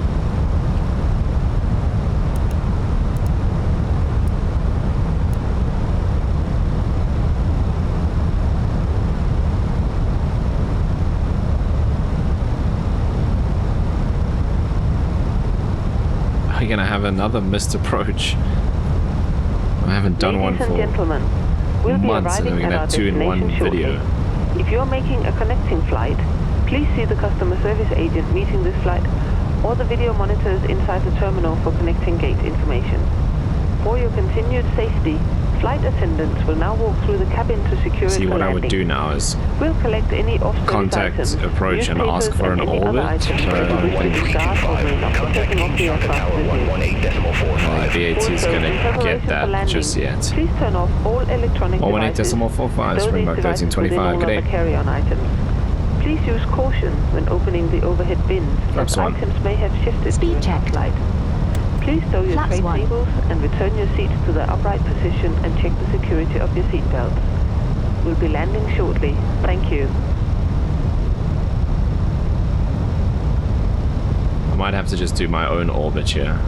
Are we gonna have another missed approach? I haven't done one for We'll be months, and then arriving we're at gonna our have two in one destination video. shortly. If you're making a connecting flight, please see the customer service agent meeting this flight or the video monitors inside the terminal for connecting gate information. For your continued safety, flight attendants will now walk through the cabin to secure See, it for what I would landing. do now is We'll collect any off-service contact items, approach and ask for an newspapers, and any other orbit. items that you wish to discard or bring up for taking off the aircraft with you. VAT is going to get that just yet. Please turn off all electronic 118.45, Springbok 1325, good day. Carry-on items. Please use caution when opening the overhead bins, as items may have shifted Speed check. Flight. Please stow your Flaps tray 1. tables and return your seat to the upright position and check the security of your seat belts. We'll be landing shortly. Thank you. I might have to just do my own orbit here.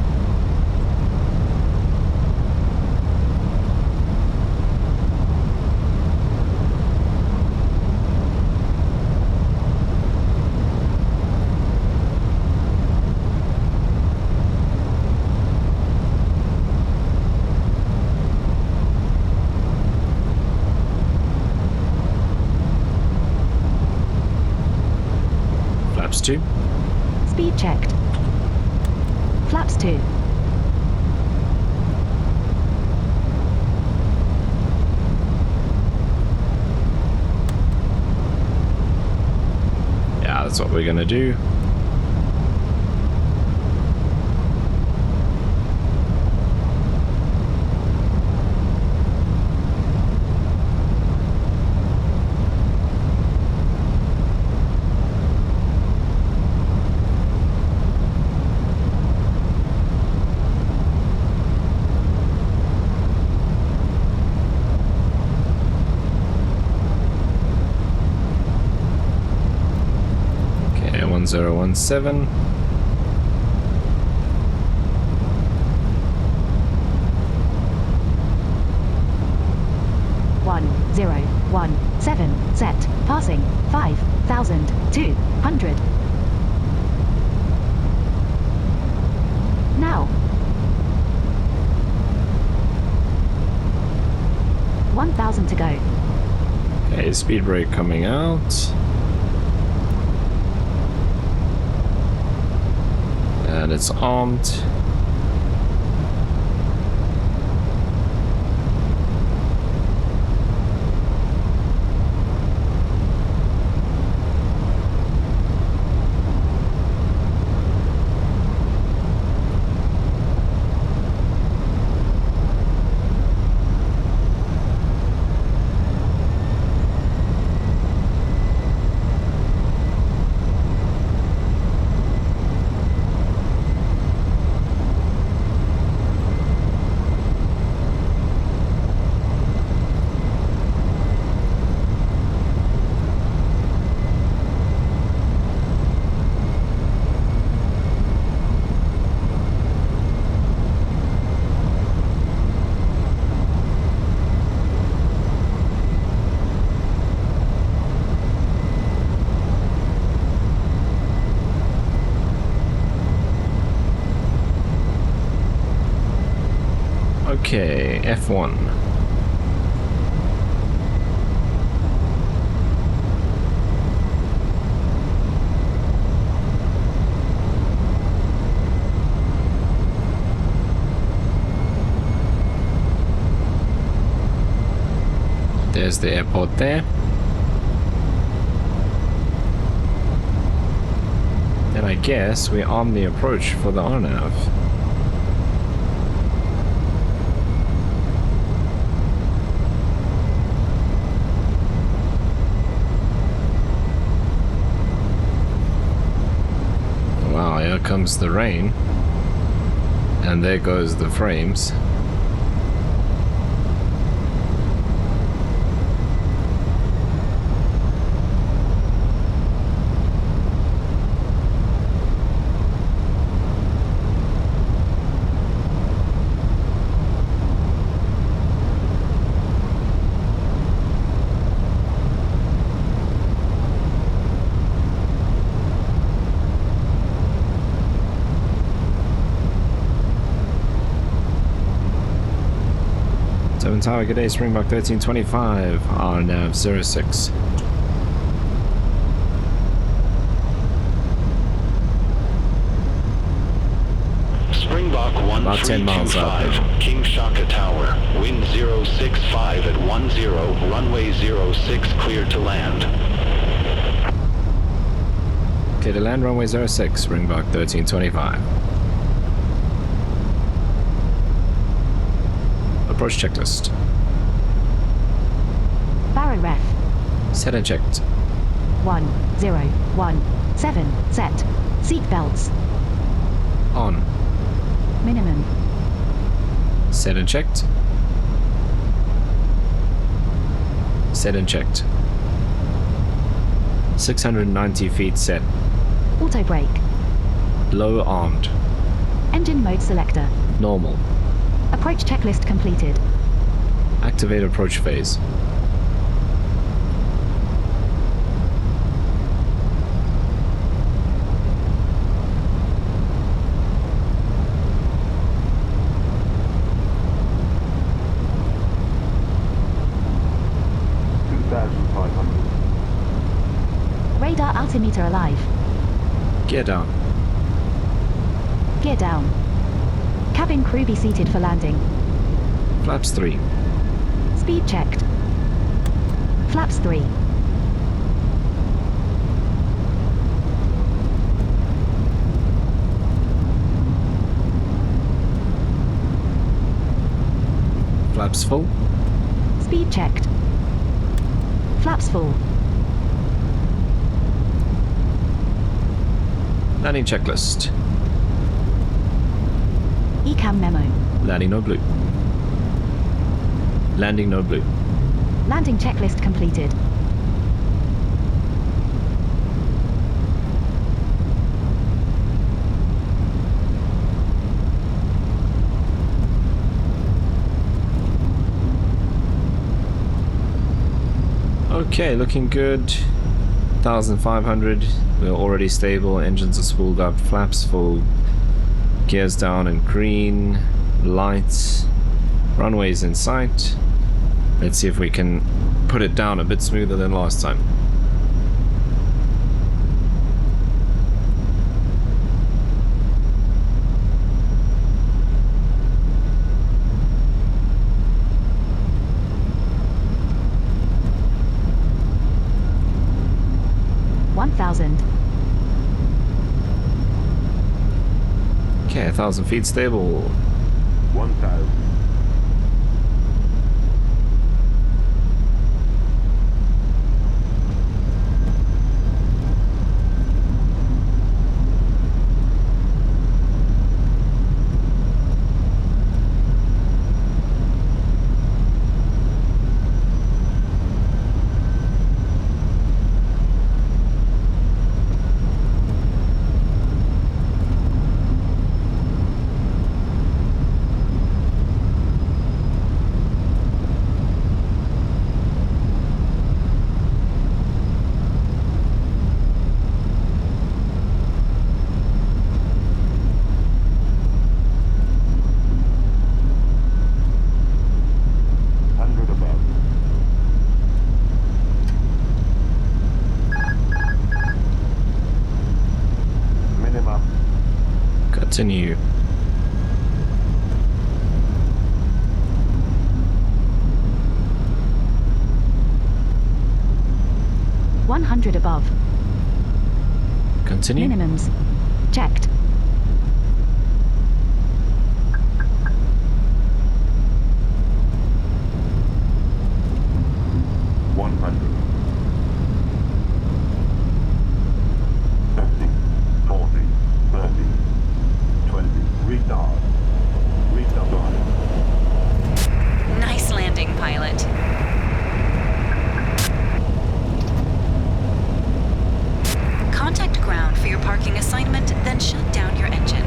Flaps 2. Speed checked. Flaps 2. Yeah, that's what we're gonna do. 1017. One, 0, 1, 7, set, passing, 5,200. Now. 1,000 to go. Okay, speed brake coming out. And it's armed. Okay, F1. There's the airport there. And I guess we're on the approach for the RNAV. Wow, here comes the rain. And there goes the frames. Tower, good day, Springbok 1325, RNAV 06. Springbok about 10 miles up. 1325, King Shaka Tower, wind 065 at 10, runway 06, clear to land. Clear to land, runway 06, Springbok 1325. Approach checklist. Barrow ref. Set and checked. 1017. Set. Seat belts. On. Minimum. Set and checked. Set and checked. 690 feet set. Auto brake. Low armed. Engine mode selector. Normal. Approach checklist completed. Activate approach phase. Radar altimeter alive. Gear down. Gear down. Cabin crew be seated for landing. Flaps 3. Speed checked. Flaps 3. Flaps full. Speed checked. Flaps full. Landing checklist. ECAM memo. Landing no blue. Landing no blue. Landing checklist completed. Okay, looking good. 1,500. We're already stable. Engines are spooled up. Flaps full. Gears down and green. Lights. Runways in sight. Let's see if we can put it down a bit smoother than last time. Okay, 1,000 feet stable. 1,000. Continue. $100 above. Continue. Minimums. Checked. Nice landing, pilot. Contact ground for your parking assignment, then shut down your engine.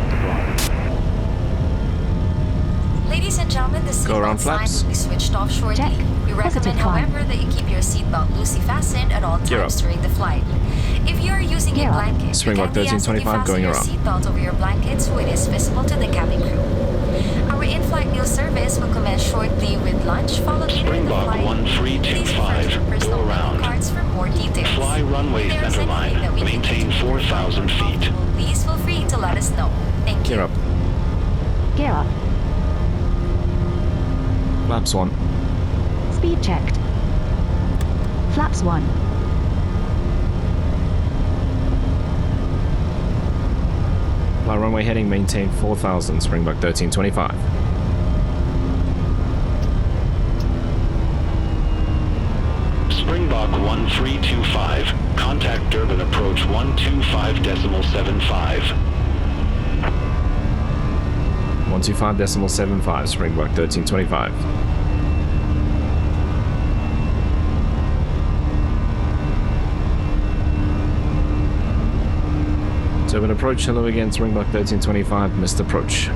Ladies and gentlemen, the seatbelt sign will be switched off shortly. Check. We recommend, however, that you keep your seatbelt loosely fastened at all times during the flight. If you are using a blanket, Springbok 1325 going your around. seatbelt over your blanket so it is visible to the cabin crew. Our in-flight meal service will commence shortly with lunch, followed later in the flight. 1325, go around. Cards for more details. Fly runway center line, maintain 4,000 feet. Please feel free to let us know. Thank you. Gear up. Gear up. Flaps 1. Speed checked. Flaps 1. Fly runway heading, maintain 4,000, Springbok 1325. Springbok 1325, contact Durban approach 125.75. 125.75, Springbok 1325. Durban approach, hello again, Springbok 1325, missed approach.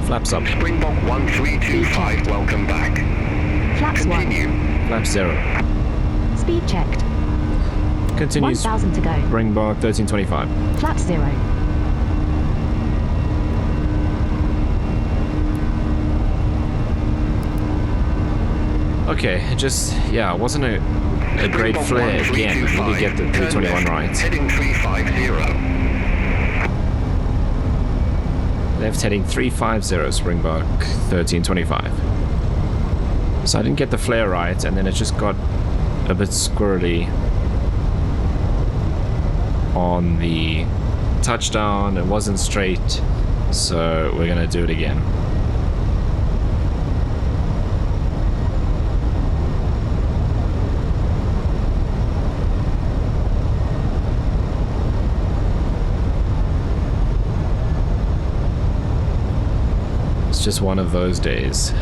Flaps up. Springbok 1325, welcome back. Flaps 1. Flaps 0. Speed checked. Continues. 1,000 to go. Springbok 1325. Flaps 0. Okay, it just, yeah, it wasn't a great flare again. We need to get the 321 right. Heading 350. Left heading 350, Springbok 1325. So I didn't get the flare right, and then it just got a bit squirrely on the touchdown. It wasn't straight, so we're gonna do it again. It's just one of those days.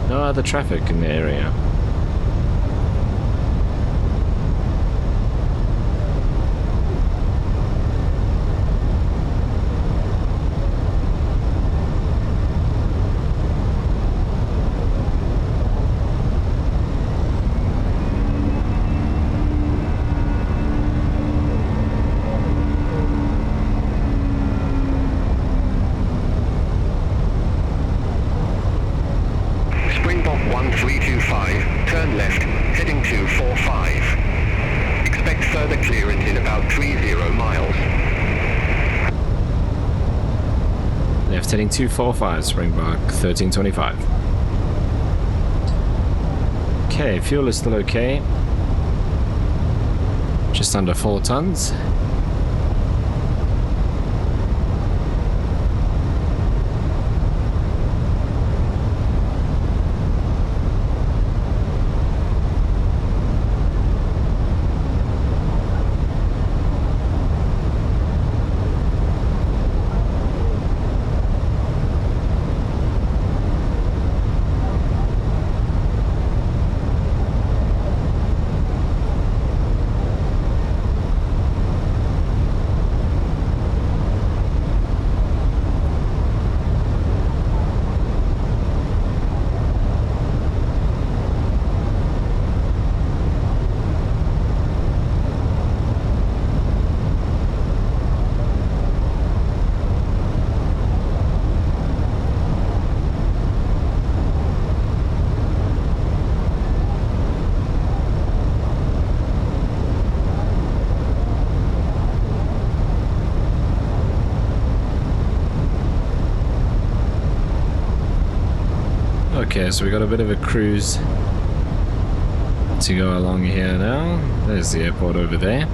No other traffic in the area. heading 245, Springbok 1325. Okay, fuel is still okay. Just under 4 tons. Okay, so we got a bit of a cruise to go along here now. There's the airport over there.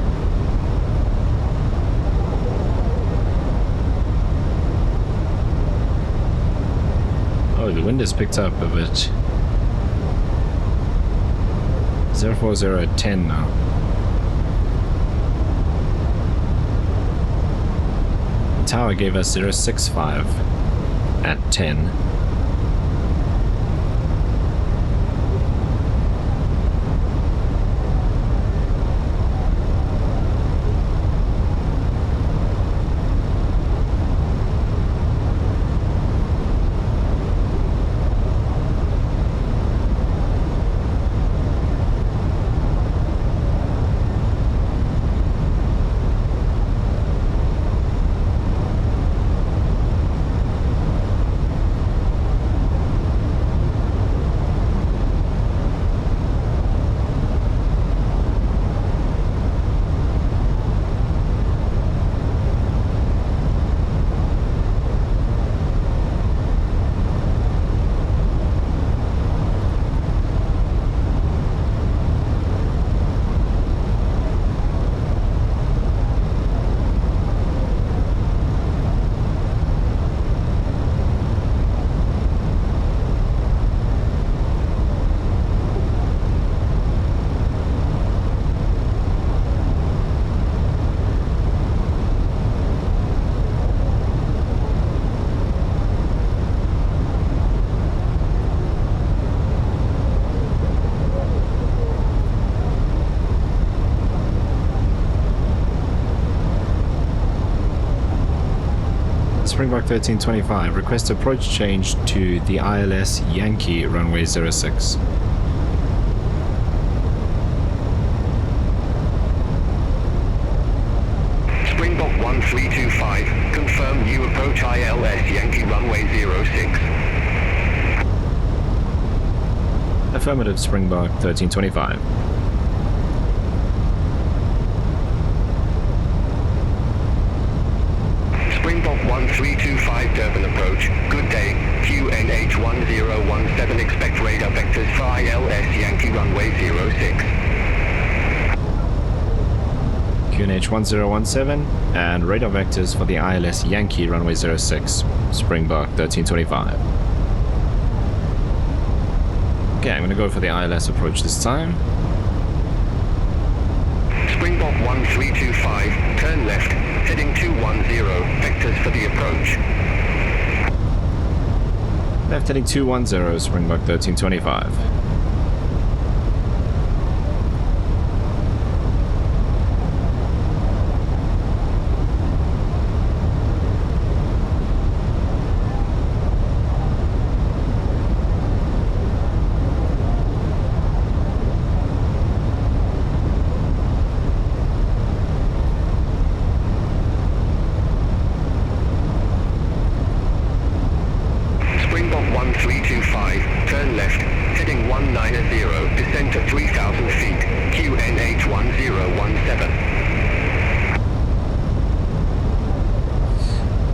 Oh, the wind has picked up a bit. 040 at 10 now. The tower gave us 065 at 10. Springbok 1325, request approach change to the ILS Yankee runway 06. Springbok 1325, confirm new approach ILS Yankee runway 06. Affirmative, Springbok 1325. Springbok 1325 Durban approach. Good day. QNH 1017, expect radar vectors for ILS Yankee runway 06. QNH 1017 and radar vectors for the ILS Yankee runway 06. Springbok 1325. Okay, I'm going to go for the ILS approach this time. Springbok 1325, turn left, heading 210, vectors for the approach. Left heading 210, Springbok 1325. Springbok 1325, turn left, heading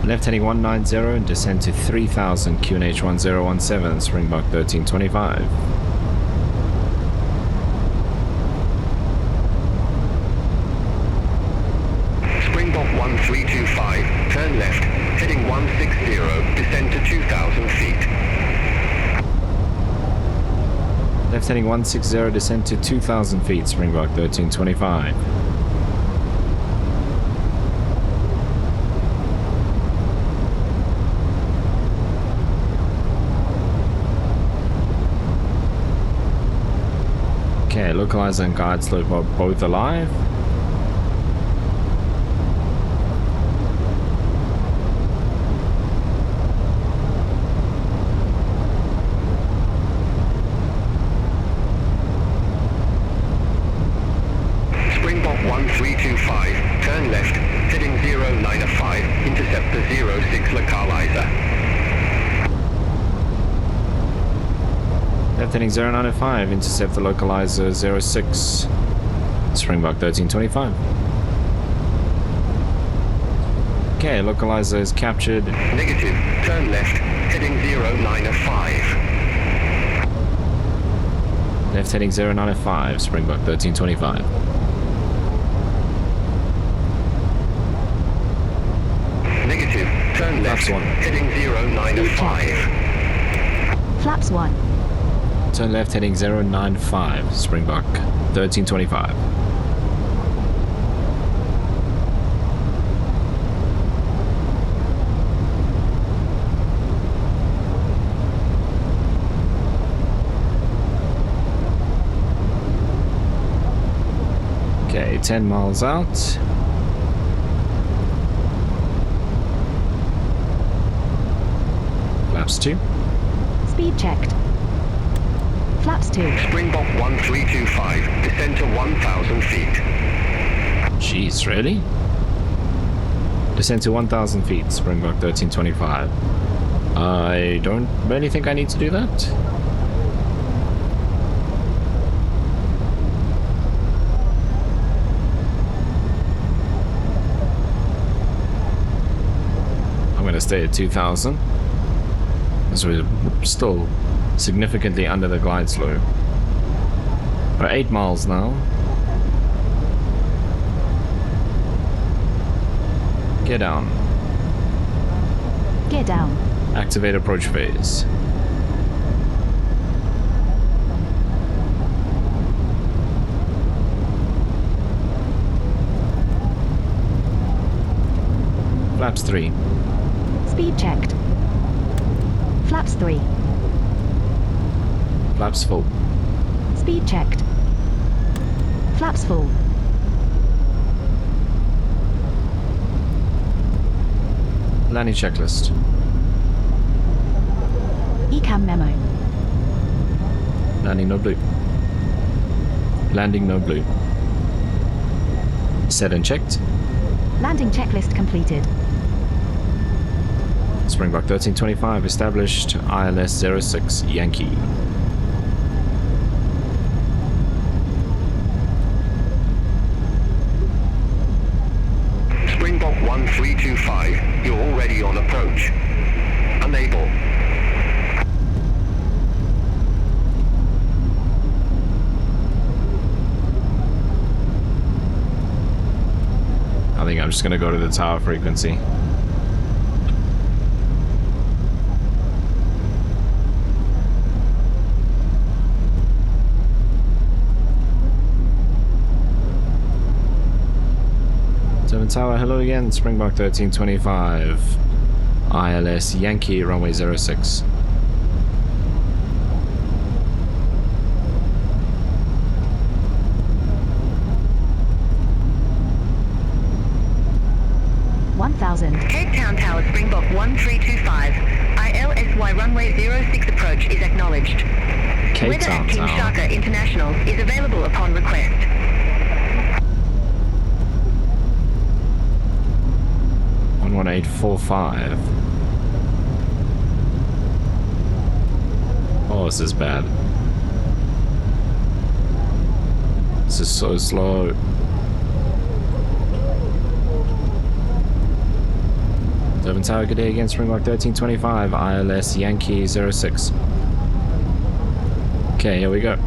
Left heading 190 and descend to 3000 QNH 1017, Springbok 1325. Springbok 1325, turn left, heading 160, descend to 2000 feet. Left heading 160, descend to 2000 feet, Springbok 1325. Okay, localizer and guide slope are both alive. Springbok 1325, turn left, heading 095, intercept the 06 localizer. Left heading 095, intercept the localizer 06, Springbok 1325. Okay, localizer is captured. Negative, turn left, heading 095. Left heading 095, Springbok 1325. Negative, turn left, Flaps 1. heading 095. Flaps 1. Turn left heading 095, Springbok 1325. Okay, 10 miles out. Flaps 2. Speed checked. Flaps 2. Springbok 1325, descend to 1000 feet. Jeez, really? Descend to 1000 feet, Springbok 1325. I don't really think I need to do that. I'm going to stay at 2000. So we're still significantly under the glide slope. We're 8 miles now. Gear down. Gear down. Activate approach phase. Flaps 3. Speed checked. Flaps 3. Flaps full. Speed checked. Flaps full. Landing checklist. ECAM memo. Landing no blue. Landing no blue. Set and checked. Landing checklist completed. Springbok 1325 established. ILS 06 Yankee. Springbok 1325, you're already on approach. Unable. I think I'm just going to go to the tower frequency. Tower, hello again, Springbok 1325, ILS Yankee, runway 06. Cape Town Tower, Springbok 1325. ILSY runway 06 approach is acknowledged. Cape Weather Town at Team Tower. Shaka International is available upon request. 11845. Oh, this is bad. This is so slow. 7 Tower, good day again, Springbok 1325, ILS Yankee 06. Okay, here we go.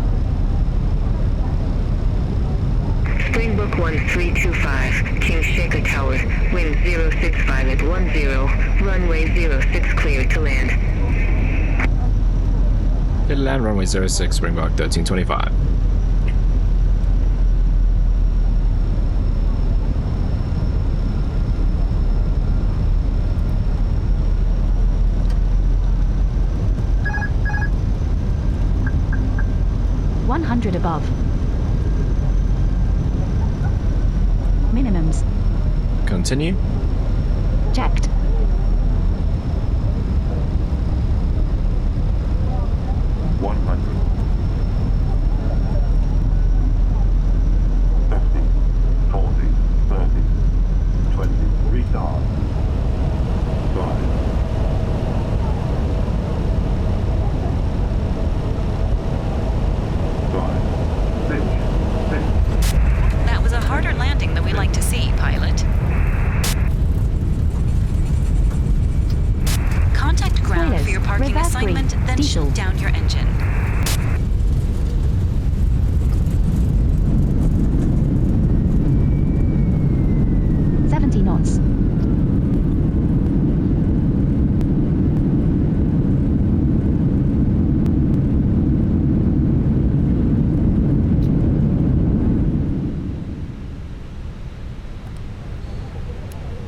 Springbok 1325, King Shaker Tower, wind 065 at 10, runway 06 cleared to land. Clear to land, runway 06, Springbok 1325. Above. Minimums. Continue. Checked. Down your engine. Knots.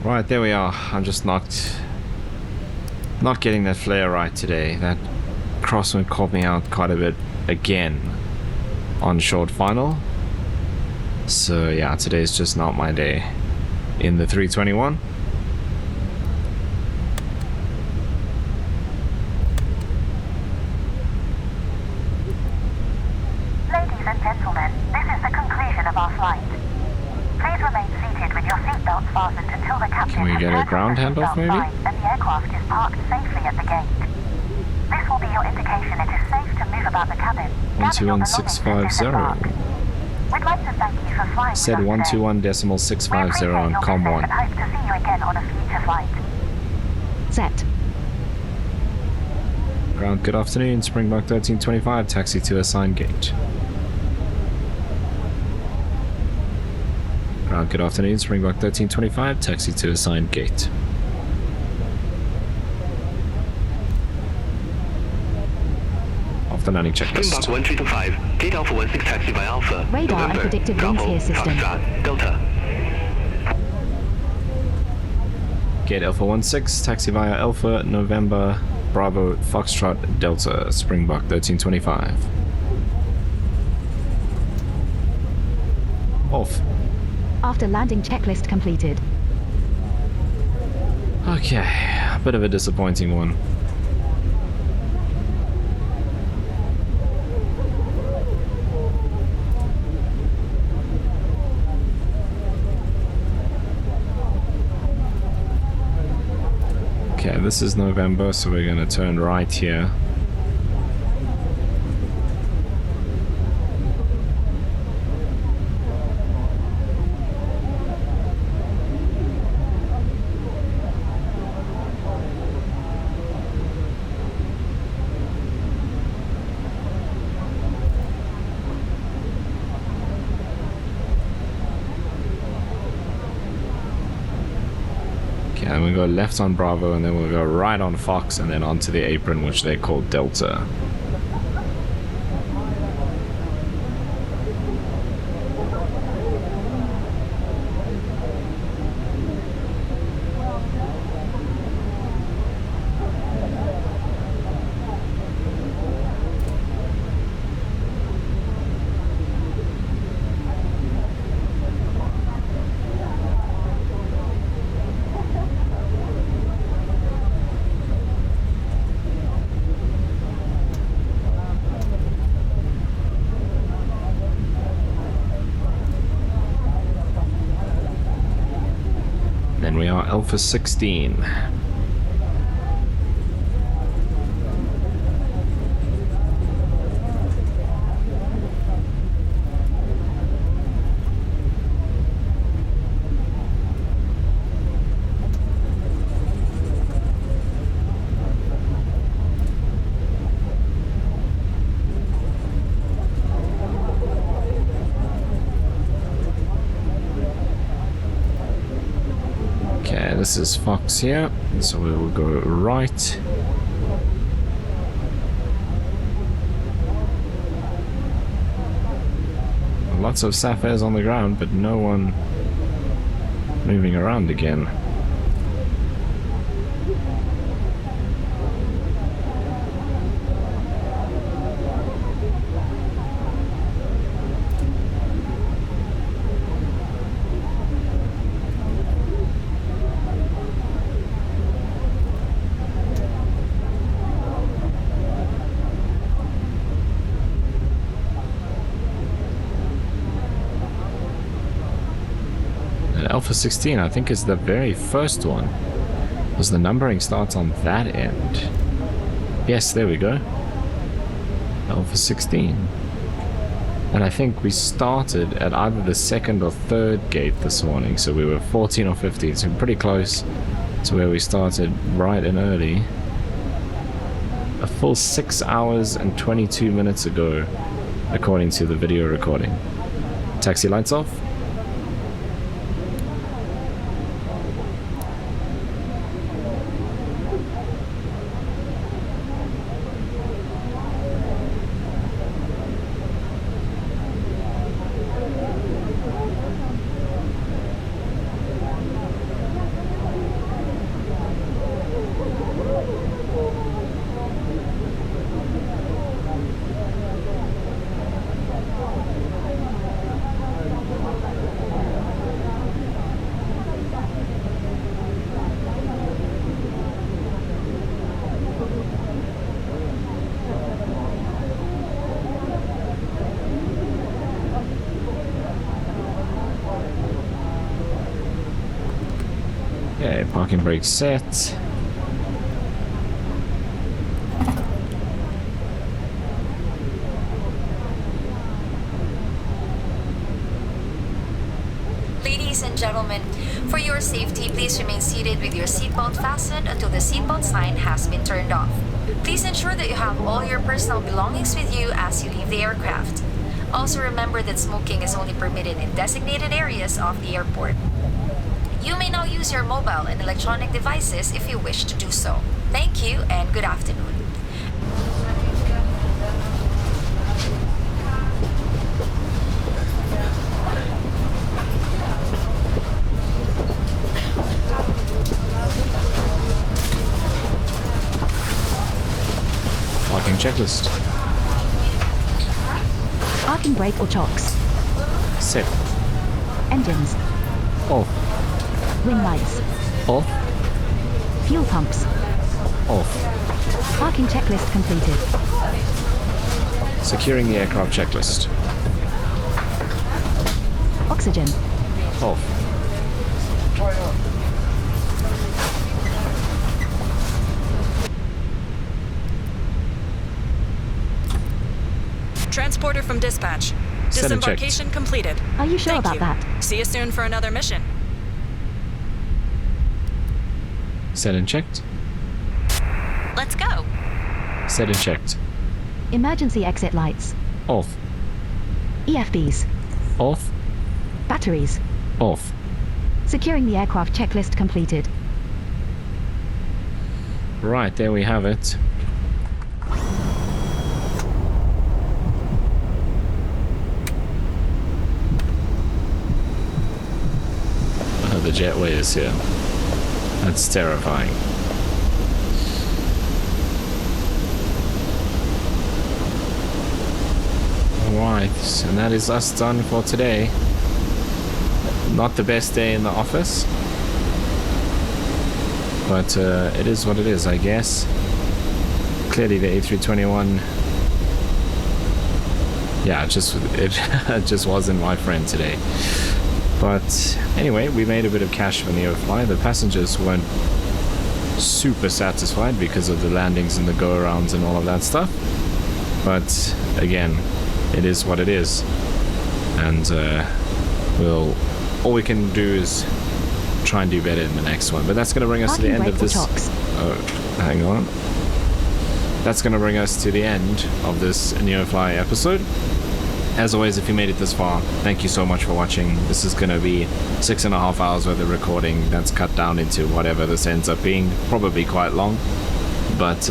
Right, there we are. I'm just not getting that flare right today. That crosswind caught me out quite a bit again on short final. So yeah, today's just not my day in the 321. Ladies and gentlemen, this is the conclusion of our flight. Please remain seated with your seatbelts fastened until the captain Can we get a ground handoff maybe? And the aircraft is parked safely at the gate. This will be your indication it is safe to move about the cabin. 121650. We'd like to thank you for flying Said 121.650 on COM 1. And hope to see you again on a future flight. Set. Ground, good afternoon. Springbok 1325, taxi to assigned gate. Ground, good afternoon. Springbok 1325, taxi to assigned gate. The landing checklist. Springbok 1325, gate Alpha 16 taxi by Alpha. Radar November, and predictive winds Bravo, here system. Foxtrot, Delta. Gate Alpha 16, taxi via Alpha, November, Bravo, Foxtrot, Delta, Springbok 1325. Off. After landing checklist completed. Okay, a bit of a disappointing one. Okay, this is November, so we're going to turn right here. And we go left on Bravo, and then we'll go right on Fox, and then onto the apron, which they call Delta. Then we are Alpha 16. Okay, this is Fox here, so we will go right. Lots of sapphires on the ground, but no one moving around again. Alpha 16, I think, is the very first one. Because the numbering starts on that end. Yes, there we go. Alpha 16. And I think we started at either the second or third gate this morning. So we were 14 or 15, so pretty close to where we started bright and early. A full 6 hours and 22 minutes ago, according to the video recording. Taxi lights off. Okay, parking brake set. Ladies and gentlemen, for your safety, please remain seated with your seatbelt fastened until the seatbelt sign has been turned off. Please ensure that you have all your personal belongings with you as you leave the aircraft. Also remember that smoking is only permitted in designated areas of the airport. You may now use your mobile and electronic devices if you wish to do so. Thank you and good afternoon. Parking checklist. Parking brake or chocks. Set. Engines. Off. Wing lights. Off. Fuel pumps. Off. Parking checklist completed. Securing the aircraft checklist. Oxygen. Off. Transporter from dispatch. Set and Disembarkation completed. Are you sure Thank about you. that? See you soon for another mission. Set and checked. Let's go. Set and checked. Emergency exit lights. Off. EFBs. Off. Batteries. Off. Securing the aircraft checklist completed. Right, there we have it. The jetway is here. That's terrifying. Alright, and that is us done for today. Not the best day in the office, but it is what it is, I guess. Clearly the A321, yeah, it just wasn't my friend today. But anyway, we made a bit of cash for Neofly. The passengers weren't super satisfied because of the landings and the go-arounds and all of that stuff. But again, it is what it is. And all we can do is try and do better in the next one. But that's going to bring us to the end of this. Oh, hang on. That's going to bring us to the end of this Neofly episode. As always, if you made it this far, thank you so much for watching. This is going to be 6.5 hours worth of recording. That's cut down into whatever this ends up being, probably quite long. But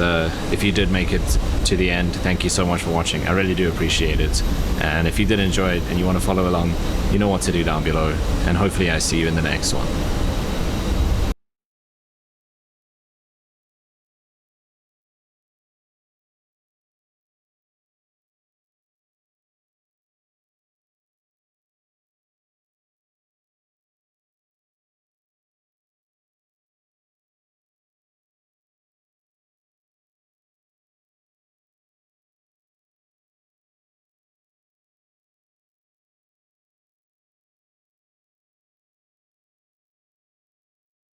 if you did make it to the end, thank you so much for watching. I really do appreciate it. And if you did enjoy it and you want to follow along, you know what to do down below. And hopefully I see you in the next one.